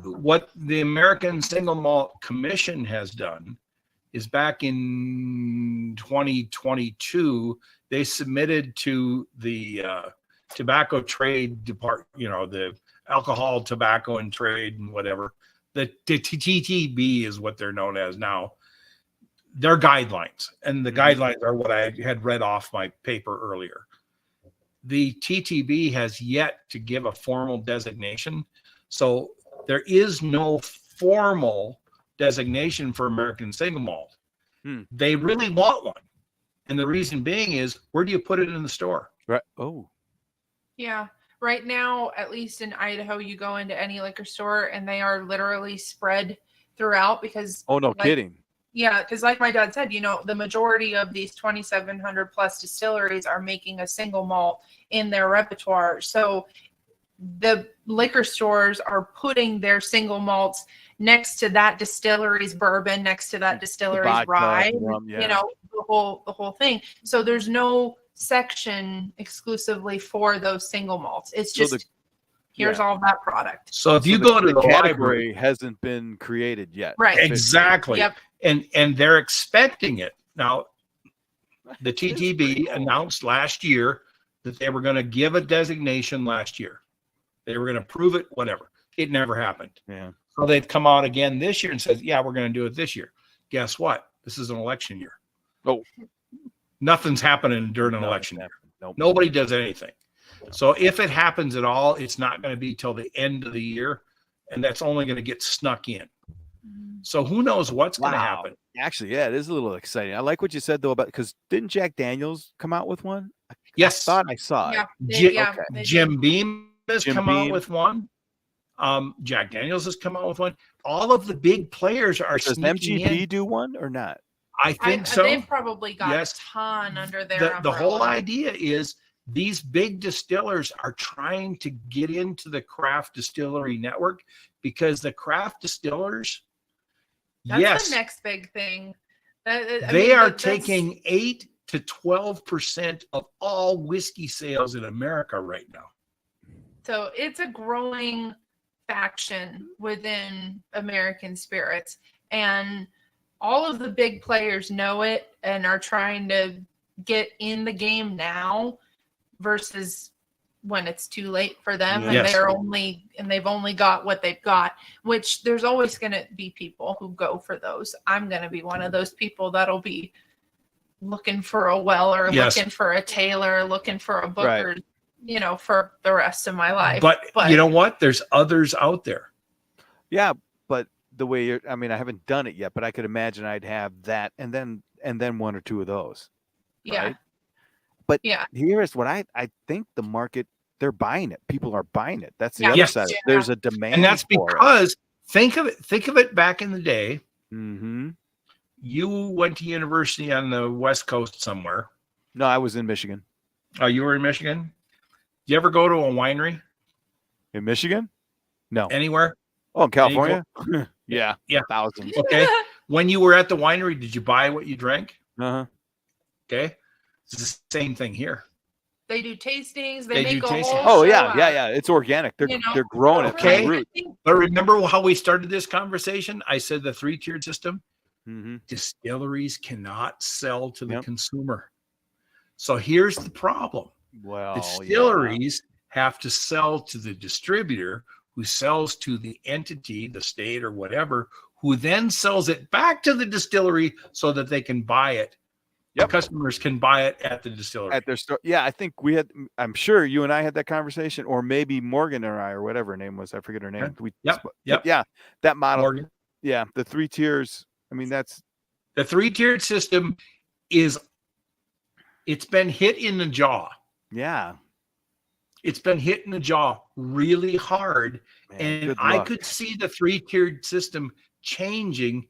what the American Single Malt Commission has done is back in 2022, they submitted to the tobacco trade department, the alcohol, tobacco, and trade and whatever. The TTB is what they're known as now. Their guidelines, and the guidelines are what I had read off my paper earlier. The TTB has yet to give a formal designation. So there is no formal designation for American single malt. They really want one. And the reason being is, where do you put it in the store? Right. Oh. Yeah. Right now, at least in Idaho, you go into any liquor store and they are literally spread throughout because. Oh, no kidding. Yeah, because like my dad said, the majority of these 2,700 plus distilleries are making a single malt in their repertoire. So the liquor stores are putting their single malts next to that distillery's bourbon, next to that distillery's rye, the whole thing. So there's no section exclusively for those single malts. It's just here's all that product. So if you go to the category, hasn't been created yet. Right. Exactly. Yep. And they're expecting it. Now, the TTB announced last year that they were going to give a designation last year. They were going to prove it, whatever. It never happened. Yeah. So they've come out again this year and said, yeah, we're going to do it this year. Guess what? This is an election year. Oh. Nothing's happening during an election year. Nope. Nobody does anything. So if it happens at all, it's not going to be till the end of the year, and that's only going to get snuck in. So who knows what's going to happen? Actually, yeah, it is a little exciting. I like what you said though about because didn't Jack Daniels come out with one? Yes, I thought I saw it. Jim Beam has come out with one. Jack Daniels has come out with one. All of the big players are. Does MGP do one or not? I think so. They've probably got a ton under their umbrella. The whole idea is these big distillers are trying to get into the craft distillery network because the craft distillers, that's the next big thing. They are taking 8 to 12% of all whiskey sales in America right now. So it's a growing faction within American spirits, and all of the big players know it and are trying to get in the game now versus when it's too late for them and they've only got what they've got, which there's always going to be people who go for those. I'm going to be one of those people that'll be looking for a Weller, looking for a Taylor, looking for a Booker, for the rest of my life. But you know what? There's others out there. Yeah, but the way I haven't done it yet, but I could imagine I'd have that and then one or two of those. Yeah. Right? But here's what I think the market, they're buying it. People are buying it. That's the other side. There's a demand. And that's because think of it back in the day. Mm-hmm. You went to university on the West Coast somewhere. No, I was in Michigan. Oh, you were in Michigan? Did you ever go to a winery? In Michigan? No. Anywhere? Oh, in California? Yeah. Thousands. Okay. When you were at the winery, did you buy what you drank? Uh-huh. Okay. It's the same thing here. They do tastings. They make a whole Oh, yeah. It's organic. They're growing it. Okay. But remember how we started this conversation? I said the 3-tiered system. Mm-hmm. Distilleries cannot sell to the consumer. So here's the problem. Well, distilleries have to sell to the distributor who sells to the entity, the state or whatever, who then sells it back to the distillery so that they can buy it. Yep. Customers can buy it at the distillery. At their store. Yeah, I think I'm sure you and I had that conversation, or maybe Morgan or I, or whatever her name was. I forget her name. Yeah, that model. Morgan. Yeah, the 3 tiers. That's the 3-tiered system it's been hit in the jaw. Yeah. It's been hit in the jaw really hard. Man, and I could see the 3-tiered system changing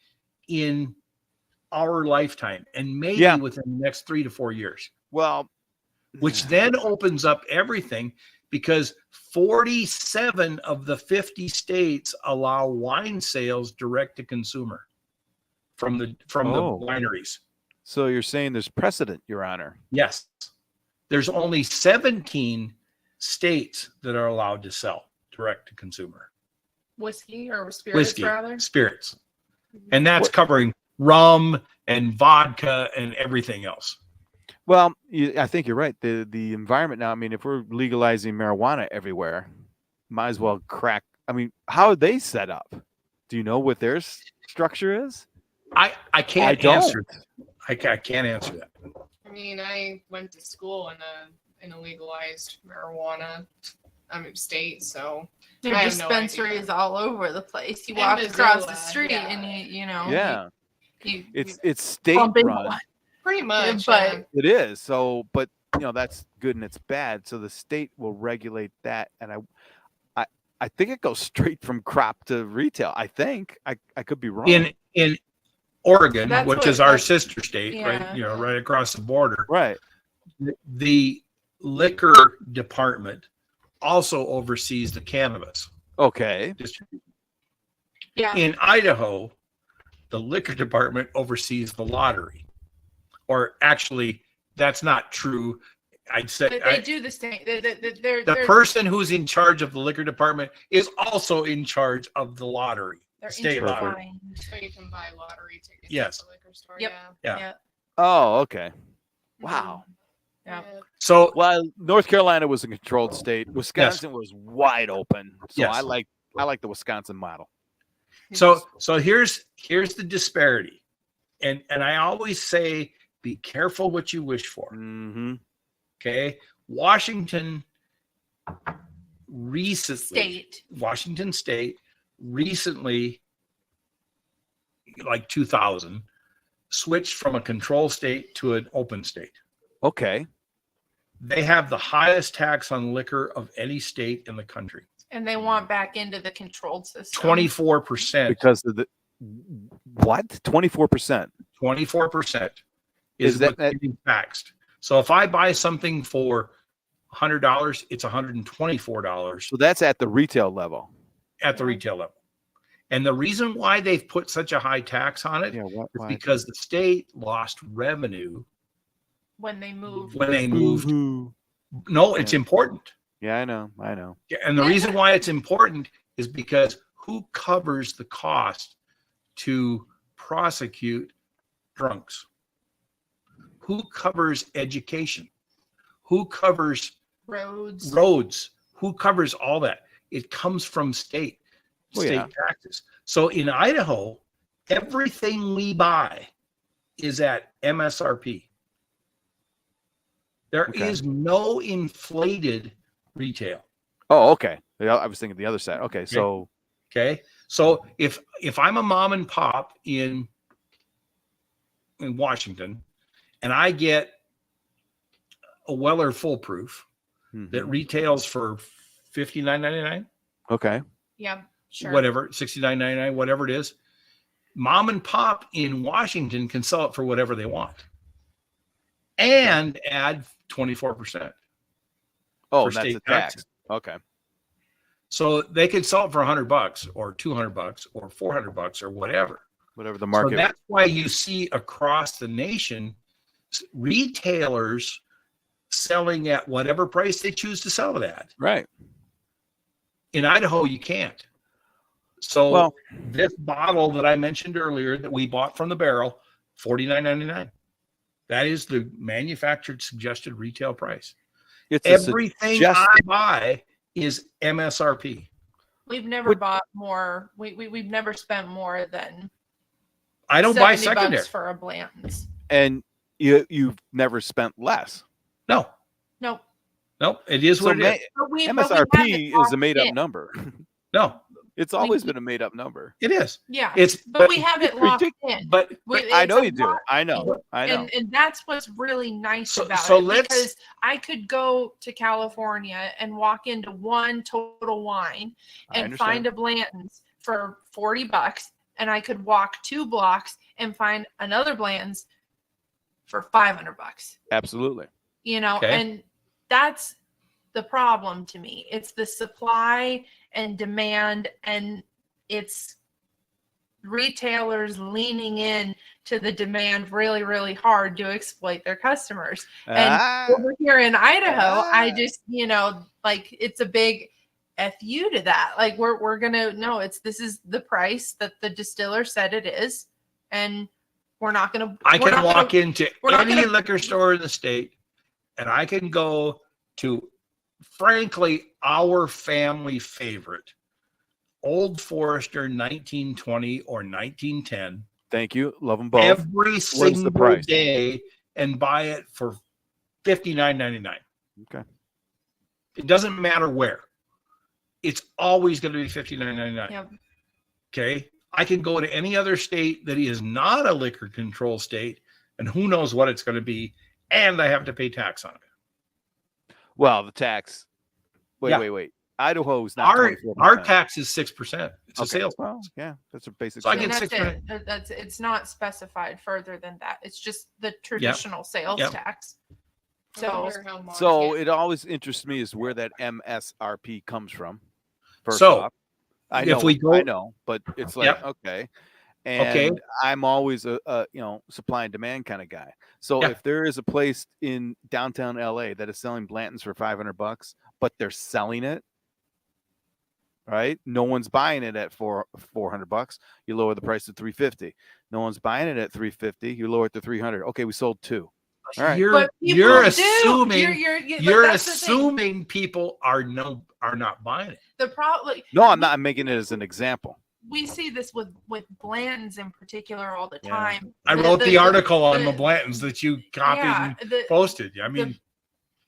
in our lifetime and maybe within the next 3 to 4 years. Well, which then opens up everything because 47 of the 50 states allow wine sales direct to consumer from the wineries. So you're saying there's precedent, Your Honor? Yes. There's only 17 states that are allowed to sell direct to consumer. whiskey or spirits rather. Spirits. And that's covering rum and vodka and everything else. Well, I think you're right. The environment now, I mean, if we're legalizing marijuana everywhere, might as well crack. I mean, how are they set up? Do you know what their structure is? I can't I answer that. I can't answer that. I mean, I went to school in a legalized marijuana state, so There I are have no idea. dispensaries all over the place. You In walk across the Missoula, street yeah. and you know, Yeah, you it's state bump into run. one. pretty much. But It is. So, but that's good and it's bad. So the state will regulate that, and I think it goes straight from crop to retail. I think I could be wrong. In Oregon, That's which what- is our that's- sister state, yeah. right? Right across the border. Right. The liquor department also oversees the cannabis Okay. distribution. yeah, In Idaho, the liquor department oversees the lottery. Or actually, that's not true. I'd say they do the same. the person who's in charge of the liquor department is also in charge of the lottery, they're state lottery. intertwined. So you can buy lottery tickets Yes. at the liquor store. Yep. Yeah. Yeah. Oh, okay. Wow. Yeah. So Well, North Carolina was a controlled state. Wisconsin was wide open. So Yes. I like the Wisconsin model. So here's the disparity. And I always say be careful what you wish for. Mm-hmm. Okay. Washington State recently, like 2000, switched from a control state to an open state. Okay. They have the highest tax on liquor of any state in the country. And they want back into the controlled system. 24%. Because of the what? 24%. 24% Is is that- what's getting taxed. So if I buy something for $100, it's $124 So that's at the retail level. at the retail level. And the reason why they've put such a high tax on it Yeah. is Why? because the state lost revenue when they move. when they moved. Boo-hoo. No, it's Yeah. important. Yeah, I know. I know. And the reason why it's important is because who covers the cost to prosecute drunks? Who covers education? Who covers roads. Who covers all that? It comes from state Well, yeah. taxes. So in Idaho, everything we buy is at MSRP. There is Okay. no inflated retail. Oh, okay. Yeah, I was thinking the other side. Okay, so Okay. So if I'm a mom and pop in Washington and I get a Weller foolproof that retails for $59.99, okay. Yeah, sure. whatever, $69.99, whatever it is, mom and pop in Washington can sell it for whatever they want and add 24%. Oh, For and that's state a tax. taxes. Okay. So they could sell it for $100 or $200 or $400 or whatever. Whatever the So market. that's why you see across the nation retailers selling at whatever price they choose to sell it at. Right. In Idaho, you can't. So Well- this bottle that I mentioned earlier that we bought from the barrel, $49.99. That is the manufactured suggested retail price. It's Everything suggest- I buy is MSRP. We've never Would- bought more. We've never spent more than I don't buy 70 secondary. bucks for a Blanton's. and you've never spent less. No, Nope. no, it is So what it is. But we have MSRP it is a locked made up in. number. No, It's always been a made up number. it is. Yeah, It's but we have it locked ridiculous. in. but I It's know a you do. lot. I know. I know. And that's what's really nice So- about so it, let's- because I could go to California and walk into one Total Wine I and understand. find a Blanton's for $40, and I could walk 2 blocks and find another Blanton's for $500. Absolutely. You know, Okay. and that's the problem to me. It's the supply and demand, and it's retailers leaning in to the demand really, really hard to exploit their customers. And Ah, over here in Idaho, I Ah. just, like, it's a big, F you to that. Like we're gonna no, this is the price that the distiller said it is, and we're not gonna. I we're can not walk gonna, into we're not any gonna- liquor store in the state, and I can go to, frankly, our family favorite, Old Forester 1920 or 1910. Thank you. Love them both. Every single price? day, and buy it for $59.99. Okay. It doesn't matter where. It's always going to be $59.99. Yep. Okay. I can go to any other state that is not a liquor control state, and who knows what it's going to be, and I have to pay tax on it. Well, the tax. Yeah. Wait. Idaho's not our tax is 6%. It's a sales well, tax. yeah, that's a basic. So I And get that's 6%. it. It's not specified further than that. It's just the traditional sales Yep. tax. I So wonder how much So it- it always interests me is where that MSRP comes from. First So, off, I if know, we go- I know, but it's like Yep. okay, and Okay. I'm always a supply and demand kind of guy. So Yeah. if there is a place in downtown LA that is selling Blanton's for $500, but they're selling it, right? No one's buying it at $400. You lower the price to $350. No one's buying it at $350. You lower it to $300. Okay, we sold 2. All right. But people You're do. assuming but you're that's the thing. assuming people are not buying it. The problem. No, I'm not. I'm making it as an example. We see this with Bland's in particular all the Yeah. time. I wrote the article on the- the Blantons that you copied and posted. I mean,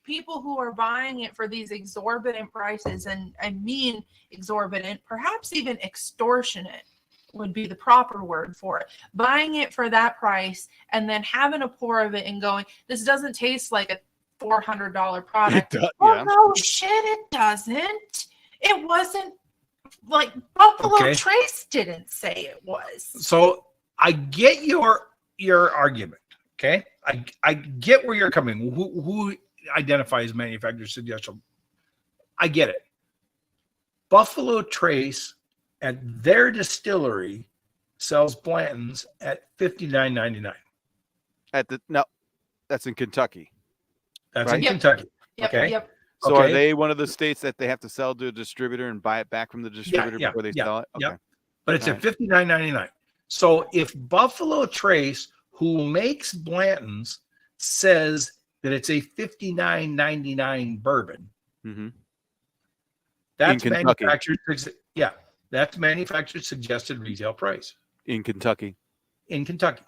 people who are buying it for these exorbitant prices, and I mean exorbitant, perhaps even extortionate would be the proper word for it. Buying it for that price and then having a pour of it and going, this doesn't taste like a $400 product. It does, Oh yeah. no, shit, it doesn't. It wasn't like Buffalo Okay. Trace didn't say it was. so I get your argument. Okay, I get where you're coming. Who identifies manufacturer suggestion? I get it. Buffalo Trace at their distillery sells Blanton's at $59.99. That's in Kentucky. That's Right. in Yep. Kentucky. Yep, Okay. yep. So are Okay. they one of the states that they have to sell to a distributor and buy it back from the distributor yeah, before they yeah, sell it? yeah. Okay. But it's All at $59.99. So if Buffalo Trace, who makes Blanton's, says that it's a $59.99 bourbon, Mhm. that's Kentucky. that's manufactured suggested retail price In Kentucky. in Kentucky.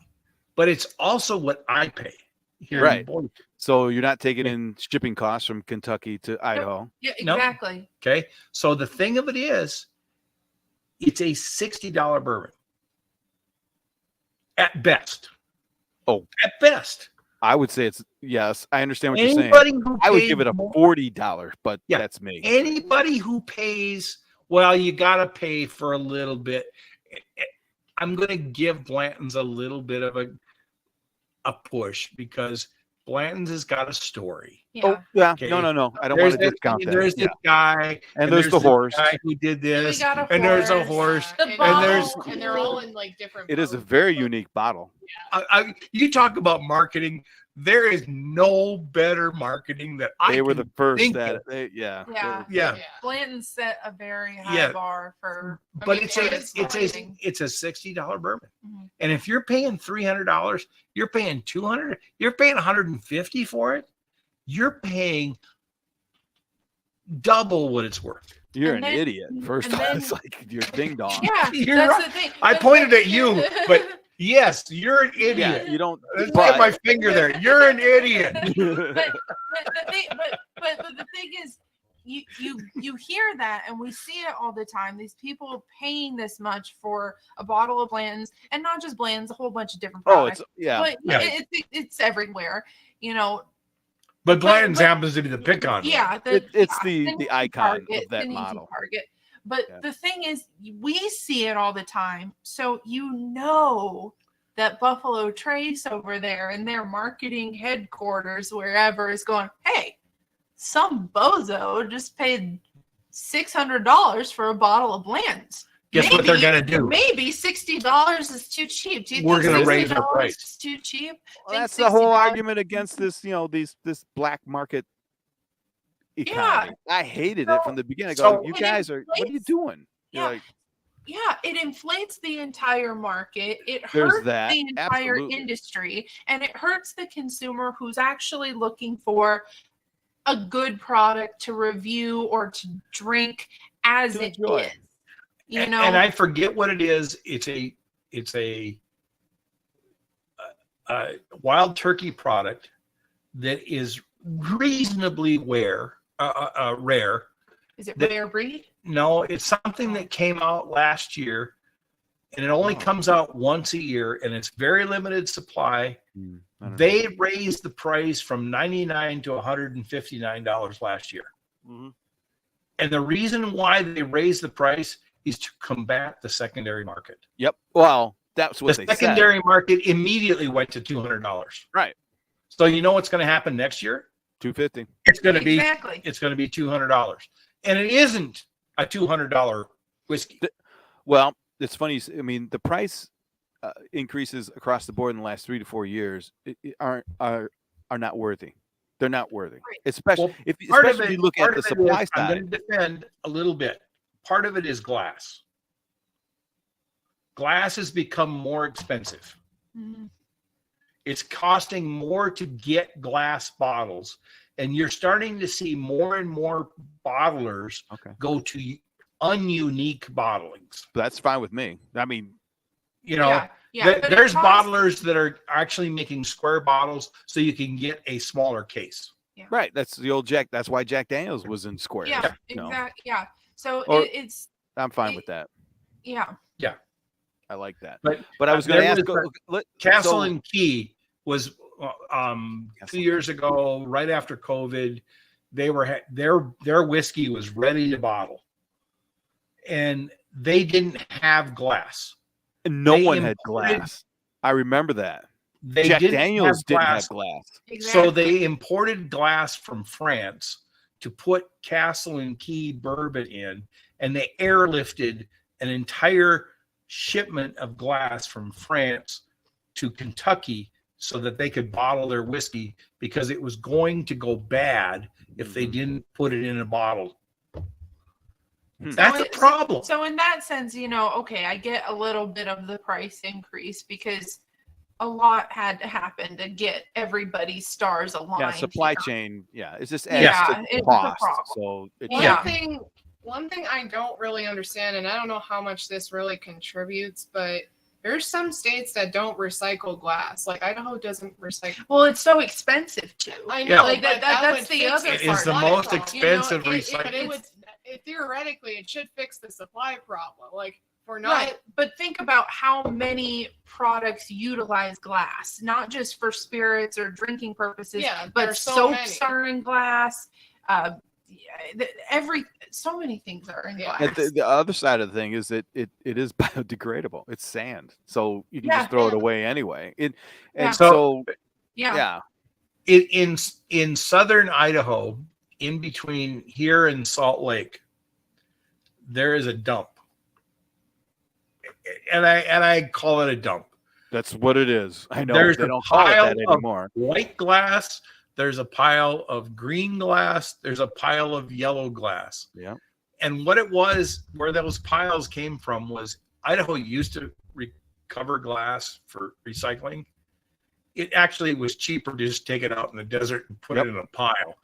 But it's also what I pay here Right. in Boise. So you're not taking in shipping costs from Kentucky to Idaho. Yeah, Nope. exactly. Okay. So the thing of it is, it's a $60 bourbon. At best. Oh. At best. I would say it's yes. I understand what you're saying. Anybody who I would pays give it a more- $40, but Yeah. that's me. anybody who pays, well, you got to pay for a little bit. I'm going to give Blanton's a little bit of a push because Blanton's has got a story. Yeah. Oh yeah. Okay. No. I don't want to There's discount that. There's Yeah. this guy, And there's the this horse. guy who did this, We got a and there's a horse. horse. The and, bottle. there's- and they're all in like different. It is a boats. very unique bottle. You talk about marketing. There is no better marketing that I They were can the first think that of. Yeah. Yeah. Blanton set a very high Yeah. bar for. But mean, it's it a is marketing. it's a $60 bourbon. Mhm. And if you're paying $300, you're paying $200, you're paying $150 for it. You're paying double what it's worth. You're And an then- idiot. First and off, then- it's like you're ding dong. Yeah, You're that's right. the thing. I But- pointed at you, but yes, you're an Yeah, idiot. you don't. Let's but- get my finger there. You're an idiot. but the thing is, you hear that, and we see it all the time. These people paying this much for a bottle of Blanton's, and not just Blanton's, a whole bunch of different Oh, products. it's yeah. But Yeah. it's everywhere, you know. But Blanton's but- happens to be the pick on. Yeah, It's the easy icon target, of that an easy model. target. But Yeah. the thing is, we see it all the time, so you know that Buffalo Trace over there in their marketing headquarters, wherever, is going, hey, some bozo just paid $600 for a bottle of Blanton's. Guess what they're gonna do? Maybe $60 is too cheap. Do you We're think gonna raise our $60 price. is too cheap? Well, Think that's the whole $60 argument against this, this black market economy. I hated it from the beginning. I go, So- you guys are, what are you inflates- doing? You're Yeah. like, Yeah, it inflates the entire market. It There's hurts that, the entire absolutely. industry, and it hurts the consumer who's actually looking for a good product to review or to drink as To it enjoy. is. You and, know, and I forget what it is. It's a wild turkey product that is reasonably rare. is it that- rare breed? No, it's something that came out last year, and it only Oh. comes out once a year, and it's very limited supply. I don't know. They raised the price from $99 to $159 last year. Mhm. And the reason why they raised the price is to combat the secondary market. Yep. Well, that's what The they said. secondary market immediately went to $200. Right. So you know what's going to happen next year? $250. It's going to be Exactly. $200. And it isn't a $200 whiskey. Well, it's funny. I mean, the price increases across the board in the last 3 to 4 years are not worthy. They're not worthy, Right. especially Well, if Part of especially it, if you look part at the of it supply is, I'm side. going to defend a little bit. Part of it is glass. Glass has become more expensive. Mhm. It's costing more to get glass bottles, and you're starting to see more and more bottlers Okay, go to ununique bottlings. that's fine with me. I mean, You know, yeah. But it there's costs- bottlers that are actually making square bottles so you can get a smaller case. right? That's the old Jack. That's why Jack Daniels was in squares. Yeah, you know. exactly. Yeah. So Or- it's I'm fine it- with that. yeah. I like that. But But I was going to there ask. was Castle so- and Key was 2 years ago, right after COVID. They were their whiskey was ready to bottle, and they didn't have glass. no they one had imported- glass. I remember that. They Jack didn't Daniels have didn't glass, have glass. Exactly. so they imported glass from France to put Castle and Key bourbon in, and they airlifted an entire shipment of glass from France to Kentucky so that they could bottle their whiskey, because it was going to go bad if they Mhm. didn't put it in a bottle. Hmm. That's a problem. So in that sense, okay, I get a little bit of the price increase because a lot had to happen to get everybody's stars aligned. Yeah, supply here. chain. Yeah, it's just Yeah, adds to it's a cost. problem. So it, One Yeah. thing I don't really understand, and I don't know how much this really contributes, but there's some states that don't recycle glass. Like Idaho doesn't recycle. Well, it's so expensive too. I Yeah. know, Like but that's would the fix other It part. is the of most problem. expensive But recycling. it would theoretically it should fix the supply problem. Like we're not. Right, but think about how many products utilize glass, not just for spirits or drinking purposes, Yeah, but there's so soaps many. are in glass. So many things are in Yeah. glass. And the other side of the thing is that it is biodegradable. It's sand, so you can Yeah. just throw it away anyway. And Yeah. so yeah. In southern Idaho, in between here and Salt Lake, there is a dump, and I call it a dump. that's what it is. I know There's they a don't call it pile that of- anymore. White glass. There's a pile of green glass. There's a pile of yellow glass. Yeah. And what it was, where those piles came from, was Idaho used to recover glass for recycling. It actually was cheaper to just take it out in the desert and put Yep. it in a pile,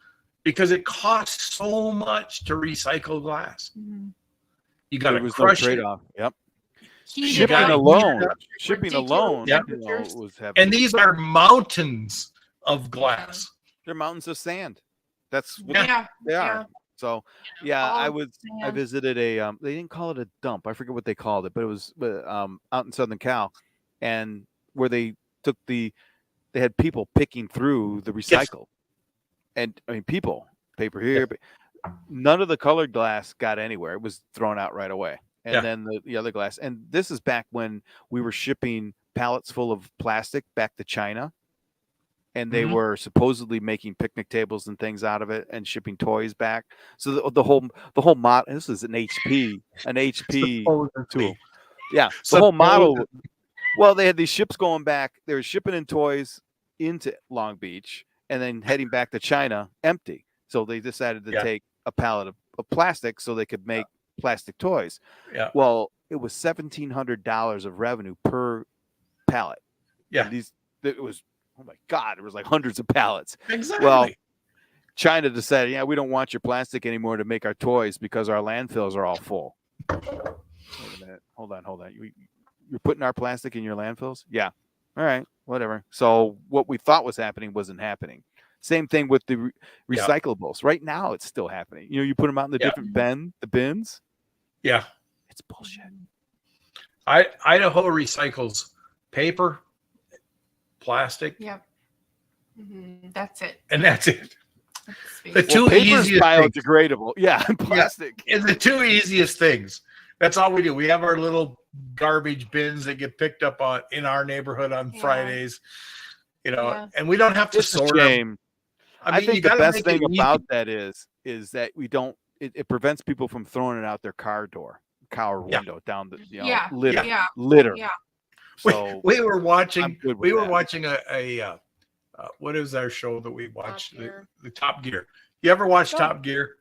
because it costs so much to recycle glass. Mhm. You got There to was no crush it. trade-off. Yep. Heated Shipping gotta up, alone, heat it up. shipping ridiculous alone, Yeah. temperatures. was heavy. And these are mountains of glass. They're mountains of sand. That's what Yeah, they are. So yeah, all I of sand. visited a they didn't call it a dump. I forget what they called it, but it was out in Southern Cal, and where they took they had people picking through the recycle. And I mean people, paper here, but none of the colored glass got anywhere. It was thrown out right away. And Yeah. then the other glass. And this is back when we were shipping pallets full of plastic back to China. And they Mhm. were supposedly making picnic tables and things out of it and shipping toys back. So the whole model. This is an HP tool. Supposedly. Yeah, the whole model. Well, they had these ships going back. They were shipping in toys into Long Beach and then heading back to China empty. So they decided to Yeah. take a pallet of plastic so they could make plastic toys. Yeah. Well, it was $1,700 of revenue per pallet. Yeah. And it was, oh my God, it was like hundreds of pallets. Exactly. Well, China decided, yeah, we don't want your plastic anymore to make our toys because our landfills are all full. Wait a minute. Hold on. You're putting our plastic in your landfills? Yeah. All right. Whatever. So what we thought was happening wasn't happening. Same thing with the recyclables. Right now, it's still happening. You put them out in the different bins. Yeah. It's bullshit. Idaho recycles paper, plastic, Yep. Mhm. That's it. and that's it. That's The sweet. two Paper's easiest things. biodegradable. Yeah, plastic. And the two easiest things. That's all we do. We have our little garbage bins that get picked up in our neighborhood on Fridays, and we don't have to It's a sort them. shame. I mean, think you the gotta best make thing it easy. about that is that we don't. It prevents people from throwing it out their car window down the litter. Yeah. Litter. Yeah. So we were watching. I'm good with We were that. watching a what is our show that we watch? Gear. The Top Gear. You ever watch Oh. Top Gear?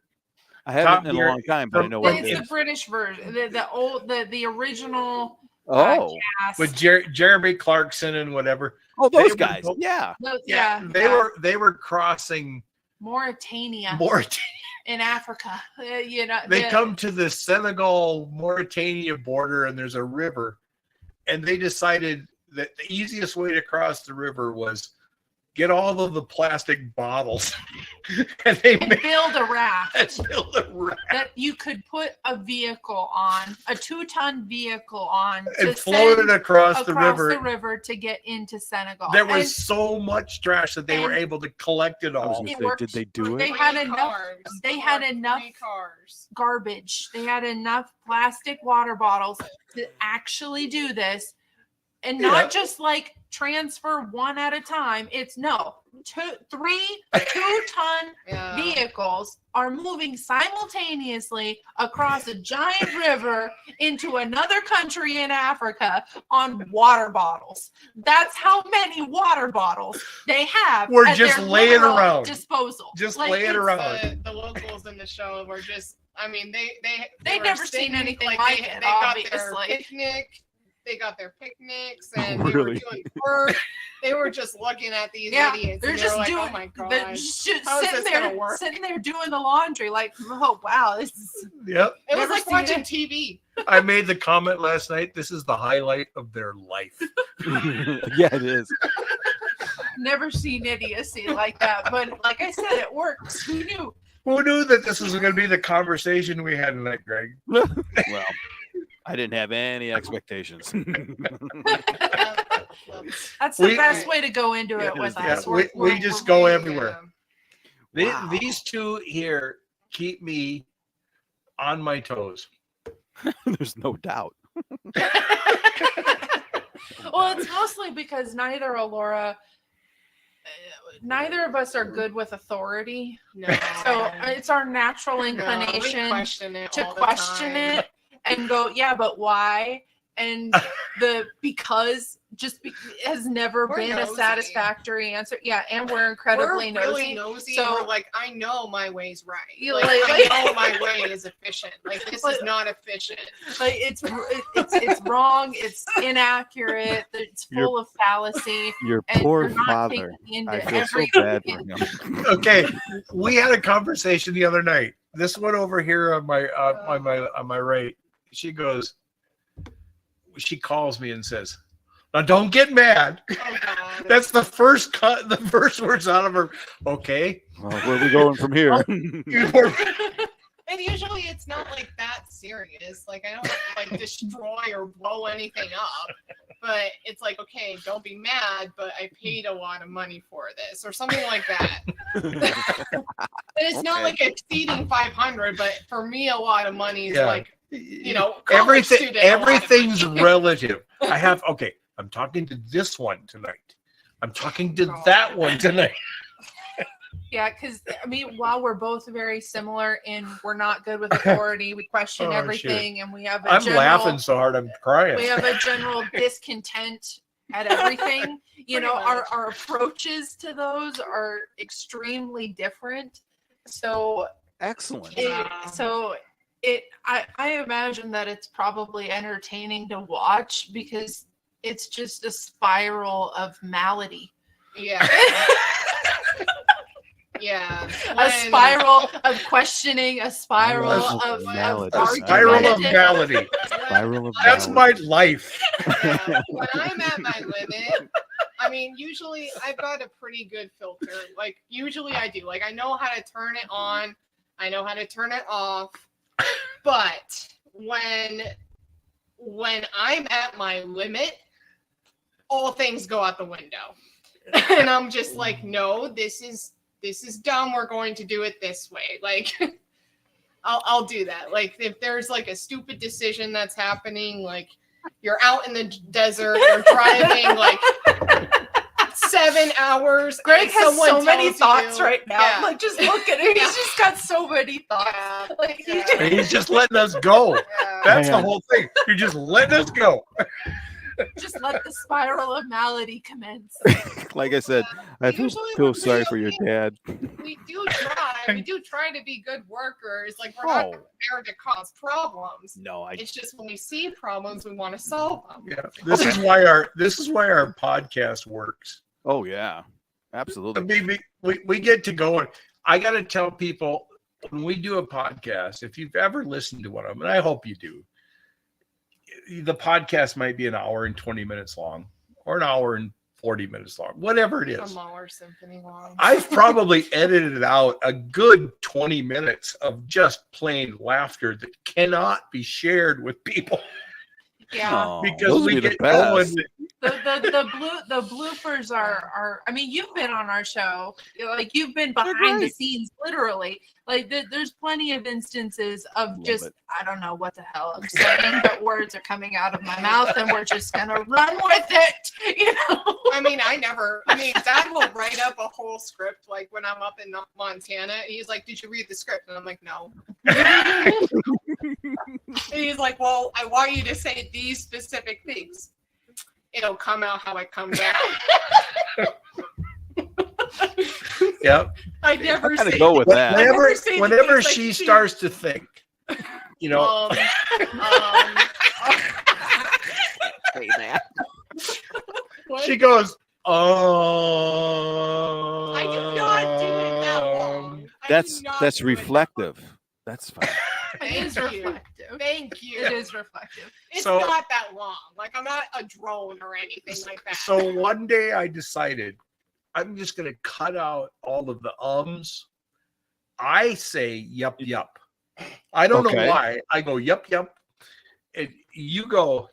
I haven't Top in a Gear- long time, but I know what it It's the is. British version, the original. Oh, Cast. With Jeremy Clarkson and whatever. those were guys. both- Yeah. They were crossing Mauritania in Africa. They come to the Senegal-Mauritania border, and there's a river, and they decided that the easiest way to cross the river was get all of the plastic bottles and build a raft that you could put a vehicle on, a 2-ton vehicle on, and float it across the river to get into Senegal. There was so much trash that they were able to collect it I was all. gonna say, did they do They it? had enough. They had enough cars. garbage. They had enough plastic water bottles to actually do this, and not just like transfer one at a time. It's 3 2-ton vehicles are moving simultaneously across a giant river into another country in Africa on water bottles. That's how many water bottles they have. We're at just their laying literal around. disposal. Just Like, laying it's, around. The locals in the show were just, I mean, They've were never seen sitting, anything like, like they it, got their obviously. picnic. They got their picnics and they were Really? doing work. They were just looking at these idiots. They're and just like, doing. oh my god, They're just how is this gonna work? sitting there doing the laundry. Like, oh wow, this is. Yep. It was Never like seen watching it. TV. I made the comment last night. This is the highlight of their life. Yeah, it is. Never seen idiocy like that, but like I said, it works. Who knew? Who knew that this was going to be the conversation we had tonight, Greg? Well, I didn't have any expectations. That's the We- best way to go into it with Yeah, us. we just go everywhere. Wow. These two here keep me on my toes. There's no doubt. Well, it's mostly because neither of us are good with authority. No. So it's our natural No, we inclination question it to all the question time. it and go, yeah, but why? And because has never We're been a nosy. satisfactory answer. Yeah, and we're incredibly We're really nosy. nosy. So- We're like, I know my way's right. You Like, like- I know my way is efficient. Like this is not efficient. Like it's wrong. It's inaccurate. It's full of fallacy. Your And poor you're not father. taking into I feel so every- bad for him. Okay, we had a conversation the other night. This one over here on my right. She calls me and says, "Now don't get mad." Oh God. That's the first words out of her. Okay. Well, where are we going from here? And usually it's not like that serious. Like I don't like destroy or blow anything up. But it's like, okay, don't be mad, but I paid a lot of money for this or something like that. And it's not like exceeding 500, but for me, a lot of money is like, college student, everything's relative. I'm talking to this one tonight. I'm talking to that one tonight. Yeah, because I mean, while we're both very similar and we're not good with authority, we question Oh, everything, and we have a I'm laughing so hard I'm crying. We have a general discontent at everything. Pretty much. Our approaches to those are extremely different. So Excellent. I imagine that it's probably entertaining to watch because it's just a spiral of malady. Yeah. Yeah. A spiral of questioning, a spiral of malady. A spiral of argumentative. malady. Spiral of That's my life. Yeah, when I'm at my limit, I mean, usually I've got a pretty good filter. Like, usually I do. Like, I know how to turn it on, I know how to turn it off. But when I'm at my limit, all things go out the window. And I'm just like, no, this is dumb. We're going to do it this way. Like, I'll do that. Like, if there's like a stupid decision that's happening, like you're out in the desert, you're driving like 7 hours. Greg and has someone so many tells thoughts you- right now. Yeah. Like, just look at him. He's just got so many thoughts. Yeah. Like, he Yeah. just- He's just letting us go. Yeah. That's the Man. whole thing. You're just letting us go. just let the spiral of malady commence. Like I said, I Usually feel when sorry we- for your dad. We do try. We do try to be good workers. Like, we're not Oh. there to cause problems. No, I It's just when we see problems, we want to solve them. Yeah. This is why our podcast works. oh yeah. I Absolutely. mean, we get to go, and I got to tell people when we do a podcast, if you've ever listened to one of them, and I hope you do, the podcast might be an hour and 20 minutes long or an hour and 40 minutes long, whatever it A is. Mahler symphony long. I've probably edited out a good 20 minutes of just plain laughter that cannot be shared with people Yeah. Oh, because those would we be the get going. best. The bloopers are I mean, you've been on our show, like you've been behind the great. scenes literally. Like there's plenty of instances of Love just it. I don't know what the hell I'm saying, but words are coming out of my mouth and we're just gonna run with it. You know. I mean, Dad will write up a whole script, like when I'm up in Montana. And he's like, "Did you read the script?" And I'm like, "No." And he's like, "Well, I want you to say these specific things. It'll come out how it comes out." Yep. I never I gotta say go with that. I never Whenever, say the whenever things like she she- starts to think, you know, Um, Hey, man. what? she goes, oh. I do not do it that long. I do That's not do it that reflective. That's fine. It is Thank you. reflective. Thank you. It is reflective. It's So- not that long. Like, I'm not a drone or anything like that. So one day I decided I'm just going to cut out all of the ums. I say yup, yup. I don't Okay. know why. I go yup, yup. And you go,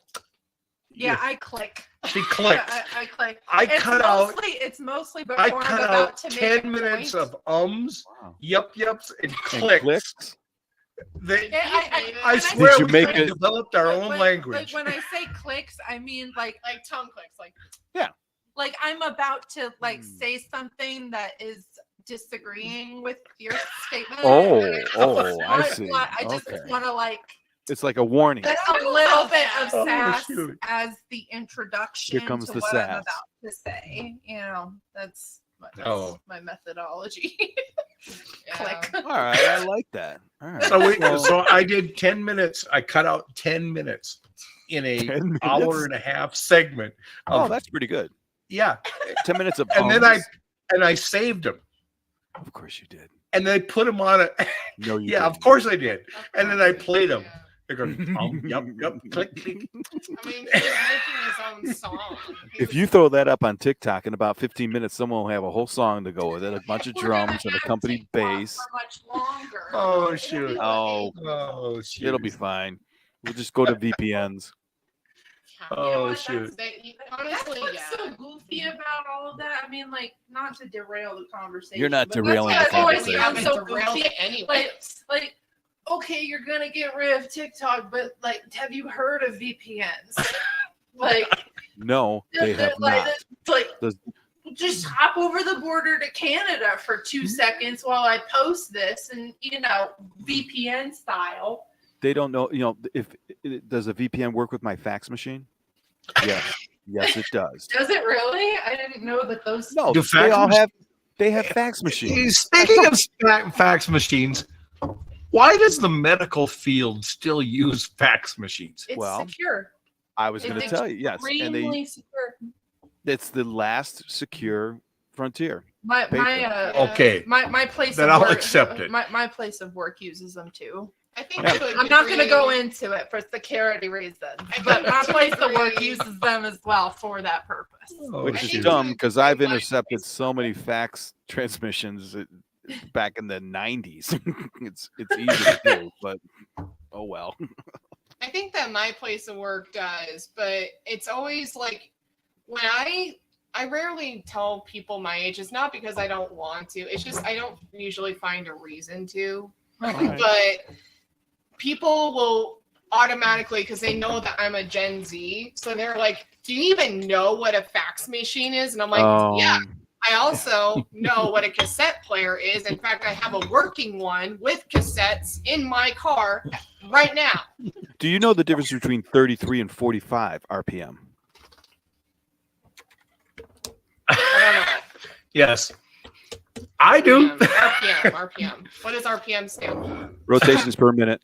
Yeah, I click. she clicks. I click. I cut out It's mostly I before I'm cut about out to make 10 a minutes point. of ums, Wow. yup, yups, and And clicks. clicks? They, Yeah, I when swear you we make make it- developed our own Like language. when I say clicks, I mean like tongue clicks. like I'm about to like Hmm. say something that is disagreeing with your statement. Oh, and I see. I just Okay. want to like It's like a warning. put a little bit of Oh, sass shoot. as the introduction Here comes to the what I'm sass. about to say. You know, that's Oh. my methodology. Yeah. Click. All right, I like that. All right. So I did 10 minutes. I cut out 10 minutes in a 10 minutes? hour and a half segment. Oh, Of, that's pretty good. yeah. 10 minutes of And then ums. I saved them. Of course you did. And they put them on it. No, you Yeah, of didn't. course I did. Of And then course I played them. Yeah. They're going, yup, yup, click, click. I mean, he was making his own song. He If was- you throw that up on TikTok in about 15 minutes, someone will have a whole song to go with it, a bunch of We're gonna drums and have accompanied TikTok bass. for much longer. Oh, It'll be shoot. like Oh, Oh, shoot. it'll be fine. We'll just go to VPNs. You know Oh, what? shoot. Honestly, That's what's yeah. so goofy about all of that. I mean, like, not to derail the conversation. You're not but derailing that's the why it always conversation. We haven't sounds so derailed goofy. it anyway. Like, okay, you're gonna get rid of TikTok, but like, have you heard of VPNs? Like, No, they have like, not. like, Does- just hop over the border to Canada for 2 seconds while I post this, and VPN style. They don't know. If does a VPN work with my fax machine? Yes, yes, it does. Does it really? I didn't know that those. No, Do they all fax have They have fax machines. Speaking of fax machines, why does the medical field still use fax machines? It's Well, secure. I was going to tell you, yes, and Extremely secure. it's the last secure frontier. My Okay, my place then of I'll work, accept it. My place of work uses them too. I think Yeah. to a I'm not going to degree- go into it for security reasons, I but think my to a place of work degree- uses them as well for that purpose. Oh, Which I is think dumb to a because degree I've my intercepted place so of many work- fax transmissions back in the 90s. it's easy to do, but oh well. I think that my place of work does, but it's always like when I rarely tell people my age. It's not because I don't want to. It's just I don't usually find a reason to. Right. But people will automatically, because they know that I'm a Gen Z, so they're like, "Do you even know what a fax machine is?" And I'm like, "Yeah." I also know what a cassette player is. In fact, I have a working one with cassettes in my car right now. Do you know the difference between 33 and 45 RPM? I don't know. yes, I do. RPM. What does RPM stand for? Rotations per minute.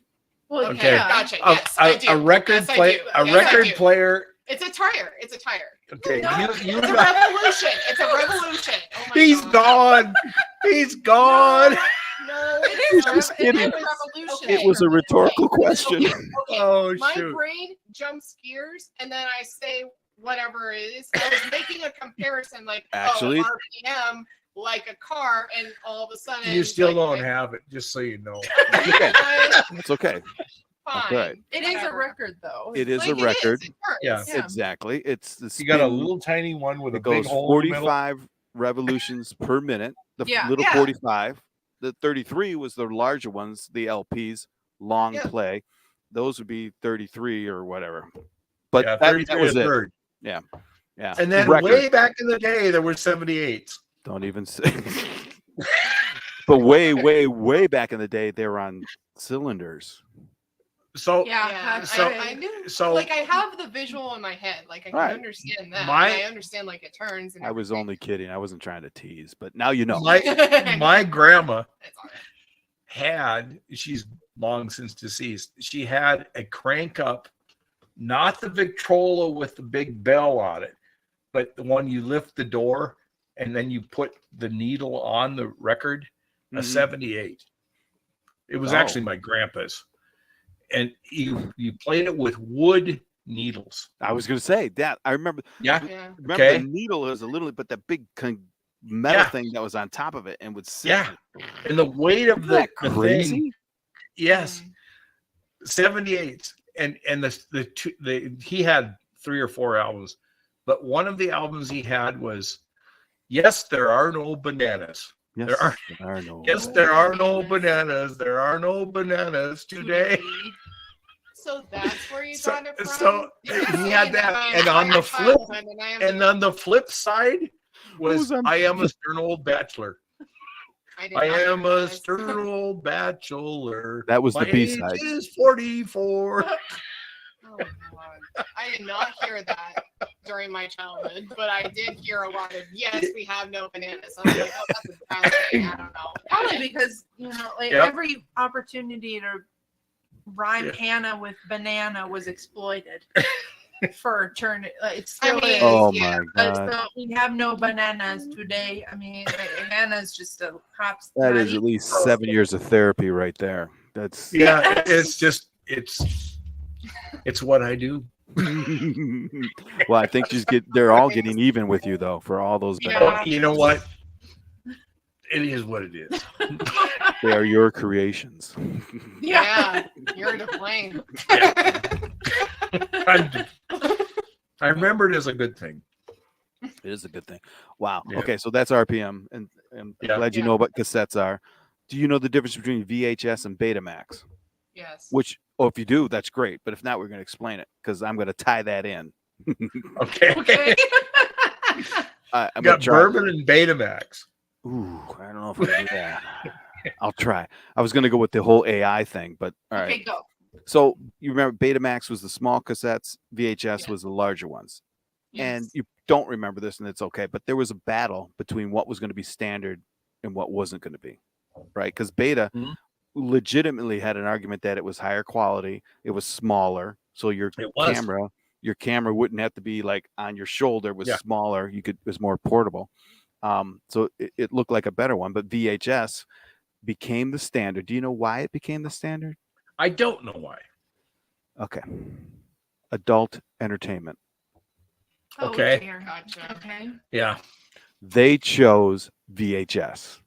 Well, Okay. yeah. Gotcha. Yes, I do. A record Yes, I play, do. a Yes, I record do. player. It's a tire. It's a tire. Okay, No, you It's a got, revolution. It's a revolution. Oh my he's God. gone. He's gone. No, It it's is, not. just kidding. it is a revolution. It was a rhetorical question. Okay, Oh my shoot. brain jumps gears and then I say whatever it is. I was making a comparison like Actually- RPM like a car, and all of a sudden You still like, don't have it, just so you know. Okay. Fine. It's okay. Fine. It is a Whatever. record, though. It is Like, a it record. It works. Yeah. Yeah. Exactly. It's the You got a spin. little tiny one with a It big goes hole in the middle. 45 revolutions per minute. The Yeah. little Yeah. 45. The 33 was the larger ones, the LPs, long Yeah. play. Those would be 33 or whatever. But Yeah, that 33 was and a it. third. Yeah. And then Record. way back in the day, there were 78s. Don't even say. But way back in the day, they were on cylinders. So Yeah. Yeah, So- I knew. so- Like I have the visual in my head. Like I can Right. understand that. My- and I understand like it turns. And I was everything. only kidding. I wasn't trying to tease, but now you know. my grandma It's all right. had, she's long since deceased, she had a crank up, not the Victrola with the big bell on it, but the one you lift the door and then you put the needle on the record, a Mhm. 78. It was Oh. actually my grandpa's. And you played it with wood needles. I was going to say that. I remember. Yeah. Yeah. Remember Okay. the needle is a little, but that big metal Yeah. thing that was on top of it and would sit. Yeah. And the weight of Isn't the, that the crazy? thing, yes, Mm. 78s. And the he had 3 or 4 albums, but one of the albums he had was Yes, There Are No Bananas. Yes, There are- there are no. Yes, there are no bananas. There are no bananas today. So that's where you So- got it from. so You he just had said that, my and on the entire flip- childhood, and I am And on the flip side was was on- I Am a Stern Old Bachelor. did I not am a realize. stern old bachelor. That was the My B-side. age is 44. Oh, God. I did not hear that during my childhood, but I did hear a lot of yes, we have no bananas. I was like, oh, that's a bad thing. I don't know. Probably because, like Yep. every opportunity to rhyme Yeah. Hannah with banana was exploited for eternity. It still mean, is. Oh Yeah, my But god. so we have no bananas today. I mean, Hannah's just a hops. That not is at eating least toast. 7 years of therapy right there. That's Yeah, it's just it's what I do. well, I think they're all getting even with you though for all those Yeah. bananas. You know what? It is what it is. They are your creations. Yeah. Yeah, you're to blame. I remember it as a good thing. It is a good thing. Wow. Yeah. Okay, so that's RPM, and I'm Yeah. glad you Yeah. know what cassettes are. Do you know the difference between VHS and Betamax? Yes. Which, if you do, that's great. But if not, we're going to explain it because I'm going to tie that in. Okay. Okay. I'm You going got to try. Bourbon and Betamax. Ooh, I don't know if I can do that. I'll try. I was going to go with the whole AI thing, but all right. Okay, go. So you remember Betamax was the small cassettes, VHS Yeah. was the larger ones. and Yes. you don't remember this, and it's okay, but there was a battle between what was going to be standard and what wasn't going to be, right? Because Beta Mhm. legitimately had an argument that it was higher quality, it was smaller, so It was. your camera wouldn't have to be like on your shoulder, it was Yeah. smaller, it was more portable. So it looked like a better one, but VHS became the standard. Do you know why it became the standard? I don't know why. Okay. Adult entertainment. Oh, Okay. dear. Gotcha. Okay. Yeah. They chose VHS.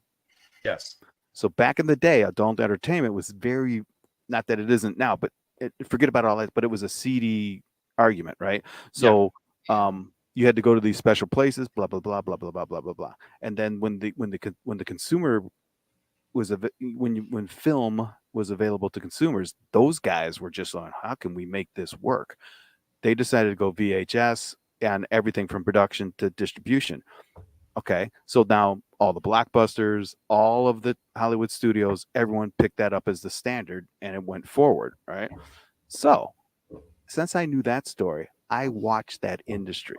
Yes. So back in the day, adult entertainment was very, not that it isn't now, but forget about all that, but it was a seedy argument, right? So you had to go to these special places, blah, blah, blah, blah, blah, blah, blah, blah, blah. And then when the consumer was, when film was available to consumers, those guys were just on, how can we make this work? They decided to go VHS and everything from production to distribution. Okay, so now all the blockbusters, all of the Hollywood studios, everyone picked that up as the standard and it went forward, right? So, since I knew that story, I watched that industry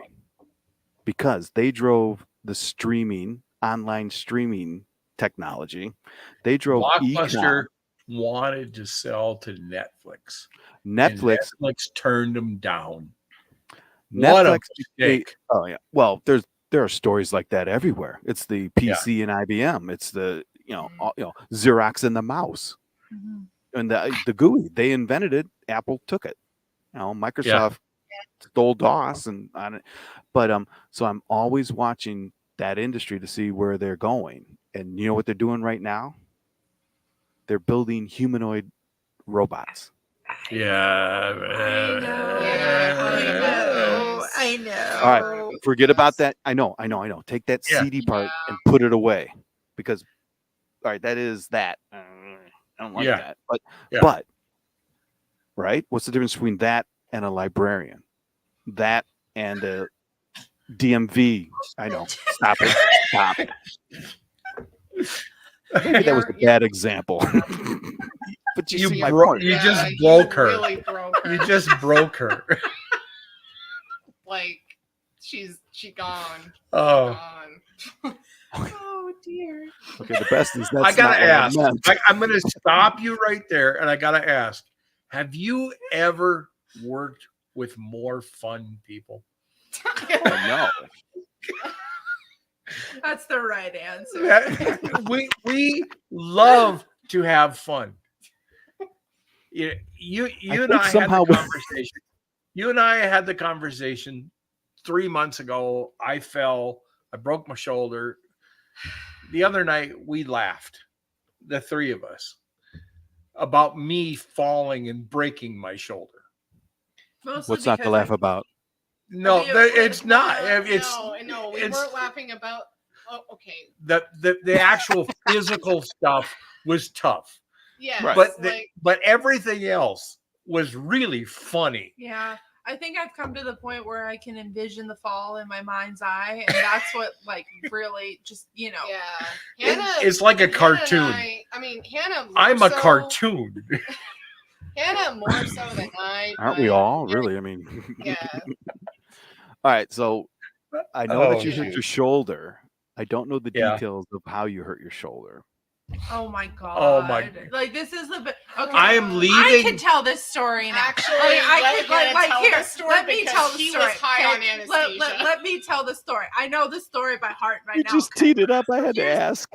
because they drove the online streaming technology. They drove Blockbuster wanted to sell to Netflix. And Netflix. Netflix turned them down. What a mistake. Oh yeah. Well, there are stories like that everywhere. It's the PC and IBM. It's the Xerox and the mouse and the GUI. They invented it. Apple took it. Microsoft stole DOS and on it. But so I'm always watching that industry to see where they're going. And you know what they're doing right now? They're building humanoid robots. Yeah. I know. All right, forget about that. I know. Take that CD part and put it away, because all right, that is that. I don't like that. But right, what's the difference between that and a librarian? That and a DMV. I know. Stop it. Stop. Maybe that was a bad example. But you see my point. You just broke her. Really broke her. You just broke her. Like she gone. Oh. Gone. Oh dear. Okay, the best is that's I gotta ask. Not what I meant. I'm going to stop you right there, and I gotta ask: have you ever worked with more fun people? Oh, no. That's the right answer. we love to have fun. You and I had the conversation. You and I had the conversation 3 months ago. I fell. I broke my shoulder. The other night we laughed, the three of us, about me falling and breaking my shoulder. Mostly What's not to laugh about? No, it's not. It's no. We weren't laughing about. Oh, okay. The actual physical stuff was tough. Yeah, right. But everything else was really funny. Yeah, I think I've come to the point where I can envision the fall in my mind's eye, and that's what really just Yeah, Hannah, it's like a cartoon. Hannah. I'm a cartoon. Hannah more so than I. Aren't we all really? I mean, yeah. All right, so I know that you hurt your shoulder. I don't know the details of how you hurt your shoulder. Oh my god! Oh my! Like this is the okay. I am leaving. I can tell this story now. Actually, let me tell the story. He was high on anesthesia. Let me tell the story. I know the story by heart right now. You just teed it up. I had to ask.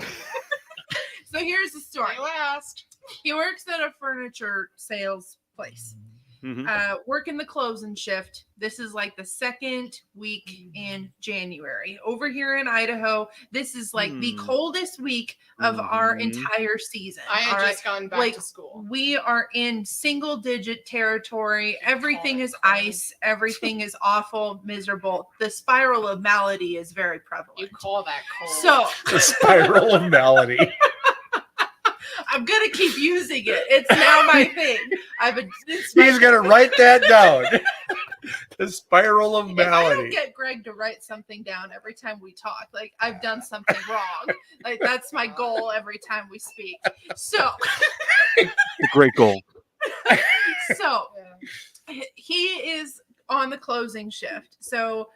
So here's the story. Last. He works at a furniture sales place. Working the closing shift. This is like the second week in January. Over here in Idaho, this is like the coldest week of our entire season. I had just gone back to school. We are in single digit territory. Everything is ice. Everything is awful, miserable. The spiral of malady is very prevalent. You call that cold. So the spiral of malady. I'm gonna keep using it. It's now my thing. He's gonna write that down. The spiral of malady. If I don't get Greg to write something down every time we talk, like I've done something wrong. Like that's my goal every time we speak. So a great goal. So he is on the closing shift. So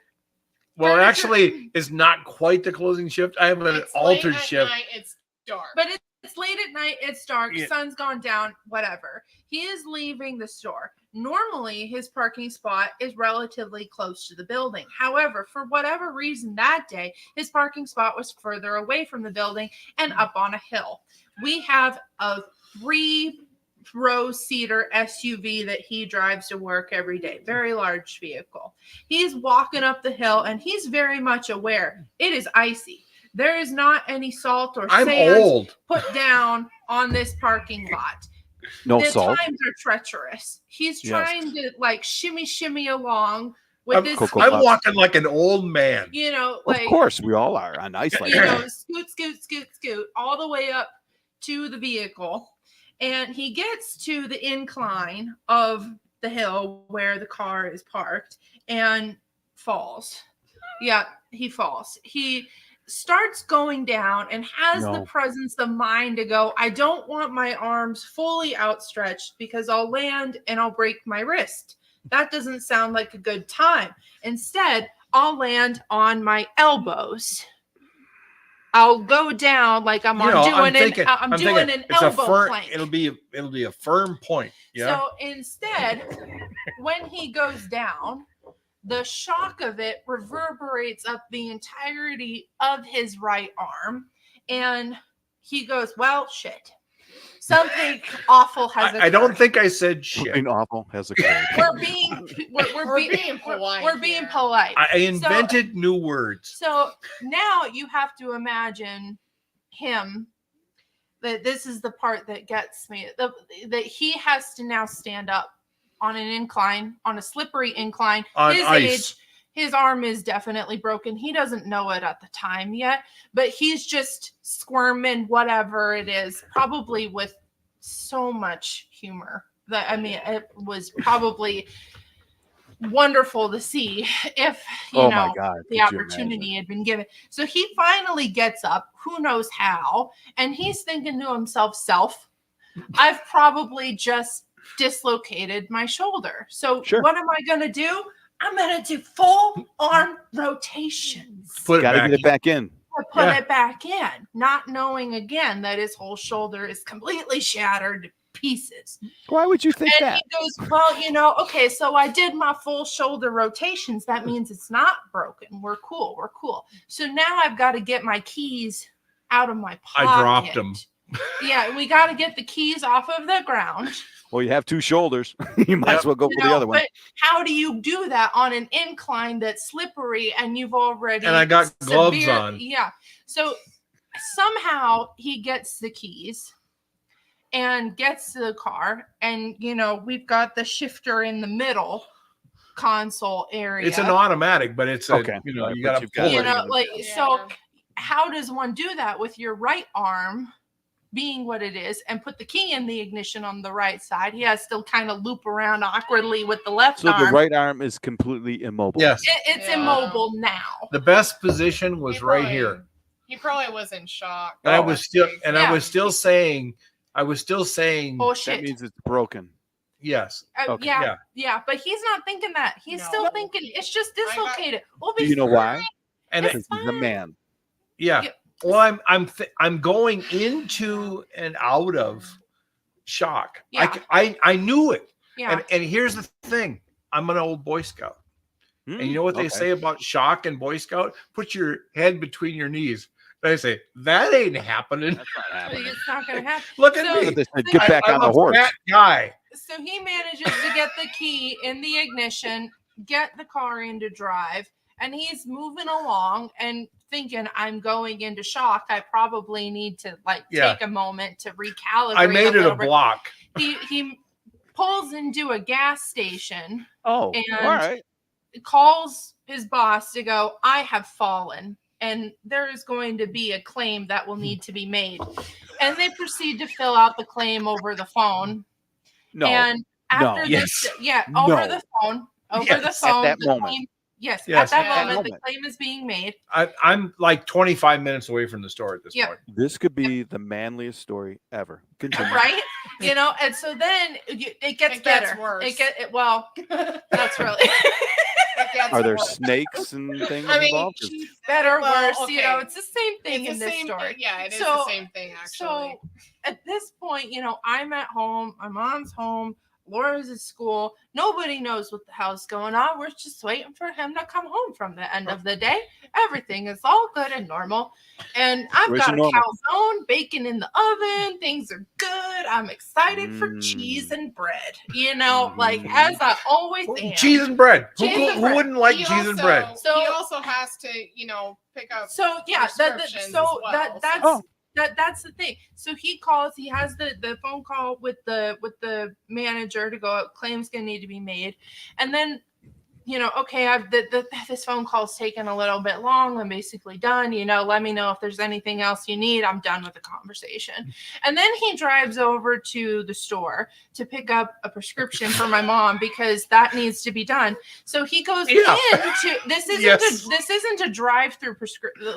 Well, Furniture- actually, it's not quite the closing shift. I have an It's altered late at shift. night, it's dark. But it's late at night, it's dark, Yeah. sun's gone down, whatever. He is leaving the store. Normally, his parking spot is relatively close to the building. However, for whatever reason that day, his parking spot was further away from the building and up on a hill. We have a 3-row seater SUV that he drives to work every day. Very large vehicle. He's walking up the hill and he's very much aware it is icy. There is not any salt or I'm sand old. put down on this parking lot. No The salt. times are treacherous. He's Yes. trying to like shimmy along with this, Cocoa I'm Puffs. walking like an old man. you know, Of like course, we all are on ice like you that. know, scoot all the way up to the vehicle. And he gets to the incline of the hill where the car is parked and falls. Yeah, he falls. He starts going down and has the No. presence of mind to go, I don't want my arms fully outstretched because I'll land and I'll break my wrist. That doesn't sound like a good time. Instead, I'll land on my elbows. I'll go down like I'm doing an it's a elbow firm. plank. It'll be a firm point. Yeah. So instead, when he goes down, the shock of it reverberates up the entirety of his right arm. And he goes, well, shit. Something awful has occurred. I don't think I said shit. Something awful has occurred. We're being polite. We're being here. polite. I invented new words. So now you have to imagine him. That this is the part that gets me. That he has to now stand up on an incline, on a slippery incline. On His ice. age, his arm is definitely broken. He doesn't know it at the time yet, but he's just squirming, whatever it is, probably with so much humor. That I mean, it was probably wonderful to see if Oh my God, the could you opportunity imagine? had been given. So he finally gets up, who knows how, and he's thinking to himself, I've probably just dislocated my shoulder. So Sure. what am I going to do? I'm going to do full arm rotations. Put it Got to back. get it back in. I put Yeah. it back in, not knowing again that his whole shoulder is completely shattered to pieces. Why would you think And that? he goes, well, okay, so I did my full shoulder rotations. That means it's not broken. We're cool. So now I've got to get my keys out of my pocket. I dropped them. Yeah, we got to get the keys off of the ground. Well, you have two shoulders. You might as well go for the other one. But how do you do that on an incline that's slippery and you've already And I got gloves on. Yeah. So somehow he gets the keys and gets to the car, and we've got the shifter in the middle console area. It's an automatic, but it's Okay. you Right, got to but pull you've got it. So how does one do that with your right arm being what it is and put the key in the ignition on the right side? He has to kind of loop around awkwardly with the left So arm. the right arm is completely immobile. Yes. It's Yeah. immobile now. The best position was He right probably- here. He probably was in shock. And I was still saying Oh That shit. means it's broken. yes. Okay. Yeah, but he's not thinking that. He's No. still thinking it's just dislocated. We'll Do be you know why? fine. And It's Because he's a fine. man. yeah. Yeah. Well, I'm going into and out of shock. Yeah. I knew it. Yeah. And here's the thing. I'm an old Boy Scout. And you know what they Okay. say about shock and Boy Scout? Put your head between your knees. They say, that ain't happening. That's not happening. It's not gonna happen. Look at So- me. They said, get back I'm on the a horse. fat guy. So he manages to get the key in the ignition, get the car into drive, and he's moving along and thinking, I'm going into shock. I probably need to Yeah. take a moment to recalibrate. I made it a little bit. block. He pulls into a gas station, Oh, And- all right. calls his boss to go, I have fallen, and there is going to be a claim that will need to be made. And they proceed to fill out the claim over the phone. No. And after Yes. this, over No. the phone, Yes. At that the moment. claim- yes, Yes. at that Yeah. moment, the Moment. claim is being made. I'm like 25 minutes away from the store at this Yeah. point. This could be the manliest story ever. Continue. Right? And so then it gets It gets better. worse. Well, that's really It gets Are there worse. snakes and things I mean, involved? 'Cause Better, Well, worse, you know, okay. it's the same thing It's in the this same. story. Yeah, it is So- the same thing actually. So at this point, you know, I'm at home, my mom's home, Laura's at school. Nobody knows what the hell's going on. We're just waiting for him to come home from the end of the day. Everything is all good and normal. And I've Where's got a your normal? calzone, bacon in the oven. Things are good. I'm excited for cheese and bread. You know, like as I always am. Cheese and bread. Cheese Who and bread. wouldn't like He cheese and also- bread? So- he also has to, you know, pick up. So yeah, prescriptions as well, that's so- that's the thing. So he calls, he has the phone call with the manager to go, claims gonna need to be made, and then, you know, okay, this phone call's taken a little bit long. I'm basically done. You know, let me know if there's anything else you need. I'm done with the conversation. And then he drives over to the store to pick up a prescription for my mom because that needs to be done. So he goes into this isn't a drive-through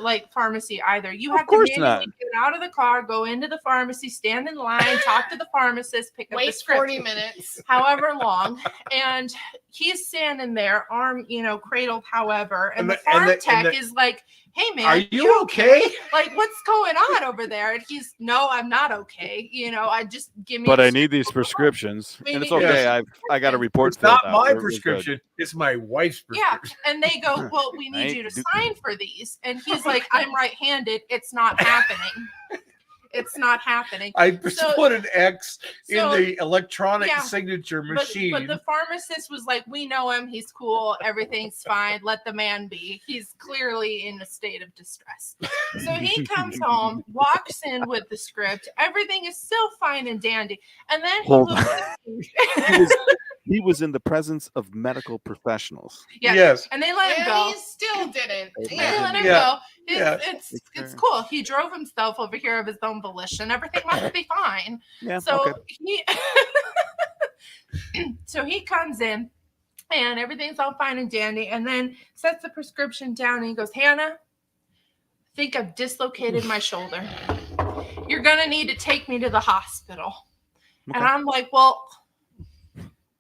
like pharmacy either. You have to course manually not. get out of the car, go into the pharmacy, stand in line, talk to the pharmacist, pick up the Wait script. 40 minutes. However long, and he's standing there, arm, you know, cradled, however, and the farm tech is like, "Hey man, Are you okay? Like, what's going on over there?" And he's, "No, I'm not okay. You know, I just give me." But I need these prescriptions, We and it's need- okay. I got a report. It's not filled out. my We're good. prescription. It's my wife's Yeah, prescription. and they go, "Well, we need Right. you to sign for these," and he's like, "I'm right-handed. It's not happening. It's not happening." I So- put an X in so- the electronic yeah, signature But machine. the pharmacist was like, "We know him. He's cool. Everything's fine. Let the man be. He's clearly in a state of distress." So he comes home, walks in with the script. Everything is still fine and dandy. And then he Hold looks He was in the presence of medical professionals. yeah, Yes. and they let him And go. he still didn't. They Yeah. let him Yeah. go. It's, Yeah. it's cool. He drove himself over here of his own volition. Everything must be fine. Yeah. So okay. so he comes in and everything's all fine and dandy, and then sets the prescription down and he goes, "Hannah, I think I've dislocated my shoulder. You're gonna need to take me to the hospital." Okay. And I'm like, "Well,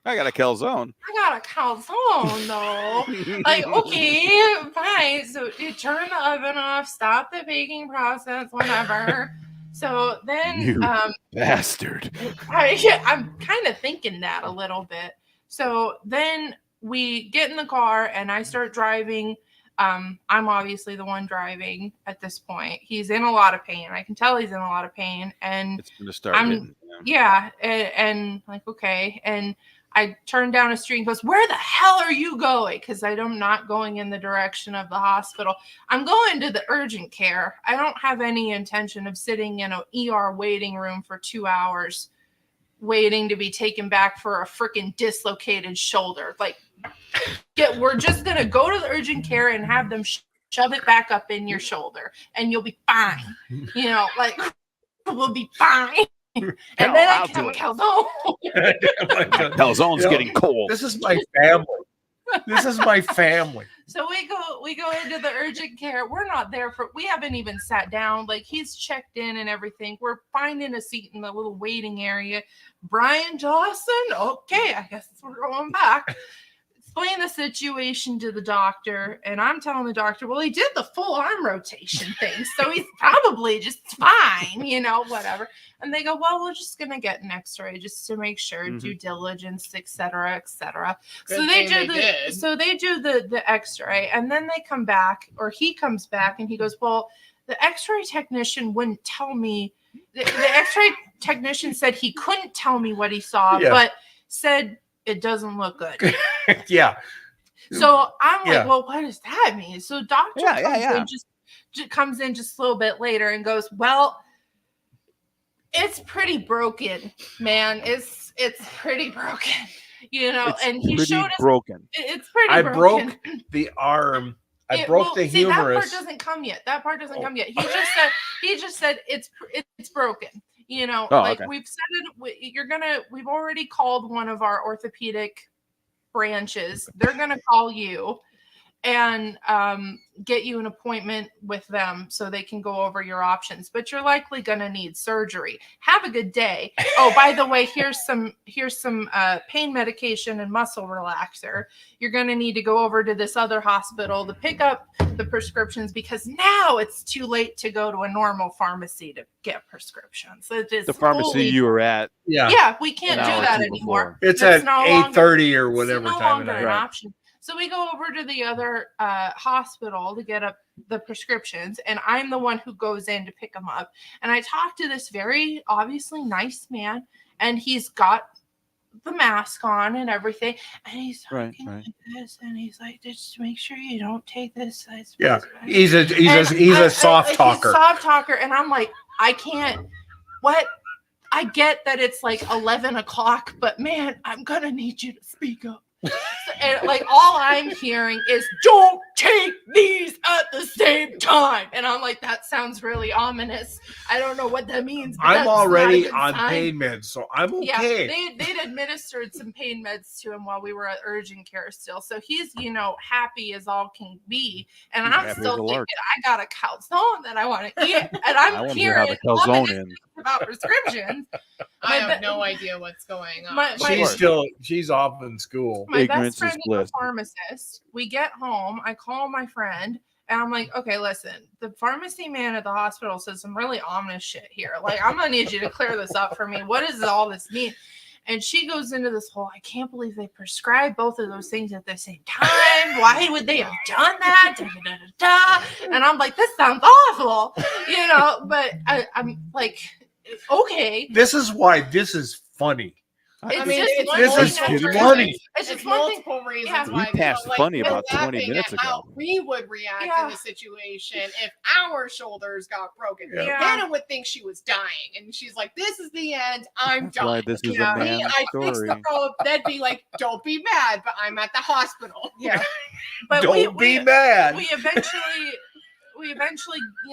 I got a calzone. I got a calzone though." Like, okay, fine. So you turn the oven off, stop the baking process, whatever. So then You bastard. I'm kind of thinking that a little bit. So then we get in the car and I start driving. I'm obviously the one driving at this point. He's in a lot of pain. I can tell he's in a lot of pain. And It's going to start I'm- hitting. yeah, and like, okay. And I turn down a street and goes, "Where the hell are you going?" Because I'm not going in the direction of the hospital. I'm going to the urgent care. I don't have any intention of sitting in an ER waiting room for 2 hours waiting to be taken back for a freaking dislocated shoulder. Like, we're just going to go to the urgent care and have them shove it back up in your shoulder and you'll be fine. You know, like, we'll be fine. And then I I'll can have do a it. calzone. Calzone's You know, getting cold. This is my family. This is my family. So we go into the urgent care. We're not there we haven't even sat down. Like, he's checked in and everything. We're finding a seat in the little waiting area. Brian Dawson, okay, I guess we're going back. Explain the situation to the doctor, and I'm telling the doctor, well, he did the full arm rotation thing, so he's probably just fine, you know, whatever. And they go, well, we're just gonna get an X-ray just to make sure, due diligence, et cetera, et cetera. Good So they thing do they did. the X-ray, and then they come back, or he comes back, and he goes, well, the X-ray technician wouldn't tell me. The X-ray technician said he couldn't tell me what he saw, Yeah. but said it doesn't look good. Yeah. So I'm like, Yeah. well, what does that mean? So doctor Yeah. comes in just a little bit later and goes, well, it's pretty broken, man. It's pretty broken, you know. It's and he pretty showed us broken. it's pretty I broken. broke the arm. I It- broke well, the see, that part humerus. doesn't come yet. That part doesn't Oh. come yet. He just said it's broken. You know, Oh, like okay. we've said it. We've already called one of our orthopedic branches. They're gonna call you, and get you an appointment with them so they can go over your options. But you're likely going to need surgery. Have a good day. Oh, by the way, here's some pain medication and muscle relaxer. You're going to need to go over to this other hospital to pick up the prescriptions, because now it's too late to go to a normal pharmacy to get prescriptions. It is The pharmacy you were at. Yeah, we can't an do hour or that two anymore. it's That's at no 8:30 or It's whatever no time longer of an night. option. So we go over to the other hospital to get up the prescriptions, and I'm the one who goes in to pick them up. And I talk to this very obviously nice man, and he's got the mask on and everything, and he's talking like this, and he's like, just make sure you don't take this. Yeah, he's a soft talker. He's a soft talker, and I'm like, I can't. What? I get that it's like 11 o'clock, but man, I'm gonna need you to speak up. And like all I'm hearing is, don't take these at the same time. And I'm like, that sounds really ominous. I don't know what that means. I'm already on pain meds, so I'm okay. Yeah, they'd administered some pain meds to him while we were at urgent care still. So he's, happy as all can be. And I'm still thinking, I got a calzone that I want to eat. And I'm hearing about prescriptions. I have no idea what's going on. She's off in school. My best friend is a pharmacist. We get home, I call my friend, and I'm like, okay, listen, the pharmacy man at the hospital says some really ominous shit here. Like, I'm gonna need you to clear this up for me. What does all this mean? And she goes into this whole, I can't believe they prescribed both of those things at the same time. Why would they have done that? Da, da, da, da. And I'm like, this sounds awful, but I'm like, okay. This is why this is funny. It's funny. It's just multiple reasons why we passed funny about 20 minutes ago. How we would react in the situation if our shoulders got broken. Yeah. Hannah would think she was dying, and she's like, "This is the end. I'm done." Why this is a man's story. They'd be like, "Don't be mad, but I'm at the hospital." Yeah, but don't be mad. We eventually,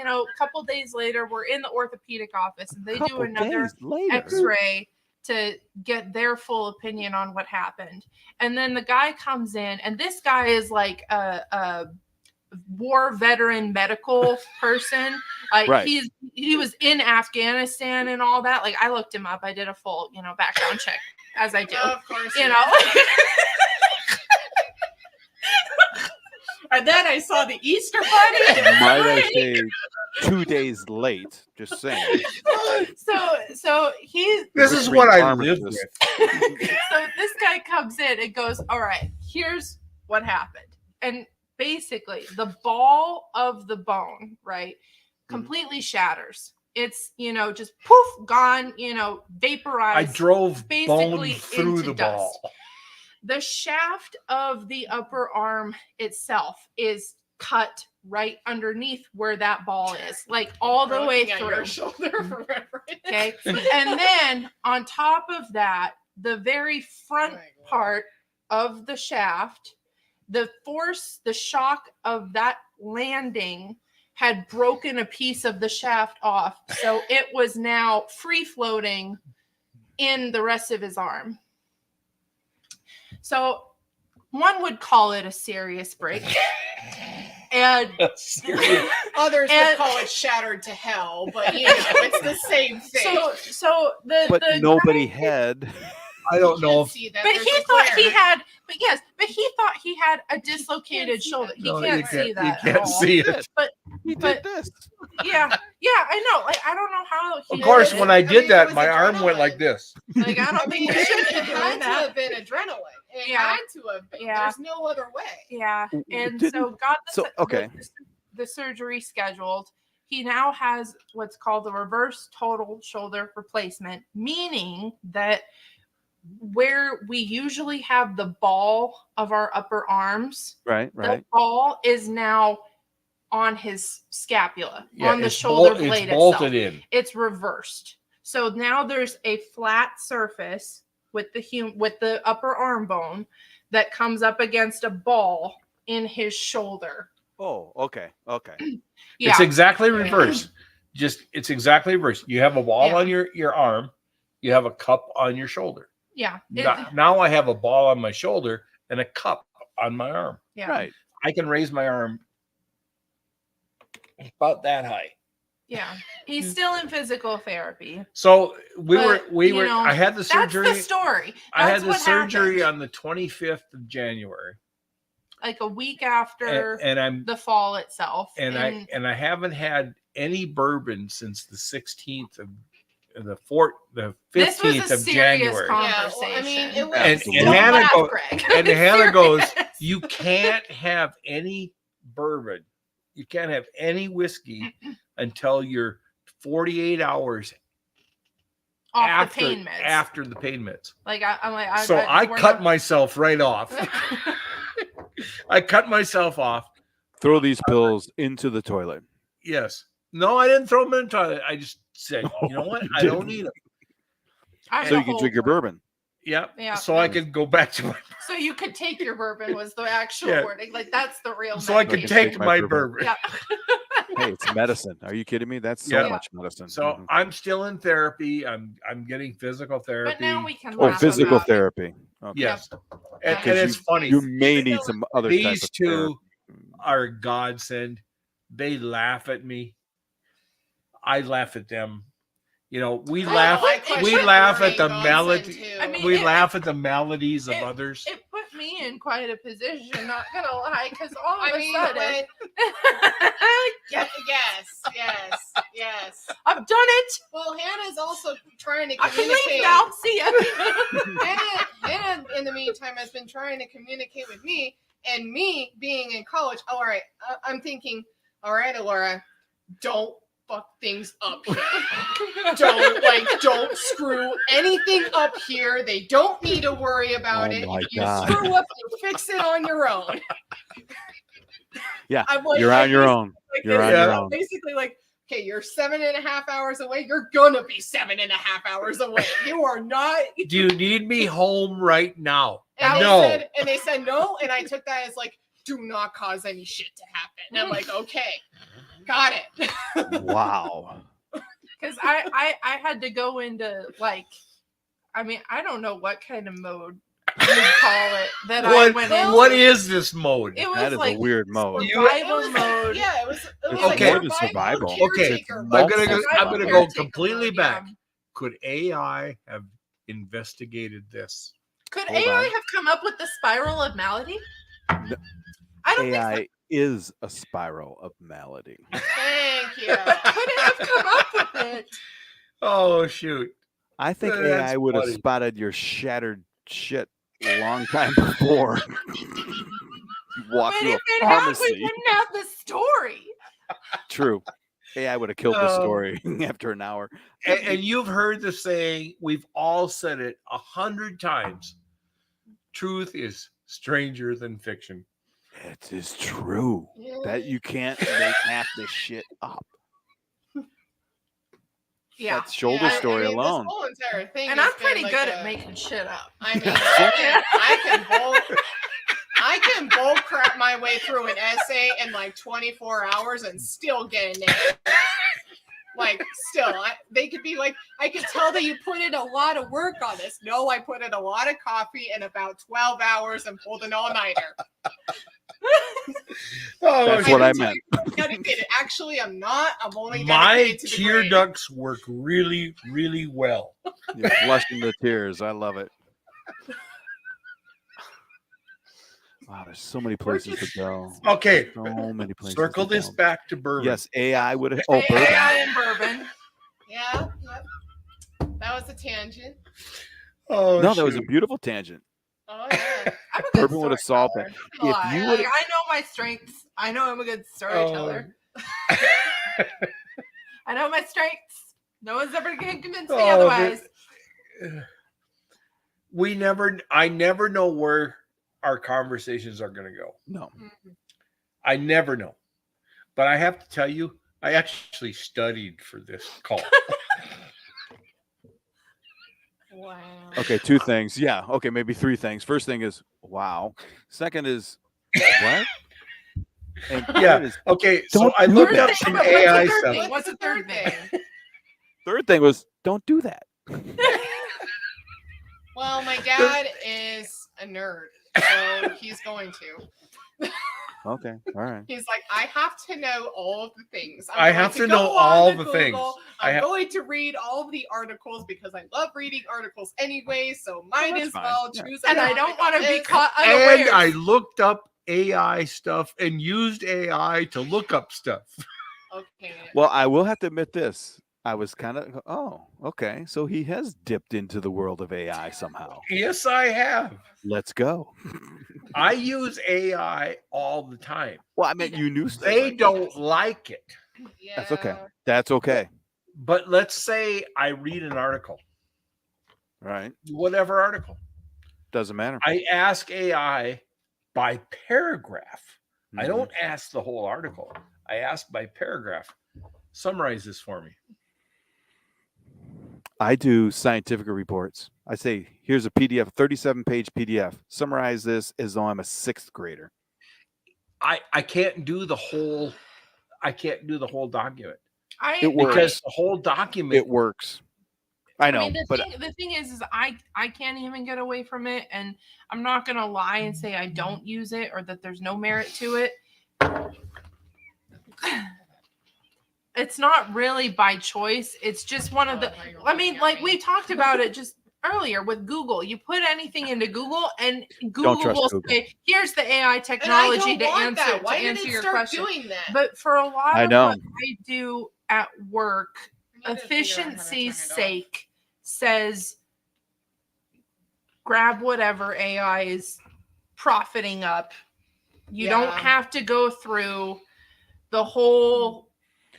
a couple days later, we're in the orthopedic office, and they do another X-ray to get their full opinion on what happened. And then the guy comes in, and this guy is like a war veteran medical person. Like he was in Afghanistan and all that. Like I looked him up. I did a full, background check, as I do. Of course. And then I saw the Easter Bunny. Might I say 2 days late? Just saying. So he's. This is what I live with. So this guy comes in and goes, "All right, here's what happened." And basically, the ball of the bone, right, completely shatters. It's just poof, gone. Vaporized. I drove basically bone through the dust. ball. The shaft of the upper arm itself is cut right underneath where that ball is, like all the way through your shoulder forever. Okay. And then on top of that, the very front part of the shaft, the shock of that landing had broken a piece of the shaft off. So it was now free floating in the rest of his arm. So one would call it a serious break. And others would call it shattered to hell, but it's the same thing. But nobody had. I don't know. But he thought he had. But he thought he had a dislocated shoulder. He can't see that. You can't see it. But he did this. Yeah, I know. Like I don't know how. Of course, when I did that, my arm went like this. Like I don't think you should have had to have been adrenaline. It had to have been. Yeah. There's no other way. Yeah, and so got the surgery scheduled. He now has what's called a reverse total shoulder replacement, meaning that where we usually have the ball of our upper arms, the ball is now on his scapula, on the shoulder blade itself. It's reversed. So now there's a flat surface with the upper arm bone that comes up against a ball in his shoulder. Oh, okay. Yeah. It's exactly reverse. It's exactly reverse. You have a ball on your arm. You have a cup on your shoulder. Yeah. Now I have a ball on my shoulder and a cup on my arm. Yeah. Right. I can raise my arm about that high. Yeah, he's still in physical therapy. So we But, were. you know, I had the surgery. That's the story. I had That's the what surgery happened. on the 25th of January, Like a week after and I'm the fall itself. and I haven't had any bourbon since the 16th of the 15th of January. Yeah, well, I mean, it was. And Hannah goes, you can't have any bourbon, you can't have any whiskey until you're 48 hours off the pain meds. After the pain meds. Like I'm like, I cut myself right off. I cut myself off. Throw these pills into the toilet. Yes. No, I didn't throw them in the toilet. I just said, you know what? I don't need them. So you can drink your bourbon. Yep. Yeah. So I could go back to my. So you could take your bourbon was the actual wording. Like that's the real. So I could take my bourbon. Yeah. Hey, it's medicine. Are you kidding me? That's so much medicine. So I'm still in therapy. I'm getting physical therapy. But now we can. Physical therapy. Okay. Yes. Yep. And it's funny. You may need some other. These two are godsend. They laugh at me. I laugh at them. You know, we laugh at the melody. I mean, we laugh at the melodies of others. It put me in quite a position, not gonna lie, because all of a sudden, yes, I've done it. Well, Hannah's also trying to I can communicate. leave now. See ya. Hannah, in the meantime, has been trying to communicate with me, and me being in college. Oh, all right, I'm thinking, all right, Laura, don't fuck things up here. don't screw anything up here. They don't need to worry about it. If you screw up, you fix it on your own. Yeah, you're on your own. You're on your own. Basically, like, okay, you're 7.5 hours away. You're gonna be 7.5 hours away. You are not. Do you need me home right now? And no. They said no, and I took that as like, do not cause any shit to happen. And I'm like, okay. Got it. Wow. Because I had to go into like, I mean, I don't know what kind of mode you call it that I went into. What is this mode? It was that is like a weird mode. Survival mode. Yeah, it was okay. More than survival. Okay, I'm gonna go completely back. Could AI have investigated this? Could AI have come up with the spiral of malady? No. I don't AI think so. is a spiral of malady. Thank you. Could it have come up with it? Oh shoot! I think AI would have spotted your shattered shit a long time before. You walked through a pharmacy. We wouldn't have the story. True. AI would have killed the story after an hour. And you've heard the saying, we've all said it 100 times. Truth is stranger than fiction. It is true that you can't make half this shit up. Yeah. That shoulder story alone. This whole entire thing and I'm pretty good at making shit up. I mean, I can bull crap my way through an essay in like 24 hours and still get an A. Like, still, they could be like, I could tell that you put in a lot of work on this. No, I put in a lot of coffee and about 12 hours and pulled an all-nighter. That's what I meant. Actually, I'm not. I'm only my tear ducts work really, really well. You're flushing the tears. I love it. Wow, there's so many places to go. Okay. So many places. Circle this back to bourbon. Yes, AI would have. Oh, bourbon. AI and bourbon. Yeah. That was a tangent. Oh, no, that was a beautiful tangent. Oh, yeah. Bourbon would have solved that. If you would, I know my strengths. I know I'm a good storyteller. I know my strengths. No one's ever going to convince me otherwise. I never know where our conversations are going to go. No. I never know. But I have to tell you, I actually studied for this call. Wow. Okay, two things. Yeah. Okay, maybe three things. First thing is wow. Second is what? And okay. So I looked up some AI stuff. What's the third thing? Third thing was don't do that. Well, my dad is a nerd, so he's going to. Okay. All right. He's like, I have to know all of the things. I going have to go know on all to the things. I'm going to read all of the articles because I love reading articles anyway. So might that's as fine. well Yeah. choose. And I don't want to be caught And unawares. I looked up AI stuff and used AI to look up stuff. Okay. Well, I will have to admit this. I was kind of, okay. So he has dipped into the world of AI somehow. Yes, I have. Let's go. I use AI all the time. Well, I meant you knew stuff. They like don't like it. Yeah. That's okay. That's okay. But let's say I read an article, Right. whatever article. Doesn't matter. I ask AI by paragraph. I Mhm. don't ask the whole article. I ask by paragraph. Summarize this for me. I do scientific reports. I say, here's a PDF, 37-page PDF. Summarize this as though I'm a 6th grader. I can't do the whole document It works. because the whole document It works. I know, mean, but the thing is I can't even get away from it, and I'm not gonna lie and say I don't use it or that there's no merit to it. It's not really by choice. It's just one of the. I mean, like we talked about it just earlier with Google. You put anything into Google, and Google will say, "Here's the AI technology to answer your question." Doing that? But for a lot I of know. what I do at work, efficiency's sake says grab whatever AI is profiting up. You don't have to go through the whole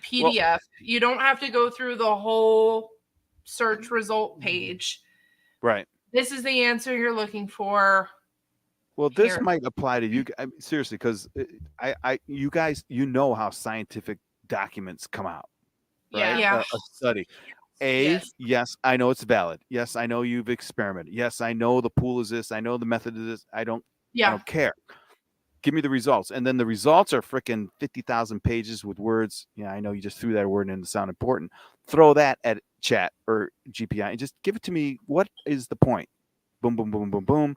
PDF. You don't have to go through the whole search result page. right. This is the answer you're looking for. Well, this Here. might apply to you. I mean, seriously, because you guys, you know how scientific documents come out, right? Yeah. A study. Yes, I know it's valid. Yes, I know you've experimented. Yes, I know the pool is this. I know the method is this. I don't care. Give me the results. And then the results are freaking 50,000 pages with words. Yeah, I know you just threw that word in to sound important. Throw that at chat or GPI and just give it to me. What is the point? Boom, boom, boom, boom, boom.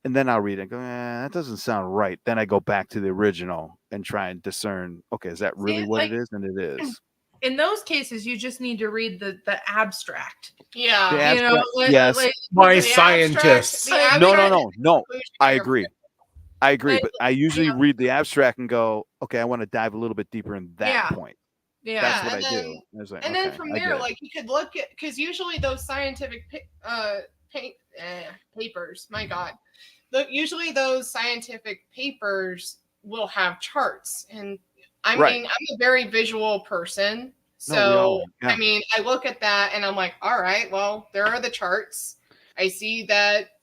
And then I'll read it and go, that doesn't sound right. Then I go back to the original and try and discern, okay, is that really what it is? And it is. In those cases, you just need to read the abstract. Yeah. The abstract, yes. My scientists. No. I agree. But I usually read the abstract and go, okay, I want to dive a little bit deeper in that point. Yeah. That's what I do. Like, and then from there, like you could look at, because usually those scientific papers, my God, usually those scientific papers will have charts. And I mean, I'm a very visual person. So, I mean, I look at that and I'm like, all right, well, there are the charts. I see that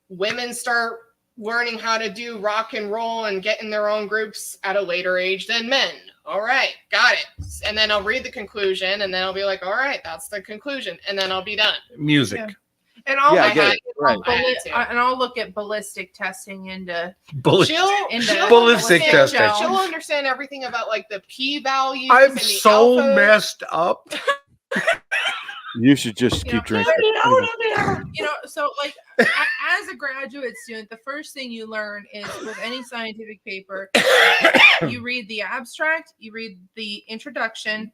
women start learning how to do rock and roll and get in their own groups at a later age than men. All right, got it. And then I'll read the conclusion and then I'll be like, all right, that's the conclusion. And then I'll be done. Music. Yeah. And I'll and I'll look at ballistic testing into ballistic testing. She'll understand everything about like the p-values. I'm and the so alphas. messed up. You should just keep drinking. So like as a graduate student, the first thing you learn is with any scientific paper, you read the abstract, you read the introduction,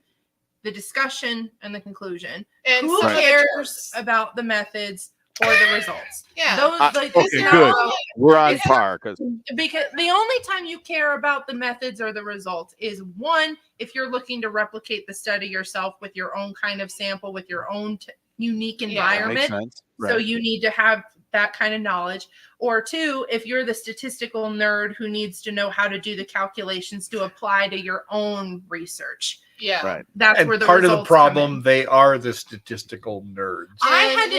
the discussion, and the conclusion. And who cares about the methods or the results? Yeah. Good. We're on par because the only time you care about the methods or the results is one, if you're looking to replicate the study yourself with your own kind of sample, with your own unique environment. Right. So you need to have that kind of knowledge. Or two, if you're the statistical nerd who needs to know how to do the calculations to apply to your own research. Yeah, right. That's and where the part of the problem. come in. They are the statistical nerds. I had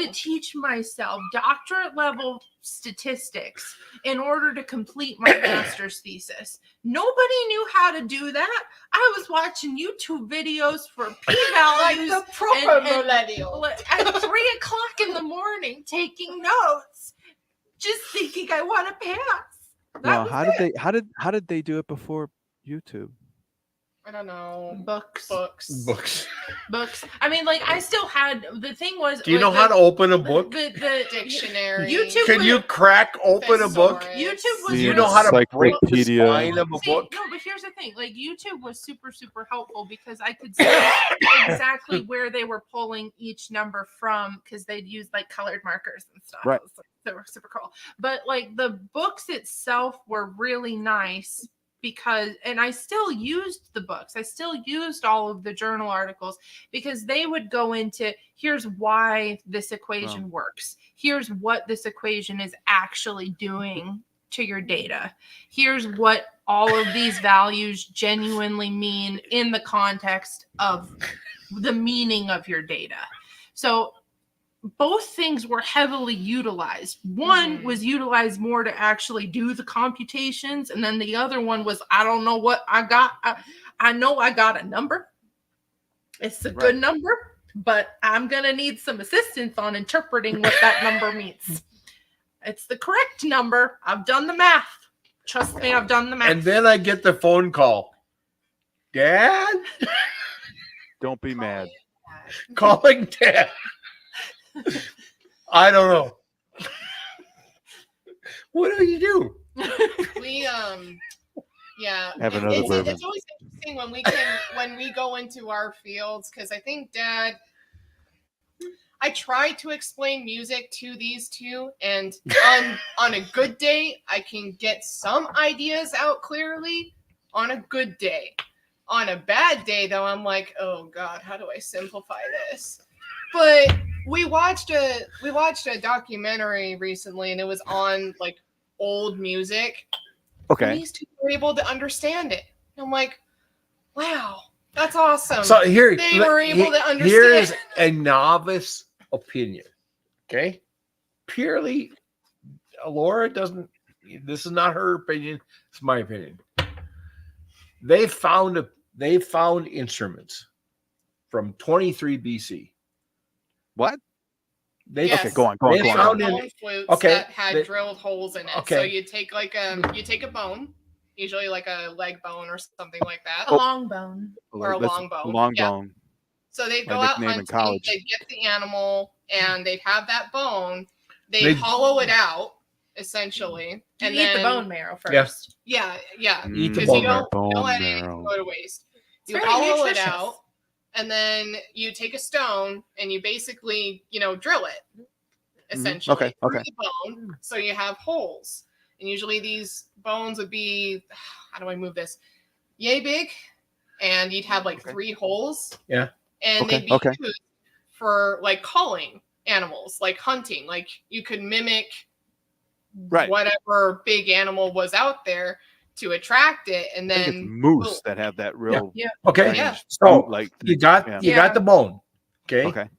to teach myself doctorate level statistics in order to complete my master's thesis. Nobody knew how to do that. I was watching YouTube videos for p-values like the proper millennial at 3:00 in the morning, taking notes, just thinking I want to pass. Now, how did they do it before YouTube? I don't know. Books. I mean, like, I still had, the thing was. Do you like, know how to open a book? The Dictionary. YouTube. Can you crack open a book? YouTube was. Do you know how to break the Encyclopedia. spine of a book? No, but here's the thing. Like, YouTube was super, super helpful because I could see exactly where they were pulling each number from because they'd use like colored markers and stuff. Right. They were super cool. But like the books itself were really nice because, and I still used the books. I still used all of the journal articles because they would go into, here's why this equation works. Here's what this equation is actually doing to your data. Here's what all of these values genuinely mean in the context of the meaning of your data. So both things were heavily utilized. One was utilized more to actually do the computations, and then the other one was, I don't know what I got. I know I got a number. It's a good number, but I'm going to need some assistance on interpreting what that number means. It's the correct number. I've done the math. Trust me, I've done the math. And then I get the phone call. Dad? Don't be mad. Calling Dad. I don't know. What do you do? We yeah. Have another bourbon. It's always interesting when we go into our fields because I think Dad. I try to explain music to these two, and on a good day, I can get some ideas out clearly. On a good day, on a bad day, though, I'm like, oh God, how do I simplify this? But we watched a documentary recently, and it was on like old music. Okay. And these two were able to understand it. And I'm like, wow, that's awesome. So they were able to understand. Here's a novice opinion. Okay. Purely, Laura doesn't, this is not her opinion. It's my opinion. They found instruments from 23 BC. What? Yes. Okay, go on. They found bone flutes that had drilled holes in it. Okay. So you take a bone, usually like a leg bone or something like that. A long bone. Or a long bone. Long bone. So they'd go out hunting, they'd get the animal, and they'd have that bone. They'd hollow it out, essentially. And eat the bone marrow first. Yeah. Eat the Because bone you marrow. don't let anything go to waste. You very hollow it nutritious. out, and then you take a stone and you basically, drill it, essentially, through the bone. So you have holes. And usually these bones would be, how do I move this? Yay big. And you'd have like 3 holes. Yeah. And they'd be used for like calling animals, like hunting. Like you could mimic whatever big animal was out there to attract it, and then it's moose that have that real. Yeah. Okay. Yeah. So like you got the bone. Okay. Okay.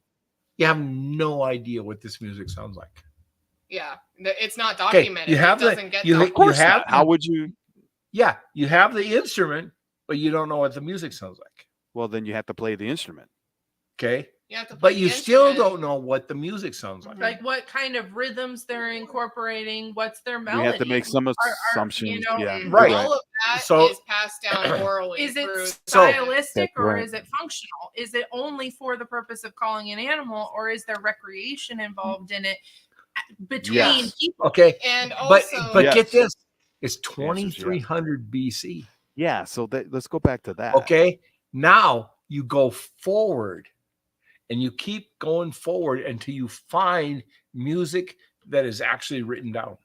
You have no idea what this music sounds like. Yeah, it's not documented. You have How would you? Yeah, you have the instrument, but you don't know what the music sounds like. Well, then you have to play the instrument. Okay. You have to play but the you still instrument. don't know what the music sounds like. Like what kind of rhythms they're incorporating, what's their melody. We have to make some assumptions. Right. All of that is passed down orally. Is it through stylistic or right. is it functional? Is it only for the purpose of calling an animal, or is there recreation involved in it between people? Okay. And also, but get this, it's 2300 BC. Yeah. So let's go back to that. Okay. Now you go forward. And you keep going forward until you find music that is actually written down.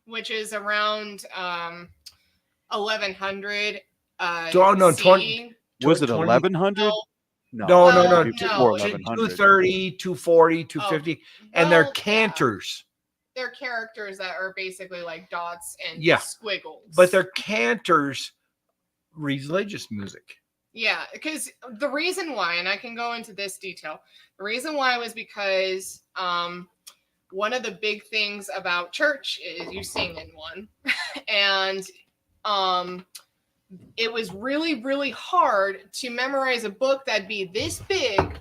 which is around 1100. No, CE. 20. Was it 20 1100? No. Before 1100. 230, 240, 250. And they're cantors. They're characters that are basically like dots and squiggles. But they're cantors, religious music. Yeah, because the reason why, and I can go into this detail, the reason why was because one of the big things about church is you sing in one. And it was really, really hard to memorize a book that'd be this big,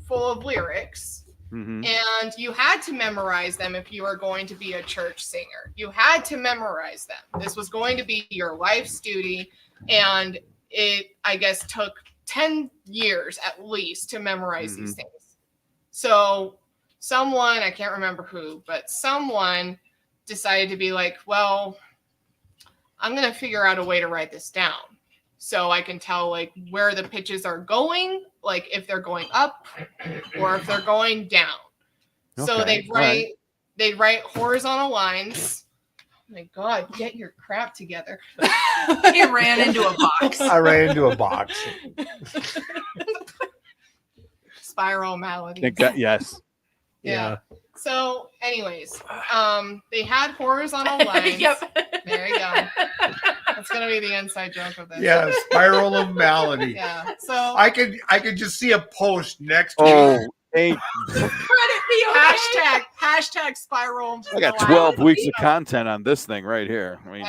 full of lyrics. Mm-hmm. And you had to memorize them if you were going to be a church singer. You had to memorize them. This was going to be your life's duty. And it, I guess, took 10 years at least to memorize these things. So someone, I can't remember who, but someone decided to be like, well, I'm going to figure out a way to write this down so I can tell like where the pitches are going, like if they're going up or if they're going down. So they write horizontal lines. Oh my God, get your crap together. He ran into a box. I ran into a box. Spiral malady. Yes. Yeah. So, anyways, they had horizontal lines. Yep. There you go. That's gonna be the inside joke of this. Yeah, spiral of malady. Yeah. So I could just see a post next to Oh, thank hashtag spiral. I got 12 weeks of content on this thing right here. I mean,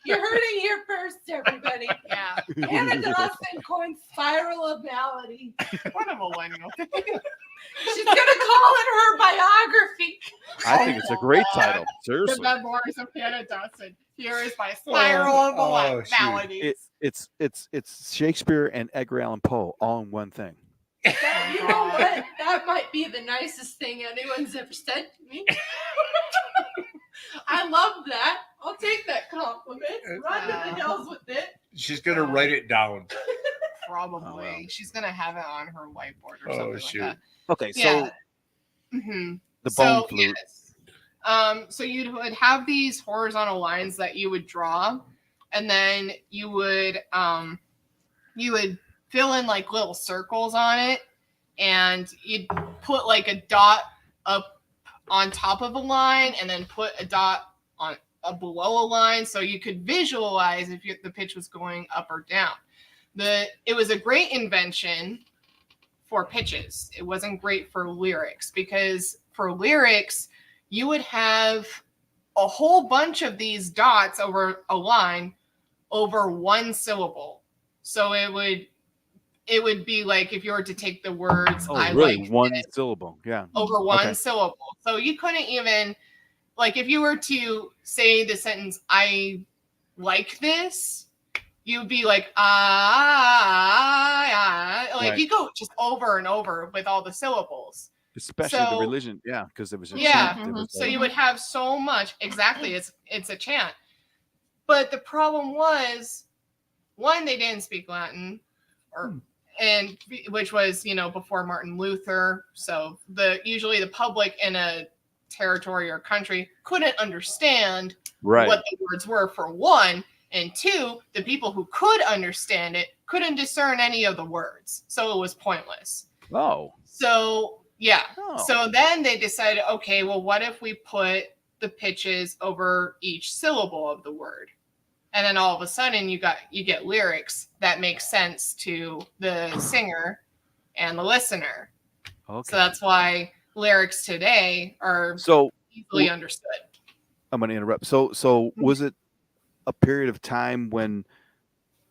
you heard it here first, everybody. Yeah. Anna Dawson coined spiral of malady. What a millennial. She's gonna call it her biography. I think it's a great title. The Seriously. memoirs of Anna Dawson. Here is my spiral of maladies. It's Shakespeare and Edgar Allan Poe all in one thing. You know what? That might be the nicest thing anyone's ever said to me. I love that. I'll take that compliment. Run to the hills with it. She's gonna write it down. Probably. Oh, wow. She's going to have it on her whiteboard or something shoot. like that. Okay, so Yeah. the bone flute. Yes. So you would have these horizontal lines that you would draw, and then you would fill in like little circles on it, and you'd put like a dot up on top of a line, and then put a dot on below a line, so you could visualize if the pitch was going up or down. It was a great invention for pitches. It wasn't great for lyrics, because for lyrics, you would have a whole bunch of these dots over a line over one syllable. So it would be like if you were to take the words Oh, really? One syllable. Yeah. over one syllable. So you couldn't even, like, if you were to say the sentence, I like this, you'd be like, like you go just over and over with all the syllables. Especially the religion. Yeah, because it was a Yeah. chant. It was So you would have so much. Exactly. It's a chant. But the problem was, one, they didn't speak Latin, and which was, before Martin Luther. So usually the public in a territory or country couldn't understand what the words were, for one. And two, the people who could understand it couldn't discern any of the words. So it was pointless. Oh. So, yeah. Oh. So then they decided, okay, well, what if we put the pitches over each syllable of the word? And then all of a sudden you get lyrics that make sense to the singer and the listener. Okay. So that's why lyrics today are easily understood. I'm going to interrupt. So was it a period of time when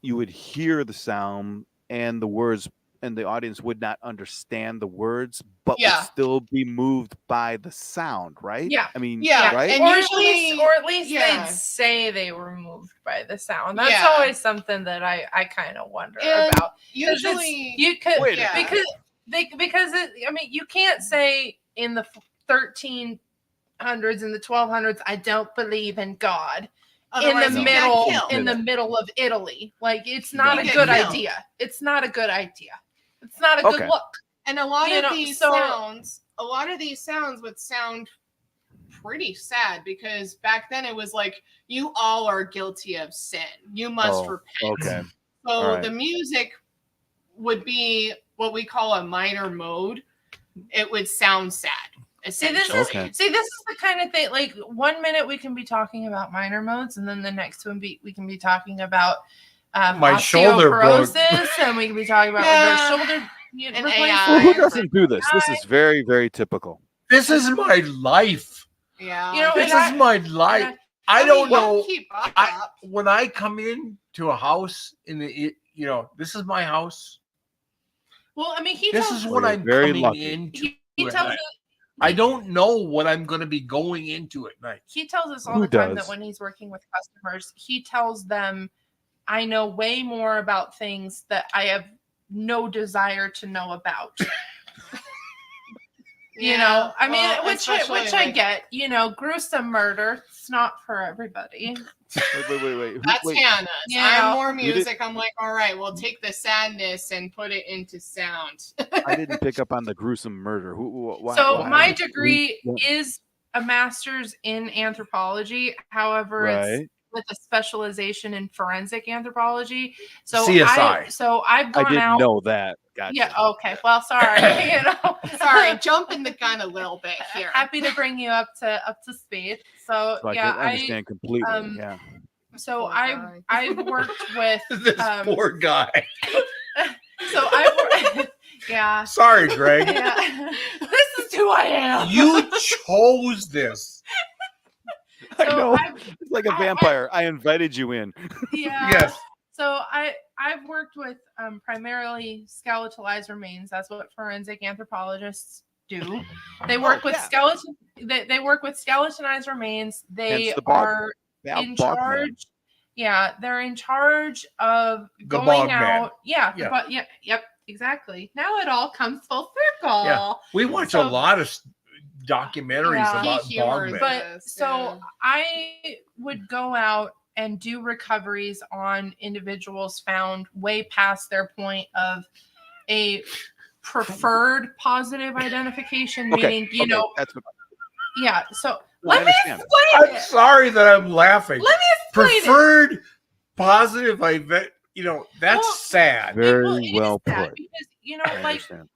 you would hear the sound and the words and the audience would not understand the words, but would still be moved by the sound, right? Yeah. I mean, yeah. right? And or at least they'd say they were moved by the sound. That's always something that I kind of wonder about. Usually you could because you can't say in the 1300s and the 1200s, I don't believe in God. Otherwise in the middle of Italy. Like, it's not a good idea. It's not a good idea. It's not a good look. And a lot of these sounds would sound pretty sad, because back then it was like, you all are guilty of sin. You must repent. Okay. So the music would be what we call a minor mode. It would sound sad. See, this is the kind of thing, like, 1 minute we can be talking about minor modes, and then the next one we can be talking about my shoulder broke, and we can be talking about reverse shoulder replacement. Well, who doesn't do this? This is very, very typical. This is my life. Yeah. This is my life. I don't know. Keep up. When I come in to a house this is my house. Well, I mean, this is what I'm coming into. He tells us. I don't know what I'm going to be going into at night. He tells us all the time that when he's working with customers, he tells them, I know way more about things that I have no desire to know about. You know, I mean, which I get, you know, gruesome murder. It's not for everybody. Wait. That's Hannah. Yeah. I'm more music. I'm like, all right, we'll take the sadness and put it into sound. I didn't pick up on the gruesome murder. My degree is a master's in anthropology. However, it's with a specialization in forensic anthropology. So CSI. I've gone out. I didn't know that. Gotcha. Yeah. Okay. Well, sorry. You know, sorry, jumping the gun a little bit here. Happy to bring you up to speed. So I yeah, can understand completely. Yeah. So I've worked with this poor guy. So I've worked. Yeah. Sorry, Greg. Yeah. This is who I am. You chose this. I know. It's like a vampire. I invited you in. Yeah. Yes. So I've worked with primarily skeletalized remains. That's what forensic anthropologists do. They work with They work with skeletonized remains. They are in charge. Yeah, they're in charge of going out. Yeah. But yep, exactly. Now it all comes full circle. Yeah. We watch a lot of documentaries about Bogman. But so I would go out and do recoveries on individuals found way past their point of a preferred positive identification, meaning, you know, that's what, so let me explain it. I'm sorry that I'm laughing. Let me explain preferred positive event, you know, that's sad. Very well put. Because, you know,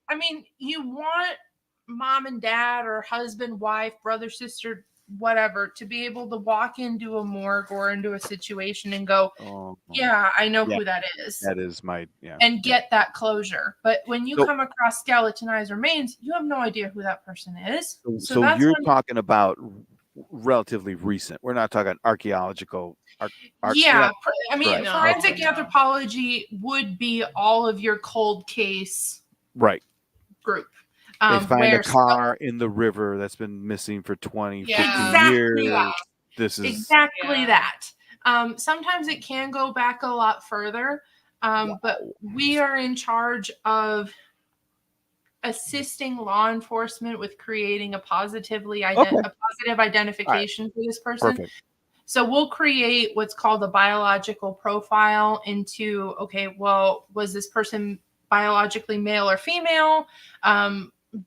I mean, you want mom and dad or husband, wife, brother, sister, whatever, to be able to walk into a morgue or into a situation and go, yeah, I know who that is. That is my, and get that closure. But when you come across skeletonized remains, you have no idea who that person is. So you're talking about relatively recent. We're not talking archaeological. I mean, forensic anthropology would be all of your cold case group. They find a car in the river that's been missing for 20, 50 years. This is exactly that. Sometimes it can go back a lot further, but we are in charge of assisting law enforcement with creating a positive identification for this person. Perfect. So we'll create what's called a biological profile into, was this person biologically male or female?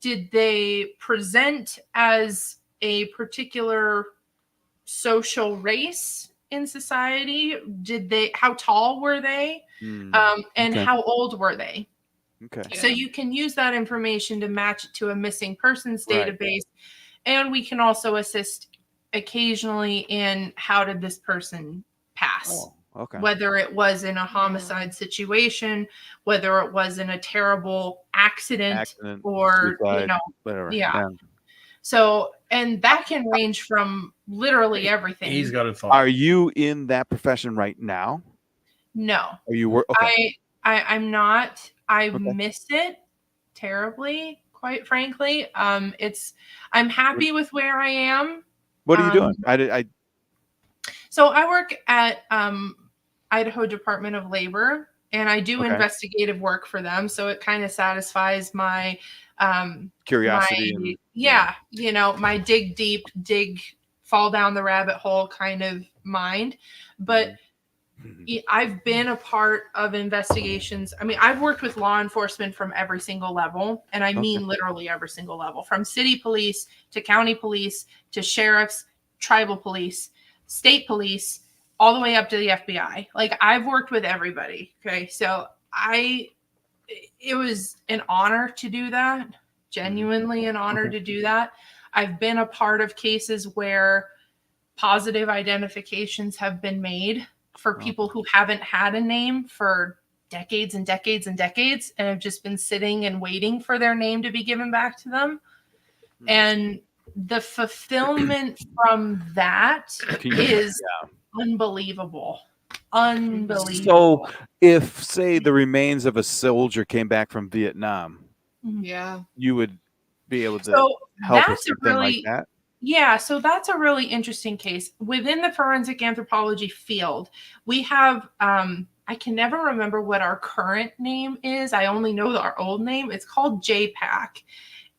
Did they present as a particular social race in society? How tall were they? And how old were they? Okay. So you can use that information to match it to a missing persons database. And we can also assist occasionally in how did this person pass? Whether it was in a homicide situation, whether it was in a terrible accident or, suicide, whatever. So, and that can range from literally everything. He's got a thought. Are you in that profession right now? No. Are you I'm not. I miss it terribly, quite frankly. I'm happy with where I am. What are you doing? So I work at Idaho Department of Labor, and I do investigative work for them. So it kind of satisfies my curiosity. My dig deep, fall down the rabbit hole kind of mind. But I've been a part of investigations. I mean, I've worked with law enforcement from every single level, and I mean literally every single level, from city police to county police to sheriffs, tribal police, state police, all the way up to the FBI. Like, I've worked with everybody. Okay. So it was an honor to do that. Genuinely an honor to do that. I've been a part of cases where positive identifications have been made for people who haven't had a name for decades and decades and decades and have just been sitting and waiting for their name to be given back to them. And the fulfillment from that is unbelievable. So if, say, the remains of a soldier came back from Vietnam, you would be able to help with something like that? Yeah, so that's a really interesting case. Within the forensic anthropology field, we have I can never remember what our current name is. I only know our old name. It's called JPAC.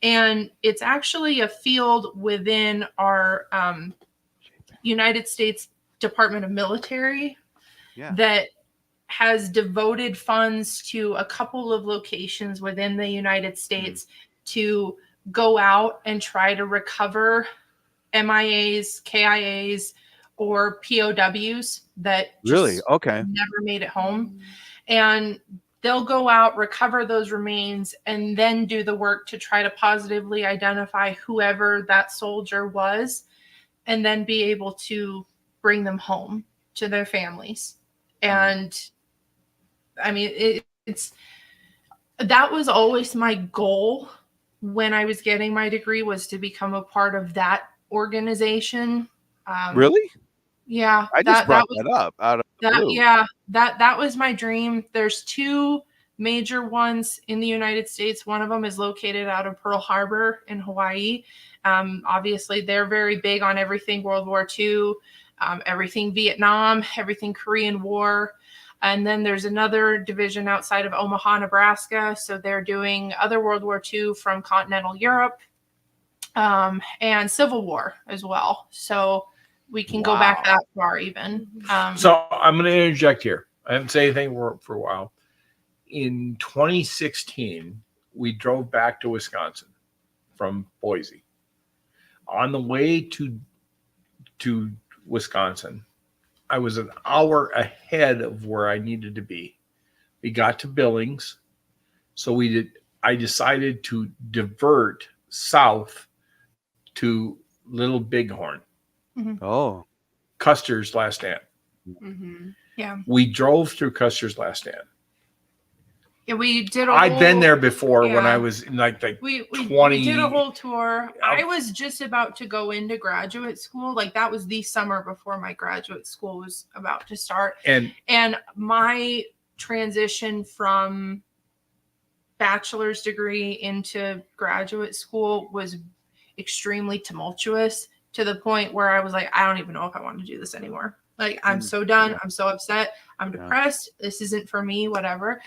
And it's actually a field within our United States Department of Military that has devoted funds to a couple of locations within the United States to go out and try to recover MIAs, KIAs, or POWs that just never made it home. And they'll go out, recover those remains, and then do the work to try to positively identify whoever that soldier was, and then be able to bring them home to their families. And I mean, that was always my goal when I was getting my degree, was to become a part of that organization. Really? Yeah. I just brought that up out of the blue. Yeah, that was my dream. There's two major ones in the United States. One of them is located out of Pearl Harbor in Hawaii. Obviously, they're very big on everything World War II, everything Vietnam, everything Korean War. And then there's another division outside of Omaha, Nebraska. So they're doing other World War II from continental Europe, and Civil War as well. So we can go back that far even. So I'm going to interject here. I haven't said anything for a while. In 2016, we drove back to Wisconsin from Boise. On the way to Wisconsin, I was an hour ahead of where I needed to be. We got to Billings, so I decided to divert south to Little Bighorn. Oh, Custer's Last Stand. Yeah, we drove through Custer's Last Stand. Yeah, we did. I'd been there before when I was in like 20. We did a whole tour. I was just about to go into graduate school. Like that was the summer before my graduate school was about to start. And my transition from bachelor's degree into graduate school was extremely tumultuous, to the point where I was like, I don't even know if I want to do this anymore. Like, I'm so done. I'm so upset. I'm depressed. This isn't for me, whatever.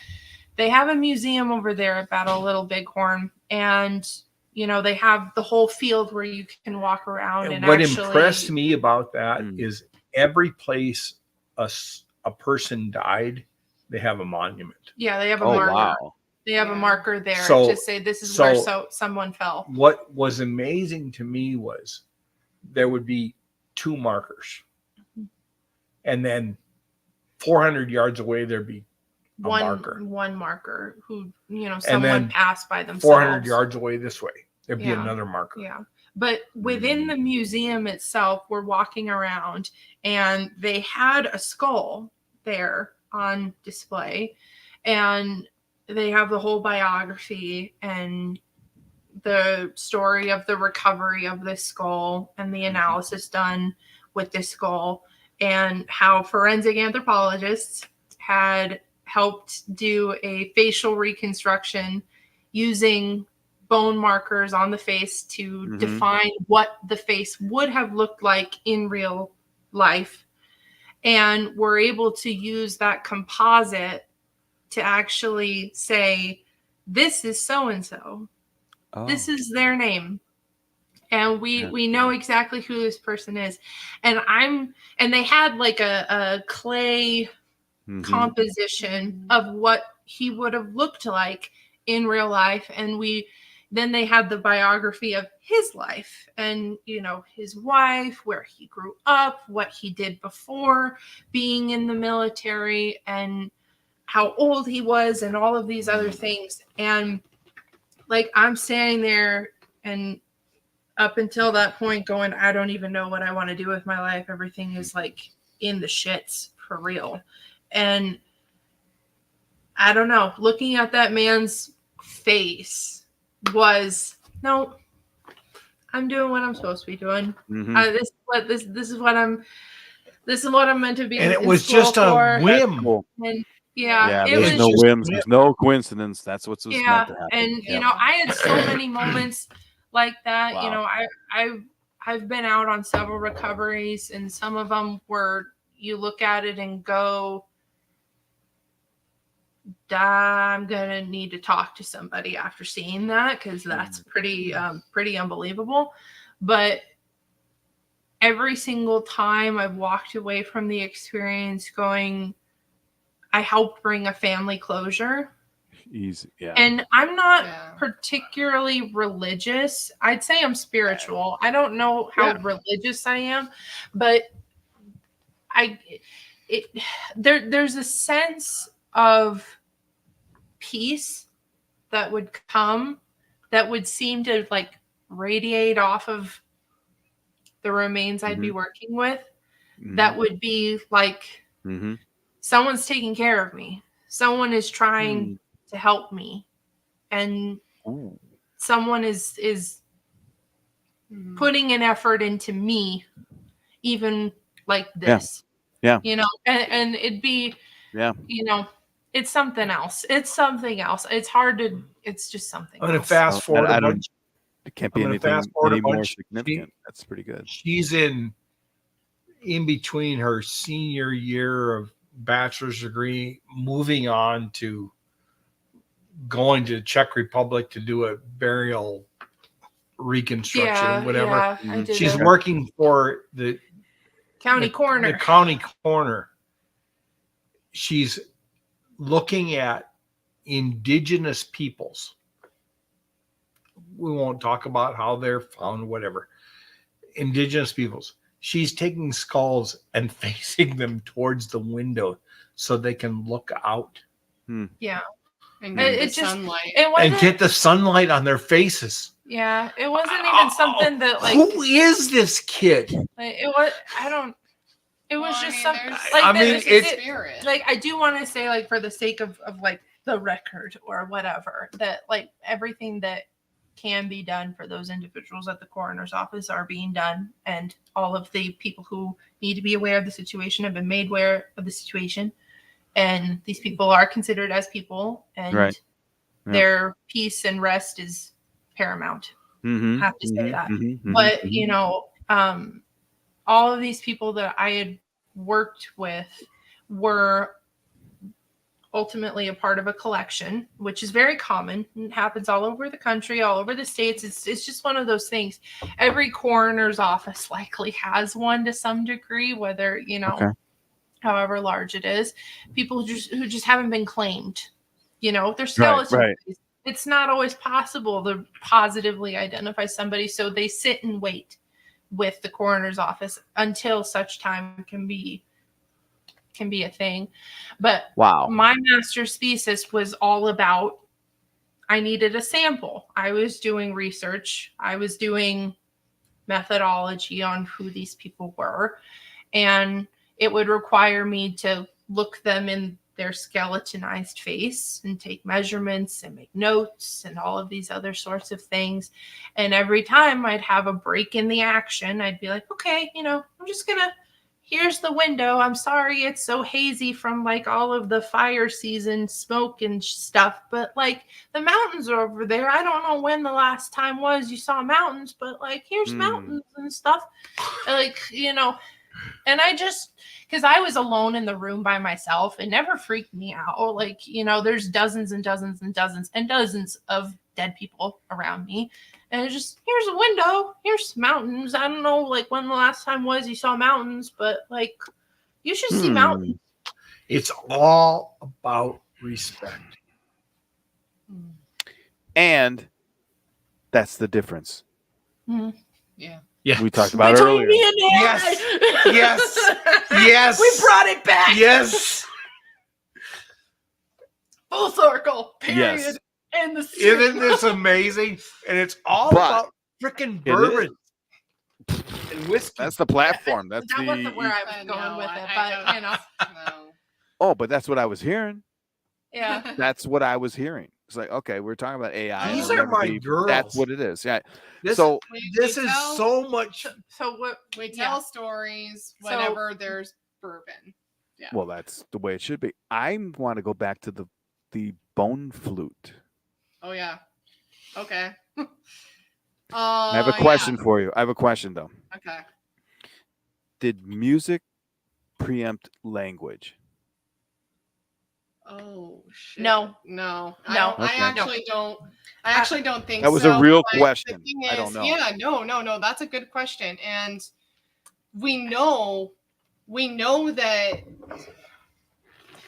They have a museum over there at Battle Little Bighorn, and you know, they have the whole field where you can walk around. And what impressed me about that is every place a person died, they have a monument. Yeah, they have a marker. Wow. They have a marker there to say this is where someone fell. What was amazing to me was there would be two markers, and then 400 yards away there'd be one marker who, you know, someone passed by themselves. 400 yards away this way there'd be another marker. Yeah, but within the museum itself, we're walking around, and they had a skull there on display, and they have the whole biography and the story of the recovery of this skull and the analysis done with this skull, and how forensic anthropologists had helped do a facial reconstruction using bone markers on the face to define what the face would have looked like in real life. And we're able to use that composite to actually say, this is so-and-so. Oh. This is their name. And we know exactly who this person is. And they had like a clay composition of what he would have looked like in real life. And then they had the biography of his life and, you know, his wife, where he grew up, what he did before being in the military, and how old he was, and all of these other things. And like, I'm standing there, and up until that point going, I don't even know what I want to do with my life. Everything is like in the shits for real. And I don't know, looking at that man's face was, no, I'm doing what I'm supposed to be doing. This is what I'm meant to be. And it was just a whim. And there's no whims. There's no coincidence. That's what's meant to happen. And you know, I had so many moments like that. Wow. You know, I've been out on several recoveries, and some of them where you look at it and go, I'm gonna need to talk to somebody after seeing that, because that's pretty unbelievable. But every single time I've walked away from the experience going, I helped bring a family closure. Easy, yeah. And I'm not particularly religious. I'd say I'm spiritual. I don't know how religious I am, but there's a sense of peace that would come, that would seem to like radiate off of the remains I'd be working with. That would be like someone's taking care of me. Someone is trying to help me, and someone is putting an effort into me, even like this. Yeah. You know, and it'd be, you know, it's something else. It's something else. It's hard to, it's just something I'm going to else. fast forward a bunch. It can't be anything any more significant. That's pretty good. She's in between her senior year of bachelor's degree, moving on to going to Czech Republic to do a burial reconstruction or whatever. She's working for the county coroner. The county coroner. She's looking at indigenous peoples. We won't talk about how they're found, whatever. Indigenous peoples. She's taking skulls and facing them towards the window so they can look out. Yeah. And get the sunlight. And get the sunlight on their faces. Yeah. It wasn't even something that like. Who is this kid? Like, it was, I don't. It was just something. Like, I mean, it's like, I do want to say, like, for the sake of like the record or whatever, that like everything that can be done for those individuals at the coroner's office are being done, and all of the people who need to be aware of the situation have been made aware of the situation, and these people are considered as people, and their peace and rest is paramount. I have to say that. But you know, all of these people that I had worked with were ultimately a part of a collection, which is very common. It happens all over the country, all over the states. It's just one of those things. Every coroner's office likely has one to some degree, whether, you know, however large it is. People who just haven't been claimed. You know, they're skeletons. It's not always possible to positively identify somebody, so they sit and wait with the coroner's office until such time can be a thing. But my master's thesis was all about, I needed a sample. I was doing research. I was doing methodology on who these people were. And it would require me to look them in their skeletonized face and take measurements and make notes and all of these other sorts of things. And every time I'd have a break in the action, I'd be like, okay, you know, I'm just going to, here's the window. I'm sorry it's so hazy from like all of the fire season smoke and stuff, but like the mountains are over there. I don't know when the last time was you saw mountains, but like here's mountains and stuff. Like, you know, and I just, because I was alone in the room by myself, it never freaked me out. Like, you know, there's dozens and dozens and dozens and dozens of dead people around me. And it's just, here's a window, here's mountains. I don't know, like, when the last time was you saw mountains, but, like, you should see mountains. It's all about respect. And that's the difference. Yeah. We talked about earlier. Yes. We brought it back. Yes. Full circle. Period. Yes. And the Isn't this amazing? And it's all about freaking bourbon and whiskey. That's the platform. That's that wasn't where I was going with it, but you know. No. Oh, but that's what I was hearing. Yeah. That's what I was hearing. It's like, okay, we're talking about AI. These are my girls. That's what it is. Yeah. This is so much. So what we tell stories whenever there's bourbon. Yeah. Well, that's the way it should be. I want to go back to the bone flute. Oh yeah. Okay. I have a question for you. I have a question though. Okay. Did music preempt language? Oh shit. No. No. No. I Okay. actually don't. I actually don't think That was so. a real but question. The thing I don't is, know. Yeah, no. That's a good question, and we know that.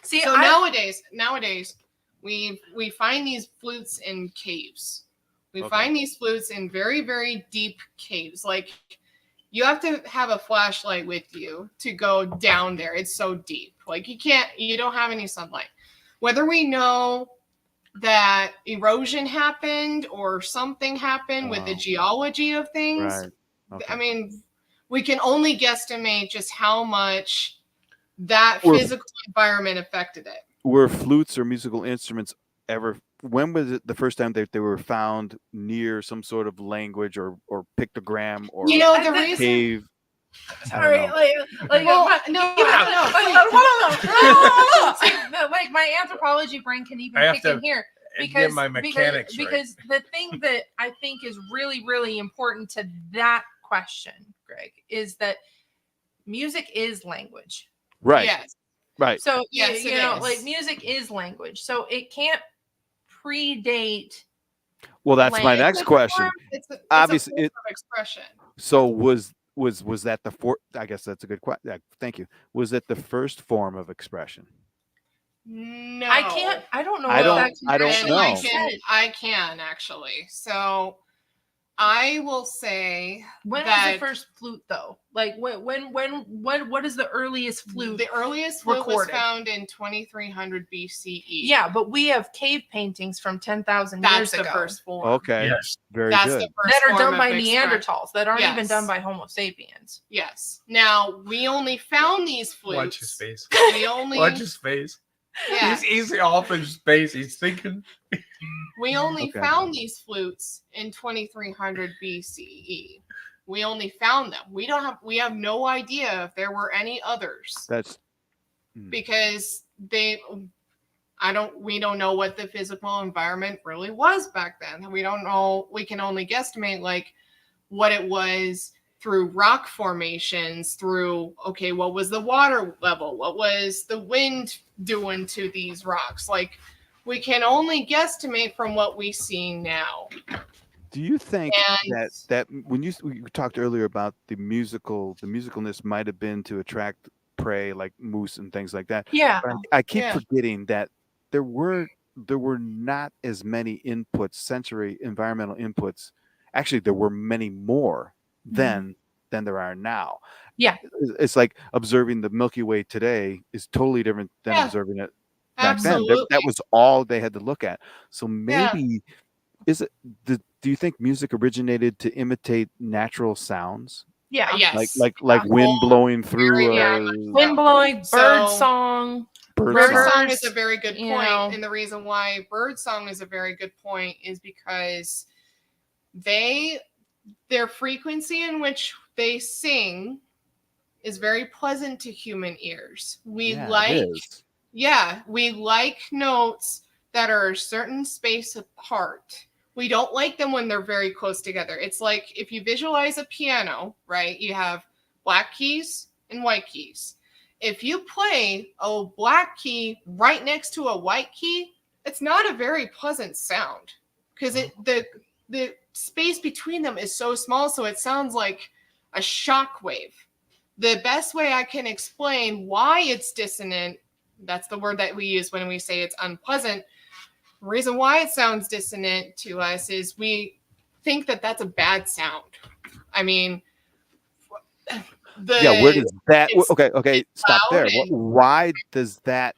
See, So nowadays, we find these flutes in caves. We Okay. find these flutes in very, very deep caves. Like you have to have a flashlight with you to go down there. It's so deep. Like you don't have any sunlight. Whether we know that erosion happened or something happened with the Wow. geology of things, Right. Okay. I mean, we can only guesstimate just how much that Were- physical environment affected it. Were flutes or musical instruments ever? When was it the first time that they were found near some sort of language or pictogram or You know, I the think- reason. cave? Sorry, I don't know. like Well, my, no, even, no, hold on. See, like my anthropology brain can even I have kick to in here Get because my mechanics right. because the thing that I think is really really important to that question, Greg, is that music is language. Right. Yes. Right. So Yes, you it know, is. like music is language, so it can't predate. Well, that's my language. next question. It's a Obviously, form it- of expression. So was that the I guess that's a good question. Thank you. Was it the first form of expression? No, I can't. I don't know. I if don't- that can I don't actually know. be said. I can actually. So I will say When was that the first flute though? Like when what is the earliest flute? the earliest flute was recorded? found in 2300 BCE. Yeah, but we have cave paintings from 10,000 that's years the ago first form. Okay. Yes. Very That's good. the first that are form done by of expression. Neanderthals that aren't even Yes. done by Homo sapiens. Yes. Now we only found these Watch his flutes. face. We only Watch his face. yeah. He's off his space. He's thinking. We only Okay. found these flutes in 2300 BCE. We only found them. We have no idea if there were any others That's because we don't know what the physical environment really was back then. We don't know. We can only guesstimate like what it was through rock formations, through what was the water level? What was the wind doing to these rocks? Like we can only guesstimate from what we see now. Do you think And that when you talked earlier about the musicalness might have been to attract prey like moose and things like that? Yeah. But I keep Yeah. forgetting that there were not as many inputs, sensory environmental inputs. Actually, there were many more than there are now. Yeah. It's like observing the Milky Way today is totally different than Yeah. observing it back absolutely. then. That was all they had to look at. So maybe do you think music originated to imitate natural sounds, Yeah. Yes. like wind blowing through very a much Wind blowing, bird So- song. bird Bird song? song is a very good You point, know. and the reason why bird song is a very good point is because their frequency in which they sing is very pleasant to human ears. We It is. we like notes that are a certain space apart. We don't like them when they're very close together. It's like if you visualize a piano, right? You have black keys and white keys. If you play a black key right next to a white key, it's not a very pleasant sound because the space between them is so small, so it sounds like a shock wave. The best way I can explain why it's dissonant, that's the word that we use when we say it's unpleasant. The reason why it sounds dissonant to us is we think that that's a bad sound. I mean, Where does that? it's Okay, stop there. loud and- Why does that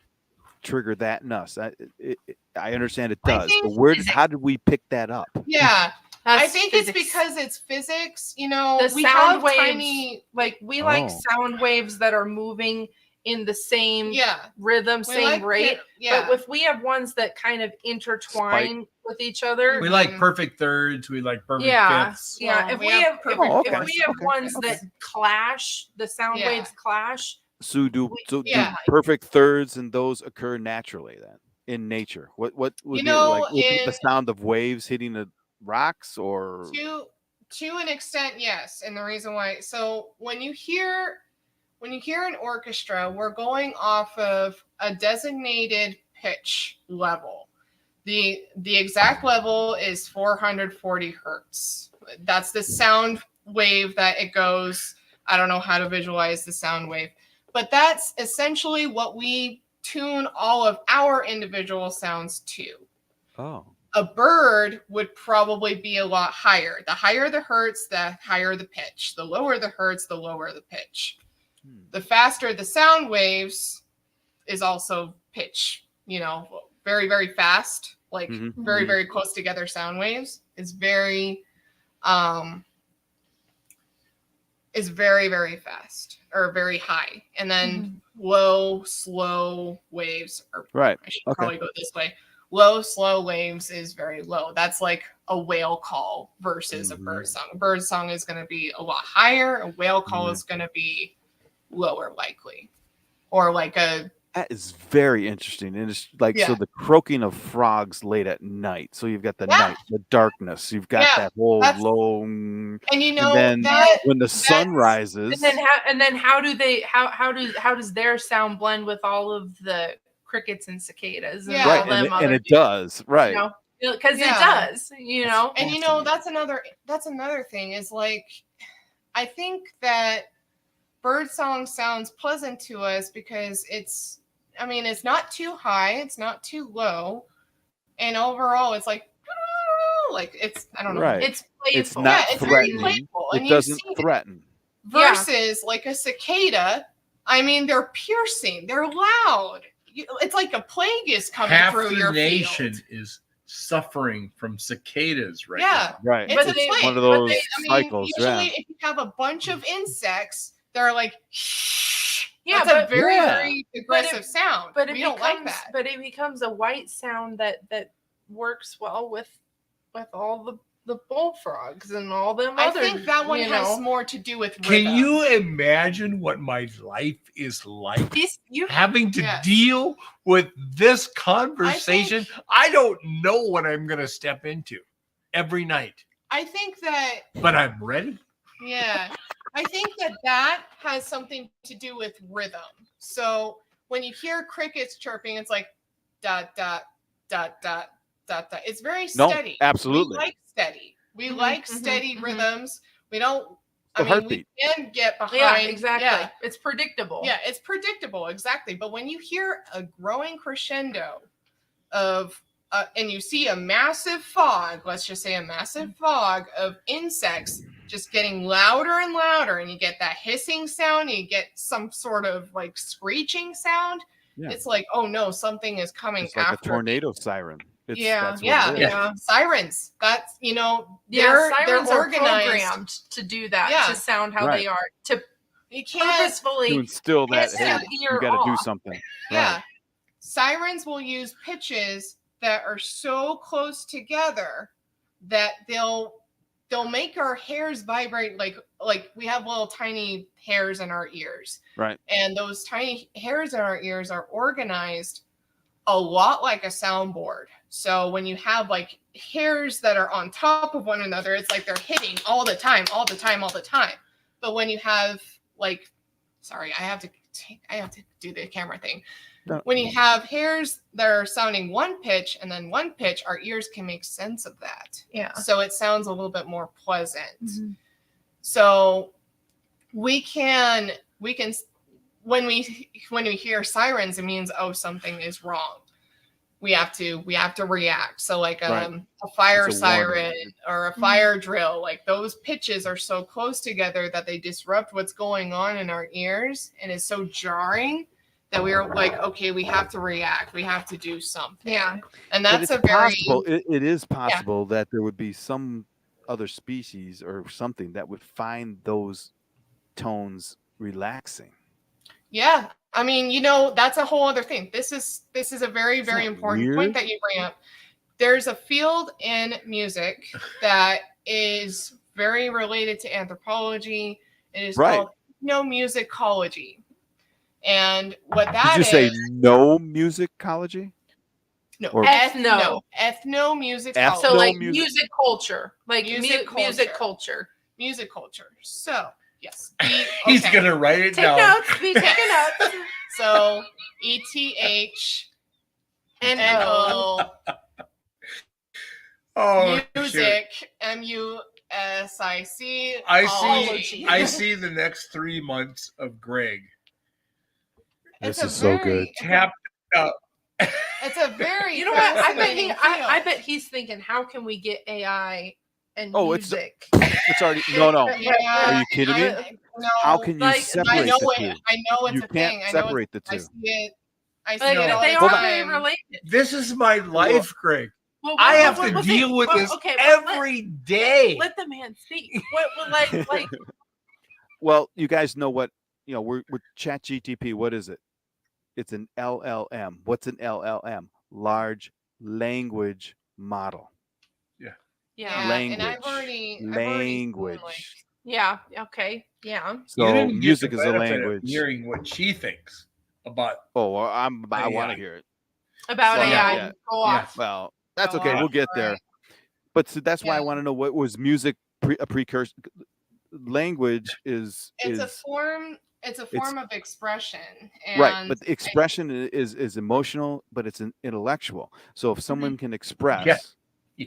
trigger that in us? I understand it I does, think but how did we pick that up? Yeah, I That's think physics. it's because it's physics. You know, The we sound have waves, tiny. like we like Oh. sound waves that are moving in the same Yeah, rhythm, we same like rate. Yeah, But if we have ones that kind of intertwine with each other, We like Mhm. perfect thirds. We like perfect yeah, fifths. yeah. Well, If we we have have, if, perfect Oh, if okay, we have okay, ones okay. that clash, the sound Yeah. waves clash. So do Yeah. perfect thirds and those occur naturally then in nature? What would You be know, like with the in- sound of waves hitting the rocks or to an extent, yes. And the reason why, so when you hear an orchestra, we're going off of a designated pitch level. The exact level is 440 hertz. That's the sound wave that it goes. I don't know how to visualize the sound wave, but that's essentially what we tune all of our individual sounds to. Oh. A bird would probably be a lot higher. The higher the hertz, the higher the pitch. The lower the hertz, the lower the pitch. The faster the sound waves is also pitch, very, very fast, like very, very close together sound waves is very, very, very fast or very high. And then low, slow waves are right. I should probably go this way. Low, slow waves is very low. That's like a whale call versus a bird song. A bird song is going to be a lot higher. A whale call is going to be lower likely. Or like that is very interesting. And it's like, so the croaking of frogs late at night. So you've got the night, the darkness. You've got that whole low. And then that when the sun rises. And then how does their sound blend with all of the crickets and cicadas and all them and it does, right? Because it does, And that's another thing is like, I think that birdsong sounds pleasant to us because it's not too high, it's not too low, and overall it's like it's, I don't know, it's playful. It's not it's very playful. It doesn't threaten. Versus like a cicada, they're piercing, they're loud. It's like a plague is coming through your field. Half the nation is suffering from cicadas right now. Right. It's a plague. One of those cycles. Usually, if you have a bunch of insects, they're like, that's a very, very aggressive sound. But we don't like that. But it becomes a white sound that works well with all the bullfrogs and all them other. I think that one has more to do with rhythm. Can you imagine what my life is like? Having to deal with this conversation. I don't know what I'm going to step into every night. I think that. But I'm ready. Yeah. I think that has something to do with rhythm. So when you hear crickets chirping, it's like dot, dot, dot, dot, dot, dot. It's very steady. No, absolutely. We like steady. We like steady rhythms. We don't. We can get behind. Yeah, exactly. Yeah. It's predictable. Yeah, it's predictable. Exactly. But when you hear a growing crescendo of, and you see a massive fog, let's just say a massive fog of insects just getting louder and louder, and you get that hissing sound, and you get some sort of like screeching sound. Yeah. It's like, oh no, something is coming it's like after. A tornado siren. Sirens. That's they're organized, programmed to do that, to sound how they are, to purposefully to instill that. Hey, you got to do something. Yeah, right. Sirens will use pitches that are so close together that they'll make our hairs vibrate like we have little tiny hairs in our ears. Right. And those tiny hairs in our ears are organized a lot like a soundboard. So when you have like hairs that are on top of one another, it's like they're hitting all the time. But when you have like, sorry, I have to do the camera thing. No. When you have hairs that are sounding one pitch and then one pitch, our ears can make sense of that. Yeah. So it sounds a little bit more pleasant. Mm-hmm. So we can when we hear sirens, it means, oh, something is wrong. We have to react. So like a fire siren or a fire drill, like those pitches are so close together that they disrupt what's going on in our ears, and it's so jarring that we are like, okay, we have to react. We have to do something. Yeah. And that's possible. It is possible that there would be some other species or something that would find those tones relaxing. Yeah. I mean, that's a whole other thing. This is a very, very important point that you bring up. There's a field in music that is very related to anthropology. It is called ethnomusicology. And what that is... Did you say no musicology? No, or ethnomusicology. So like music culture. Like music culture. Music culture. So... Yes. He's going to write it down. Be taking notes. So, ETH N-O. Oh, Music, shoot. M-U-S-I-C. I see the next 3 months of Greg This is so good. tapped out. It's a very You know what? I bet he's thinking, how can we get AI and music? It's already no. Yeah, Are you kidding me? No, How can you like, separate I know the it. two? I know it's You a can't thing. I know separate the I two. see it. I see Like, it all they the are time. very related. This is my life, Greg. Well, I have to deal with this every day. Let the man speak. Like Well, you guys know what we're with ChatGTP. What is it? It's an LLM. What's an LLM? Large language model. yeah. Language. And I've already language. Yeah. Okay. Yeah. So music is a language. Hearing what she thinks about. Oh, well, I want to hear it. About AI. Yeah. Go off. Well, that's okay. off. We'll get there. But so that's why I want to know what was music a precursor. Language is a form. It's a form of expression. And right, but the expression is emotional, but it's an intellectual. So if someone can express,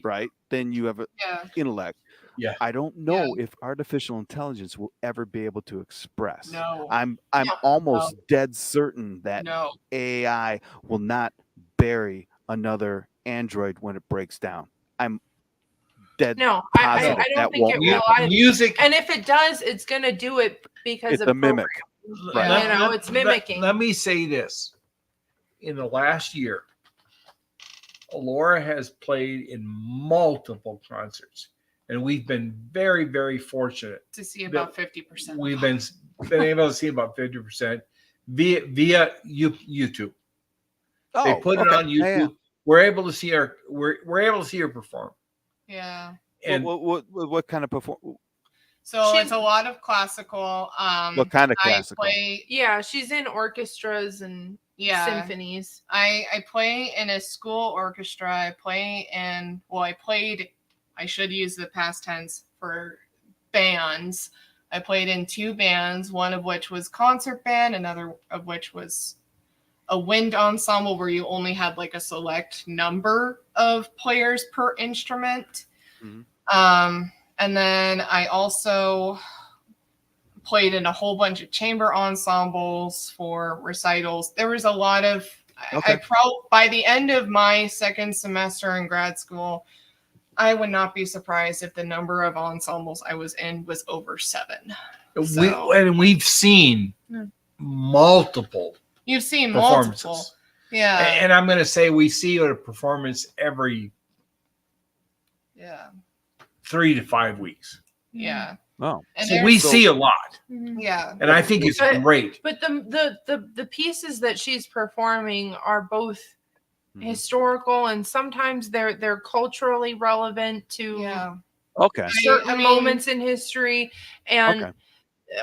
right, then you have an intellect. Yeah. I don't know if artificial intelligence will ever be able to express. No. I'm almost dead certain that AI will not bury another android when it breaks down. I'm dead positive I don't think it will either. Music, and if it does, it's going to do it because it's of a mimic. Right. It's mimicking. Let me say this. In the last year, Laura has played in multiple concerts, and we've been very, very fortunate to see about 50%. We've been able to see about 50% via YouTube. Oh, they put it on YouTube. Yeah. We're able to see her. We're able to see her perform. Yeah. And what kind of perform? So it's a lot of classical. What kind of classical? She's in orchestras and symphonies. I play in a school orchestra. I should use the past tense for bands. I played in 2 bands, one of which was concert band, another of which was a wind ensemble where you only had like a select number of players per instrument. Mm-hmm. And then I also played in a whole bunch of chamber ensembles for recitals. There was a lot of, by the end of my second semester in grad school, I would not be surprised if the number of ensembles I was in was over 7. We've seen multiple. You've seen multiple. Yeah. And I'm going to say we see a performance every 3 to 5 weeks. Yeah. Oh. So we see a lot. Yeah. And I think it's great. But the pieces that she's performing are both historical, and sometimes they're culturally relevant to certain moments in history, and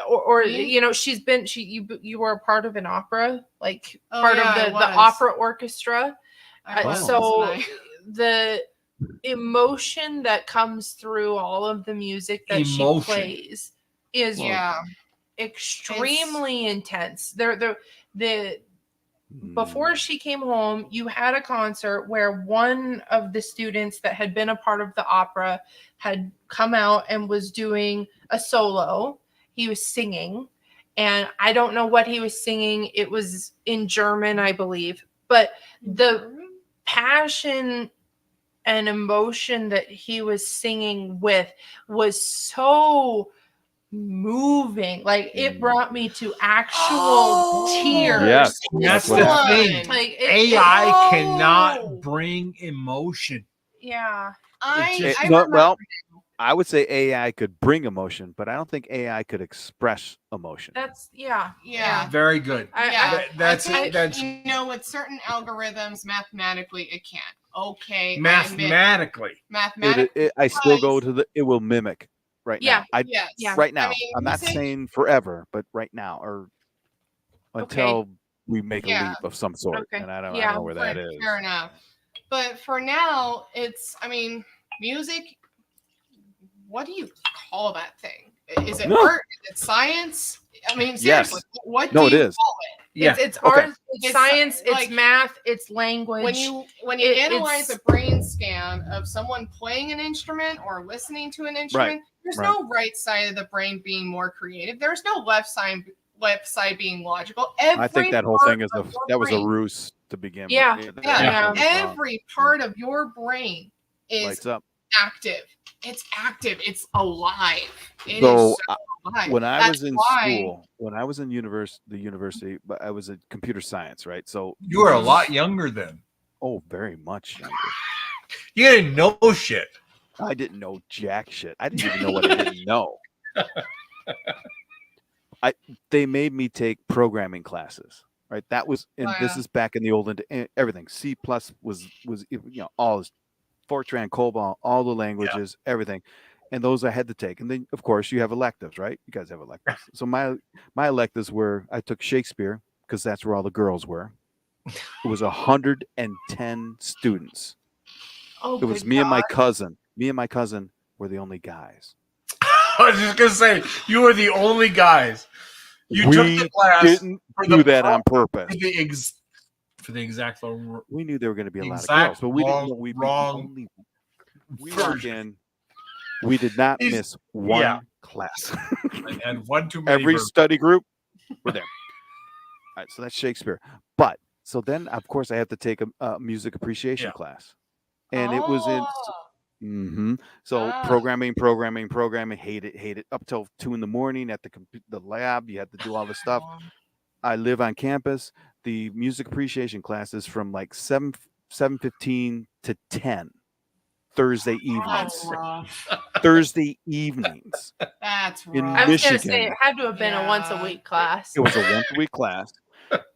or you were a part of an opera, like part of the opera orchestra. So the emotion that comes through all of the music that she plays is extremely intense. Before she came home, you had a concert where one of the students that had been a part of the opera had come out and was doing a solo. He was singing, and I don't know what he was singing. It was in German, I believe, but the passion and emotion that he was singing with was so moving. Like, it brought me to actual tears. Yes, that's the thing. Like, AI cannot bring emotion. Yeah. I would say AI could bring emotion, but I don't think AI could express emotion. That's very good. That's with certain algorithms, mathematically it can't. Okay. Mathematically. I still go to it will mimic right now. Right now. I'm not saying forever, but right now, or until we make a leap of some sort. And I don't know where that is. Fair enough. But for now, music, what do you call that thing? Is it art? Is it science? I mean, seriously, what do you call it? It's art, it's science, it's like, math, it's language. When you analyze a brain scan of someone playing an instrument or listening to an instrument, there's no right side of the brain being more creative. There's no left side being logical. I think that whole thing was a ruse to begin with. Yeah. Every part of your brain is lights up. Active. It's active. It's alive. It so, is so alive. When I was in school, when I was in the university, but I was in computer science, right? So you were a lot younger then. Oh, very much younger. You didn't know shit. I didn't know jack shit. I didn't even know what I didn't know. They made me take programming classes, right? That was, and this is back in the old, everything. C+ was all this, Fortran, COBOL, all the languages, everything. And those I had to take. And then, of course, you have electives, right? You guys have electives. So my electives were, I took Shakespeare because that's where all the girls were. It was 110 students. Oh, it was me and my cousin. Me and my cousin were the only guys. I was just going to say, you were the only guys. We took the class. Didn't do that on purpose. For the exact we knew there were going to be a lot of girls, but we didn't know we walked in. We did not miss one class. And one too many. Every study group, we're there. All right, so that's Shakespeare. But so then, of course, I have to take a music appreciation class, and it was in. So programming, hate it. Up till 2 a.m. at the lab, you had to do all this stuff. I live on campus. The music appreciation class is from like 7:15 to 10 Thursday evenings. Thursday evenings. That's in I was Michigan. Gonna say it had to have been a once a week class. It was a once a week class.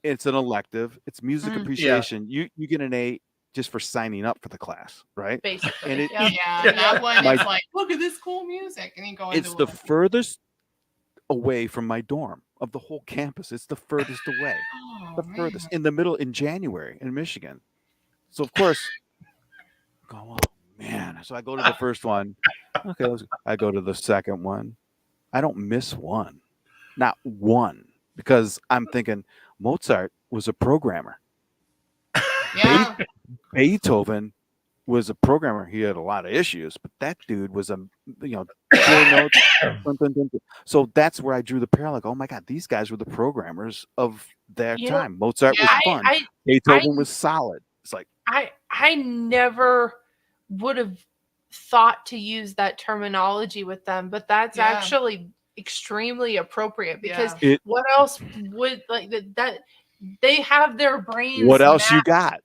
It's an elective. It's music appreciation. You get an A just for signing up for the class, right? Basically, and that one is like, look at this cool music, and you go. It's the furthest away from my dorm of the whole campus. It's the furthest away, furthest in the middle in January in Michigan. So of course, oh man. So I go to the first one. Okay, I go to the second one. I don't miss one, not one, because I'm thinking Mozart was a programmer. Yeah. Beethoven was a programmer. He had a lot of issues, but that dude was four notes. So that's where I drew the parallel. Like, oh my God, these guys were the programmers of their time. Mozart was fun. Beethoven was solid. It's like I never would have thought to use that terminology with them, but that's actually extremely appropriate because what else would that they have their brains. What else you got?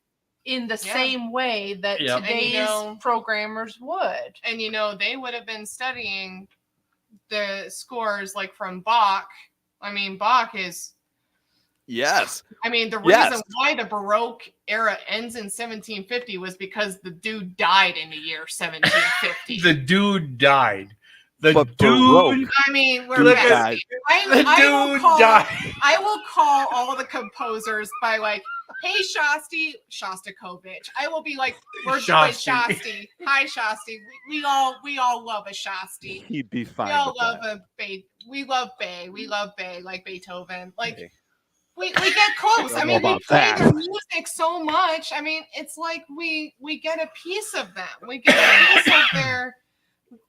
In the same way that today's programmers would. And they would have been studying the scores like from Bach. I mean, Bach is the reason why the Baroque era ends in 1750 was because the dude died in the year 1750. The dude died. The dude. Baroque, I mean, we're died. I will call all the composers by like, hey, Shostakovich. I will be like, we're doing Shasti. Hi, Shasti. We all love a Shasti. He'd be fine. We all love a Bay. We love Bay. We love Bay, like Beethoven. Like we get close. I mean, we play their music so much. I mean, it's like we get a piece of them. We get a piece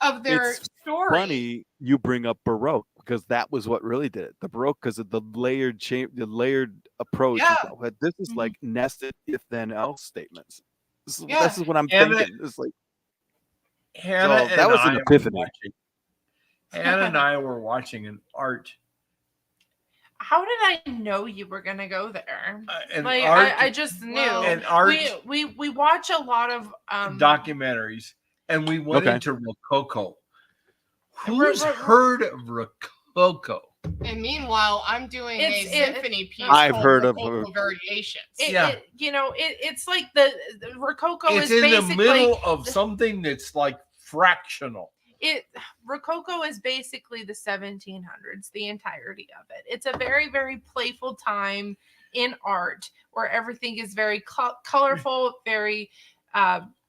of their story. Funny you bring up Baroque because that was what really did it. The Baroque, because of the layered approach. This is like nested if then else statements. This is what I'm thinking. It's like that was an epiphany. Hannah and I were watching an art. How did I know you were gonna go there? I just knew. And art. We watch a lot of documentaries, and we went into Rococo. Who's heard of Rococo? And meanwhile, I'm doing a symphony piece. I've heard of variations. It's like the Rococo is in basically the middle of something that's like fractional. Rococo is basically the 1700s, the entirety of it. It's a very, very playful time in art where everything is very colorful, very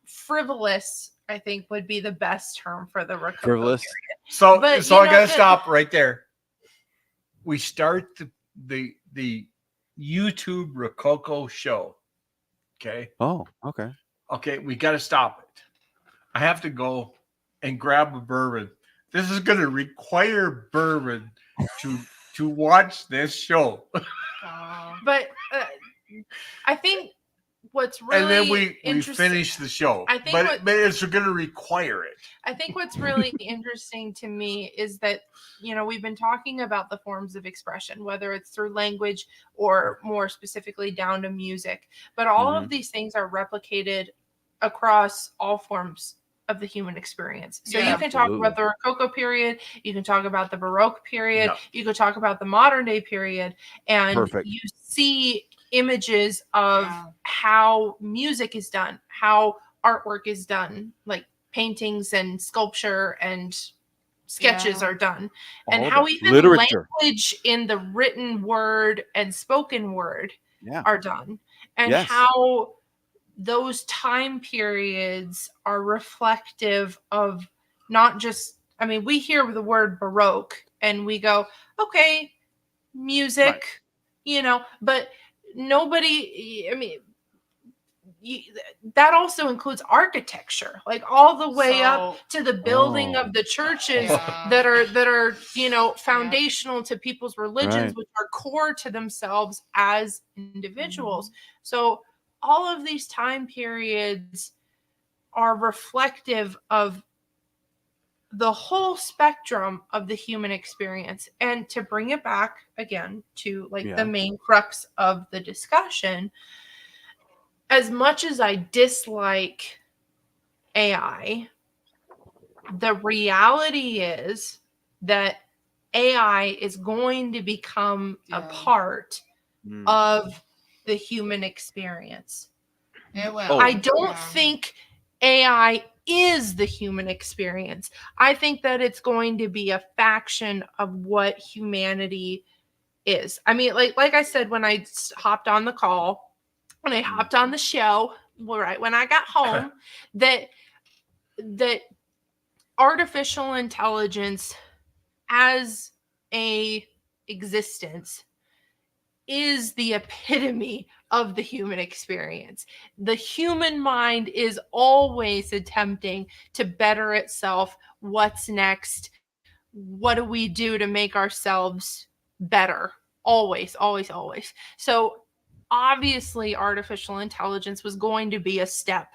frivolous. I think would be the best term for the Rococo frivolous. Period. So I gotta stop right there. We start the YouTube Rococo show. Okay. Oh, okay. Okay, we got to stop it. I have to go and grab a bourbon. This is going to require bourbon to watch this show. But I think what's really and then we interesting, finish the show. I think but it's going to require it. I think what's really interesting to me is that, we've been talking about the forms of expression, whether it's through language or more specifically down to music. But all of these things are replicated across all forms of the human experience. So you can talk about the Rococo period, you can talk about the Baroque period, you could talk about the modern day period, and you see images of how music is done, how artwork is done, like paintings and sculpture and sketches are done, and how even language in the written word and spoken word are done, and how those time periods are reflective of not just, we hear the word Baroque and we go, okay, music, but nobody, that also includes architecture, like all the way up to the building of the churches that are foundational to people's religions, which are core to themselves as individuals. So all of these time periods are reflective of the whole spectrum of the human experience. And to bring it back again to the main crux of the discussion, as much as I dislike AI, the reality is that AI is going to become a part of the human experience. It will. I don't think AI is the human experience. I think that it's going to be a faction of what humanity is. Like I said, when I hopped on the call, when I hopped on the show, right when I got home, that artificial intelligence as a existence is the epitome of the human experience. The human mind is always attempting to better itself. What's next? What do we do to make ourselves better? Always, always, always. So obviously artificial intelligence was going to be a step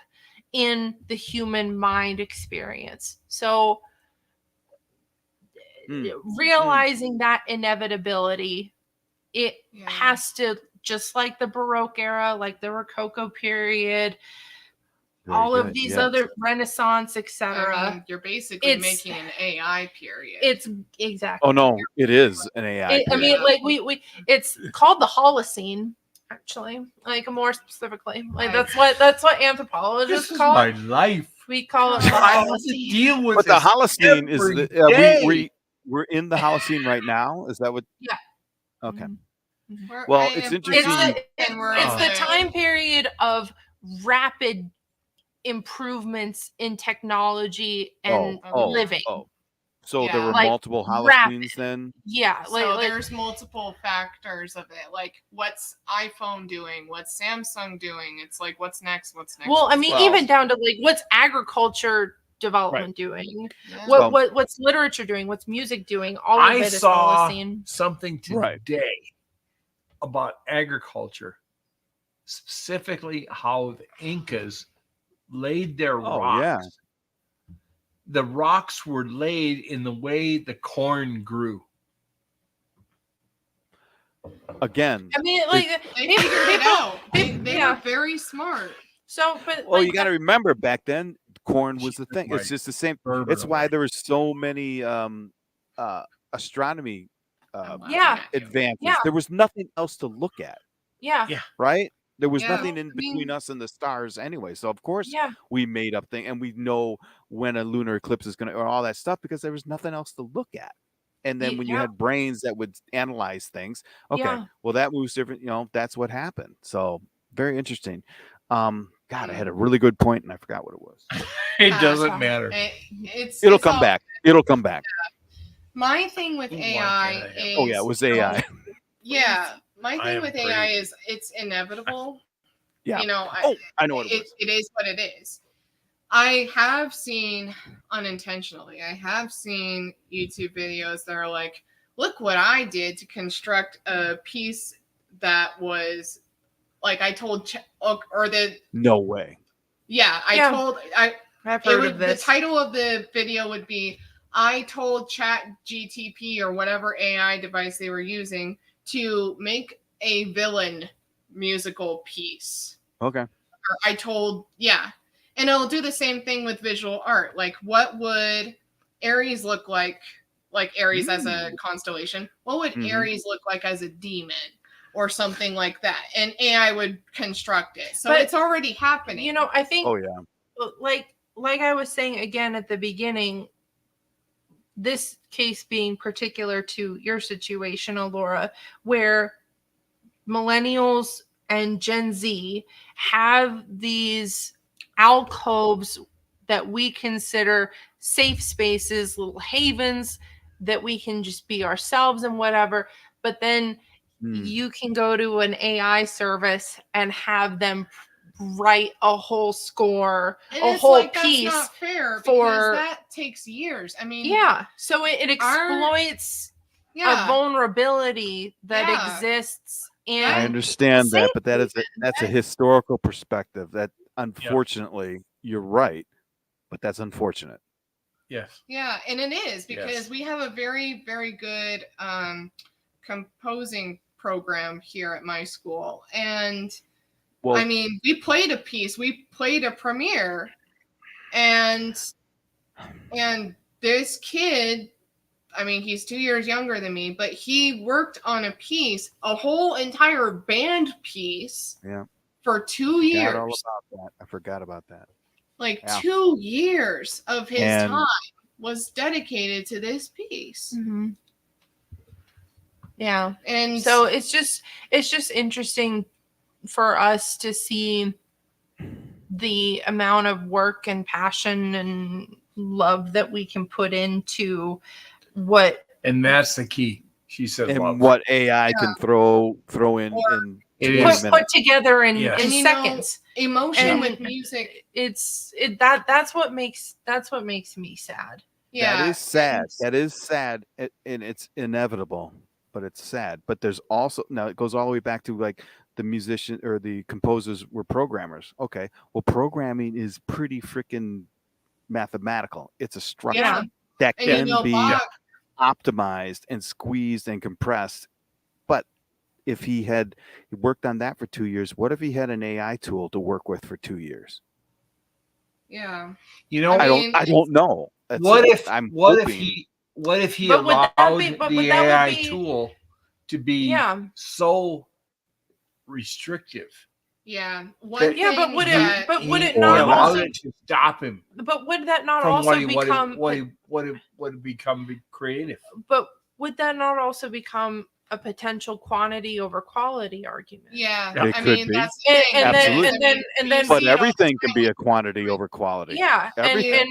in the human mind experience. So realizing that inevitability, it has to, just like the Baroque era, like the Rococo period, all of these other Renaissance, etc. You're basically making an AI period. It's exactly. Oh no, it is an AI. We it's called the Holocene, actually, more specifically. That's what anthropologists call it. My life. We call it the Holocene. Deal with but the Holocene is we're in the Holocene right now. Is that what? Yeah. Okay. Well, it's interesting. It's the time period of rapid improvements in technology and living. So there were multiple Holocenes then? Yeah. So there's multiple factors of it. Like, what's iPhone doing? What's Samsung doing? It's like, what's next? What's next? Well, even down to what's agriculture development doing? Yeah. What's literature doing? What's music doing? All of it is Holocene. Something today about agriculture, specifically how the Incas laid their rocks. Yeah. The rocks were laid in the way the corn grew. Again, they figured it out. They were very smart. So, but you got to remember, back then, corn was the thing. It's just the same. It's why there were so many astronomy advances. Yeah. There was nothing else to look at. Yeah. Right? There was nothing in between us and the stars anyway. So, of course, we made up things, and we know when a lunar eclipse is going to, or all that stuff, because there was nothing else to look at. And then when you had brains that would analyze things, well, that moves different. That's what happened. So, very interesting. God, I had a really good point, and I forgot what it was. It doesn't matter. It'll come back. It'll come back. My thing with AI is... it was AI. Yeah. My thing with AI is it's inevitable. Yeah. You know, I know what it is. It is what it is. I have seen unintentionally, I have seen YouTube videos that are like, look what I did to construct a piece that was like I told or the No way. Yeah, I've heard of this. The title of the video would be I told Chat GTP or whatever AI device they were using to make a villain musical piece. Okay. Or I told, and it'll do the same thing with visual art. Like, what would Aries look like Aries as a constellation? What would Aries look like as a demon? Or something like that, and AI would construct it. So it's already happening. You know, I think. Oh yeah. Like I was saying again at the beginning, this case being particular to your situation, Alora, where millennials and Gen Z have these alcoves that we consider safe spaces, little havens that we can just be ourselves and whatever. But then you can go to an AI service and have them write a whole score, a whole piece. That's not fair because that takes years. I mean, so it exploits a vulnerability that exists. And I understand that, but that's a historical perspective. That unfortunately, you're right, but that's unfortunate. Yes. Yeah, and it is because we have a very, very good composing program here at my school, and I mean, we played a piece, we played a premiere, and this kid, I mean, he's 2 years younger than me, but he worked on a piece, a whole entire band piece, for 2 years. I forgot about that. Like 2 years of his time was dedicated to this piece. Mm-hmm. Yeah. And so it's just interesting for us to see the amount of work and passion and love that we can put into what. And that's the key. She said, and love. what AI can throw in put together in seconds. Emotion with music. That's what makes me sad. Yeah, that is sad. That is sad, and it's inevitable. But it's sad. But there's also, now it goes all the way back to like the musician or the composers were programmers. Okay. Well, programming is pretty freaking mathematical. It's a structure that can be optimized and squeezed and compressed. But if he had worked on that for 2 years, what if he had an AI tool to work with for 2 years? Yeah. You know, I don't know. What if he allowed the AI tool to be so restrictive? Yeah. But would it not allow it to stop him? But would that not also become become creative? But would that not also become a potential quantity over quality argument? Yeah, I mean that's the thing. And then but everything can be a quantity over quality. Yeah, everything. And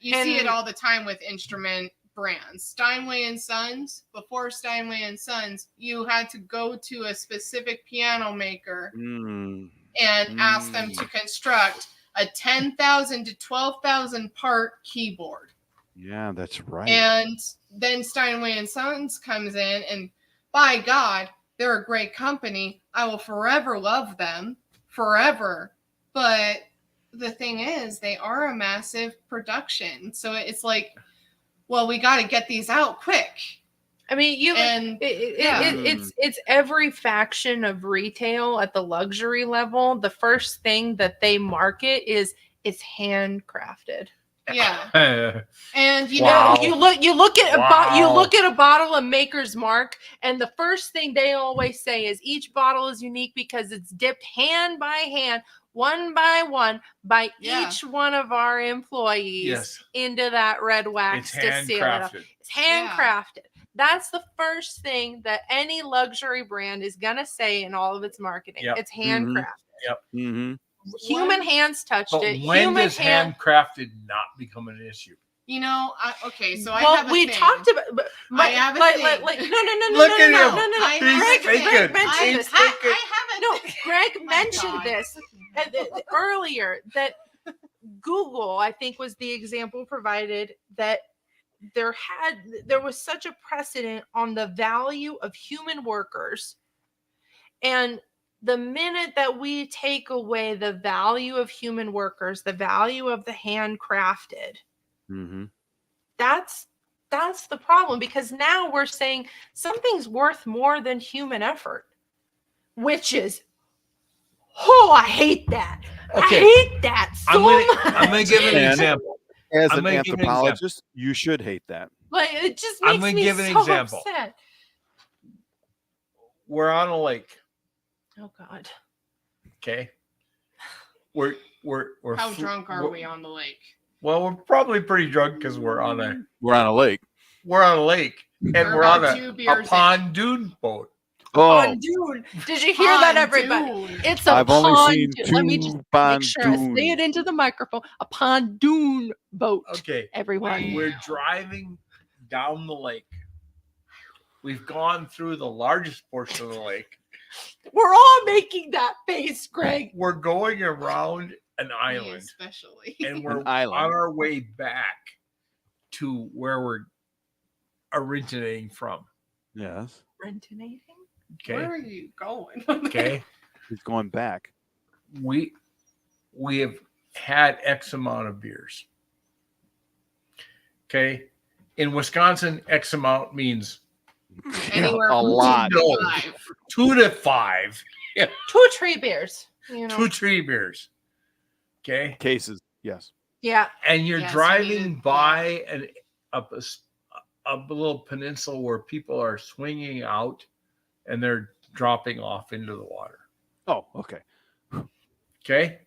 you see it all the time with instrument brands. Steinway and Sons, before Steinway and Sons, you had to go to a specific piano maker and ask them to construct a 10,000 to 12,000 part keyboard. Yeah, that's right. And then Steinway and Sons comes in, and by God, they're a great company. I will forever love them, forever. But the thing is, they are a massive production. So it's like, well, we got to get these out quick. I mean, it's every faction of retail at the luxury level. The first thing that they market is it's handcrafted. Yeah, and you look at a bottle of Maker's Mark, and the first thing they always say is each bottle is unique because it's dipped hand by hand, one by one, by each one of our employees into that red wax to seal it up. It's handcrafted. That's the first thing that any luxury brand is gonna say in all of its marketing. It's handcrafted. Human hands touched it. When does handcrafted not become an issue? You know, okay, so I well, have a we thing. talked about. But I have a like, thing. no. Look at him. He's Greg thinking. mentioned He's this. thinking. I haven't. No, Greg My mentioned God. this earlier that Google, I think, was the example provided that there was such a precedent on the value of human workers, and the minute that we take away the value of human workers, the value of the handcrafted, that's the problem, because now we're saying something's worth more than human effort, which is, I hate that. Okay. I hate that so much. I'm going to give an example. As I'm an gonna give an anthropologist, you should hate that. Like, it just I'm makes gonna me give an so example. upset. We're on a lake. Oh God. Okay. We're How drunk are we on the lake? Well, we're probably pretty drunk because we're on a lake. We're on a lake, and we're on a pontoon boat. Pontoon. Did you hear that, everybody? It's a I've only seen two Let me just make sure I say it into the microphone. A pontoon boat. Okay. Everyone. We're driving down the lake. We've gone through the largest portion of the lake. We're all making that face, Greg. We're going around an island. Me especially. And we're on our way back to where we're originating from. Yes. Originating? Okay. Where are you going? Okay. He's going back. We have had X amount of beers. Okay. In Wisconsin, X amount means anywhere a lot. 2 to 5. Yeah. 2 tree beers. 2 tree beers. Okay. Cases. Yes. Yeah. And you're driving by a little peninsula where people are swinging out and they're dropping off into the water. Oh, okay. Okay.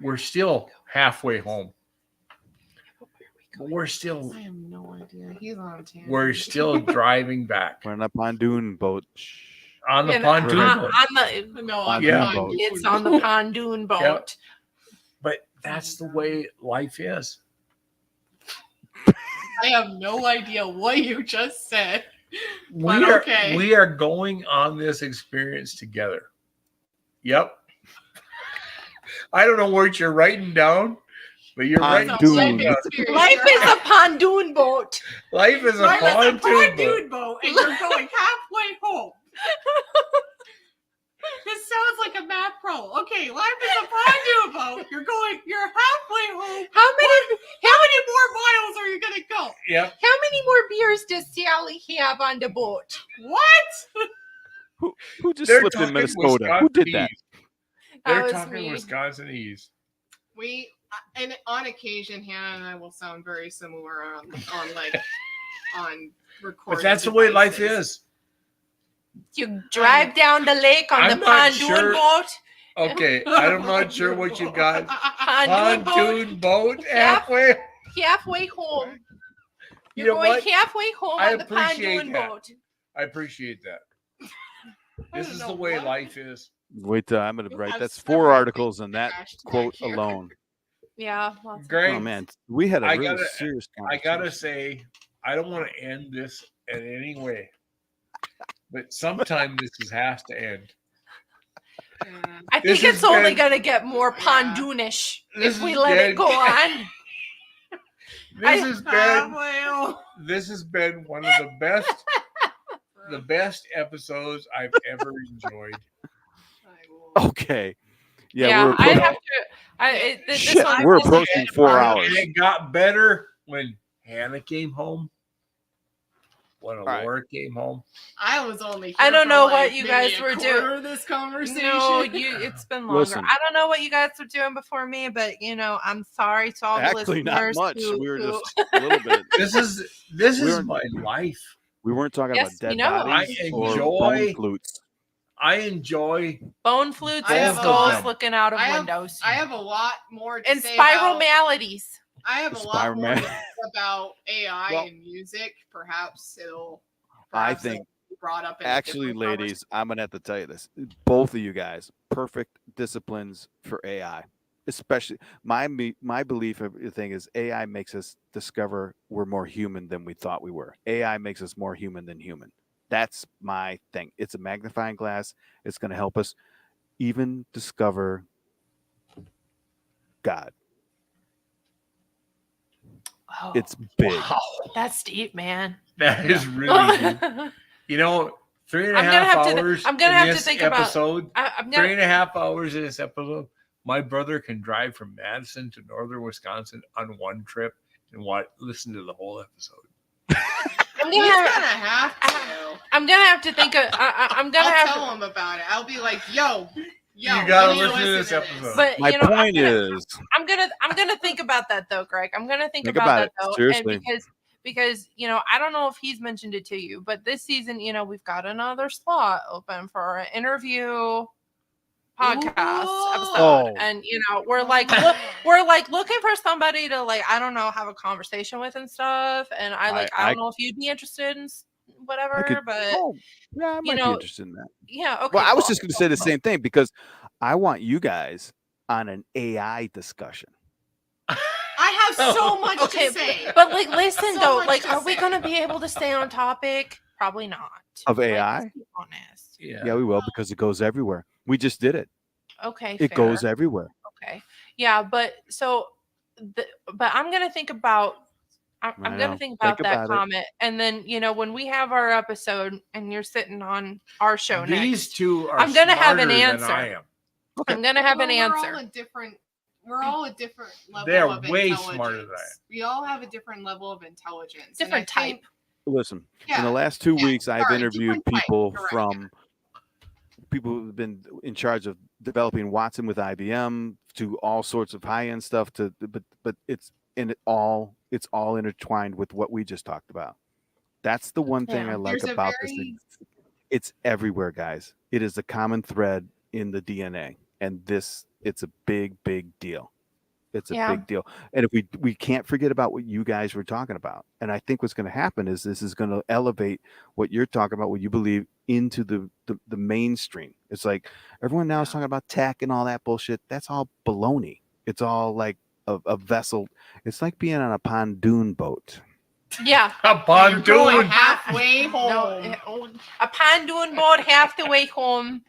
We're still halfway home. But we're still. I have no idea. He's on a tangent. We're still driving back. We're on a pontoon boat. On the pontoon boat. It's on the pontoon boat. Yep. But that's the way life is. I have no idea what you just said. We are going on this experience together. Yep. I don't know what you're writing down, but you're writing down. Life is a pontoon boat. Life is a pontoon boat, and you're going halfway home. This sounds like a math problem. Okay, life is a pontoon boat. You're halfway home. How many more miles are you gonna go? Yep. How many more beers does Sally have on the boat? What? Who just slipped in Minnesota? Who did that? They're talking Wisconsinese. We, and on occasion, Hannah and I will sound very similar on recording. But that's the way life is. You drive down the lake on the pontoon boat. Okay, I'm not sure what you got. Pontoon boat halfway home. You're going halfway home on the pontoon boat. I appreciate that. This is the way life is. Wait till I'm going to write. That's 4 articles in that quote alone. Yeah. Great. Oh, man. We had a really serious conversation. I got to say, I don't want to end this in any way. But sometime this has to end. I think it's only going to get more pontoonish if we let it go on. This has been one of the best episodes I've ever enjoyed. Okay. Yeah, we're approaching 4 hours. And it got better when Hannah came home. When Laura came home. I was only. I don't know what you guys were doing. This conversation. No, it's been longer. Listen. I don't know what you guys were doing before me, but I'm sorry to all the listeners. Not much. We were just a little bit. This is my life. We weren't talking about dead bodies or bone flutes. I enjoy bone flutes and skulls looking out of windows. I have a lot more to say spiral maladies. I have a lot more about AI and music. Perhaps it'll be brought up. Actually, ladies, I'm gonna have to tell you this. Both of you guys, perfect disciplines for AI. especially my belief of the thing is AI makes us discover we're more human than we thought we were. AI makes us more human than human. That's my thing. It's a magnifying glass. It's going to help us even discover God. Oh, It's big. Wow. that's deep, man. That is really deep. You know, 3.5 hours I'm gonna in have to this think about- episode. I'm gonna, 3.5 hours in this episode. My brother can drive from Madison to northern Wisconsin on one trip and listen to the whole episode. I'm He's gonna gonna have, have to. I'm gonna have to think of. I'm gonna I'll have tell him about it. I'll be like, yo, You gotta need to listen to this episode. But My you know, point is, I'm gonna think about that though, Greg. I'm gonna think about about that it. though, Seriously. and because you know, I don't know if he's mentioned it to you, but this season, you know, we've got another slot open for an interview podcast episode, Oh. and you know, we're like looking for somebody to, like, I don't know, have a conversation with and stuff. And I don't know if you'd be interested in whatever, but yeah, I might be interested in that. yeah, okay. Well, I was cool. just going to say the same thing because I want you guys on an AI discussion. I have so much Okay, to say. but like, listen So though, much like, to are we say. gonna be able to stay on topic? Probably not. Of Like, AI? let's be honest. Yeah, we will, because it goes everywhere. We just did it. Okay, It fair. goes everywhere. Okay, yeah, but so, but I'm gonna think about. I'm I gonna know. think about Think that about it. comment, and then, you know, when we have our episode and you're sitting on our show These next, two are I'm gonna have an smarter than answer. I am. I'm gonna have an We're all answer. a different. We're all a different level They're of way intelligence. smarter than I am. We all have a different level of intelligence. Different And I think- type. Listen, Yeah. in the last 2 Yeah, weeks, I've sorry, interviewed different type, people correct. from people who've been in charge of developing Watson with IBM to all sorts of high-end stuff. But it's all intertwined with what we just talked about. That's the one thing Yeah. I like There's a about this very- thing. It's everywhere, guys. It is a common thread in the DNA, and it's a big deal. It's a Yeah. big deal. And if we can't forget about what you guys were talking about. And I think what's going to happen is this is going to elevate what you're talking about, what you believe, into the mainstream. It's like everyone now is talking about tech and all that bullshit. That's all baloney. It's all like a vessel. It's like being on a pontoon boat. Yeah. A You're going pontoon. halfway home. No, a pontoon boat half the way home.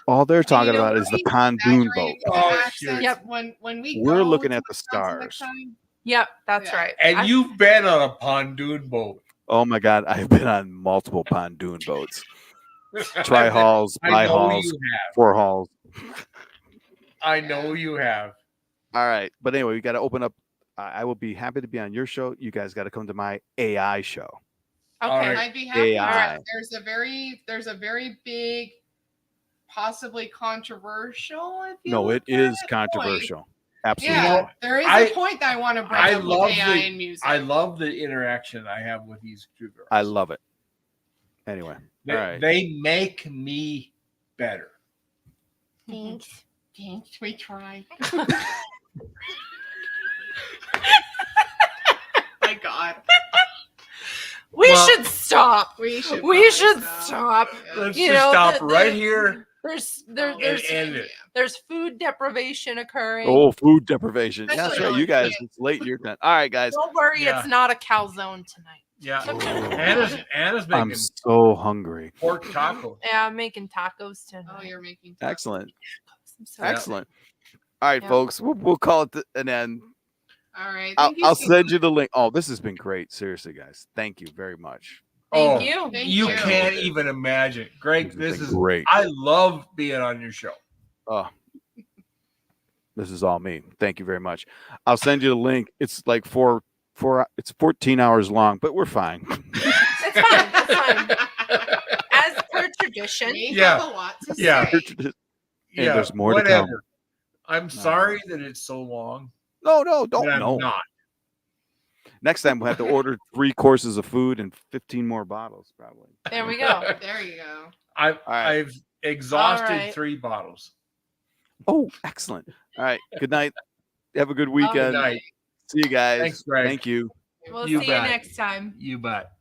All they're talking You know, about is the we pontoon boat. exaggerate the Oh, accents. shit. Yep. When we We're go looking to at the Wisconsin next stars. time, Yep, that's Yeah. right. And you've been on a pontoon boat. Oh my God, I've been on multiple pontoon boats. Tri hulls, I bi know hulls, you have. 4 hulls. I know you have. All right. But anyway, we got to open up. I will be happy to be on your show. You guys got to come to my AI show. Okay. All right. I'd be happy. AI. There's a very big, possibly controversial. If you No, look it at is point. controversial. Absolutely. Yeah, there is I- a point that I want to bring I up love with AI and music. I love the interaction I have with these two girls. I love it. Anyway. They, all right. they make me better. Thanks. Thanks, we tried. My God, We Well- should stop. we should. We probably should stop. Yeah. Let's You just know, stop the- right here There's and there's end it. there's food deprivation occurring. Oh, food deprivation. Yeah, that's Especially right. on You guys, kids. it's late. You're done. All right, guys. Don't worry, Yeah. it's not a calzone tonight. Yeah. Oh. Anna's I'm making so hungry. pork tacos. Yeah, I'm making tacos tonight. Oh, you're making. Excellent. I'm so Excellent. All right, Yeah. folks. We'll call it an end. All right. I'll Thank you, send you the link. Oh, this has been great. Seriously, guys. Thank you very much. Thank Oh, you. Thank You you. can't even imagine. Greg, This has this been is great. I love being on your show. Oh, this is all me. Thank you very much. I'll send you the link. It's like it's 14 hours long, but we're fine. It's fine. It's fine. As per tradition. We Yeah. have a lot to Yeah. say. And there's more to come. I'm sorry that it's so long. No, but don't I'm no. not. Next time we'll have to order 3 courses of food and 15 more bottles, probably. There we go. There you go. I've right. I've exhausted All right. 3 bottles. Oh, excellent. All right. Good night. Have a good Good weekend. night. See you guys. Thanks, Greg. Thank you. We'll You see bet. you next time. You bet.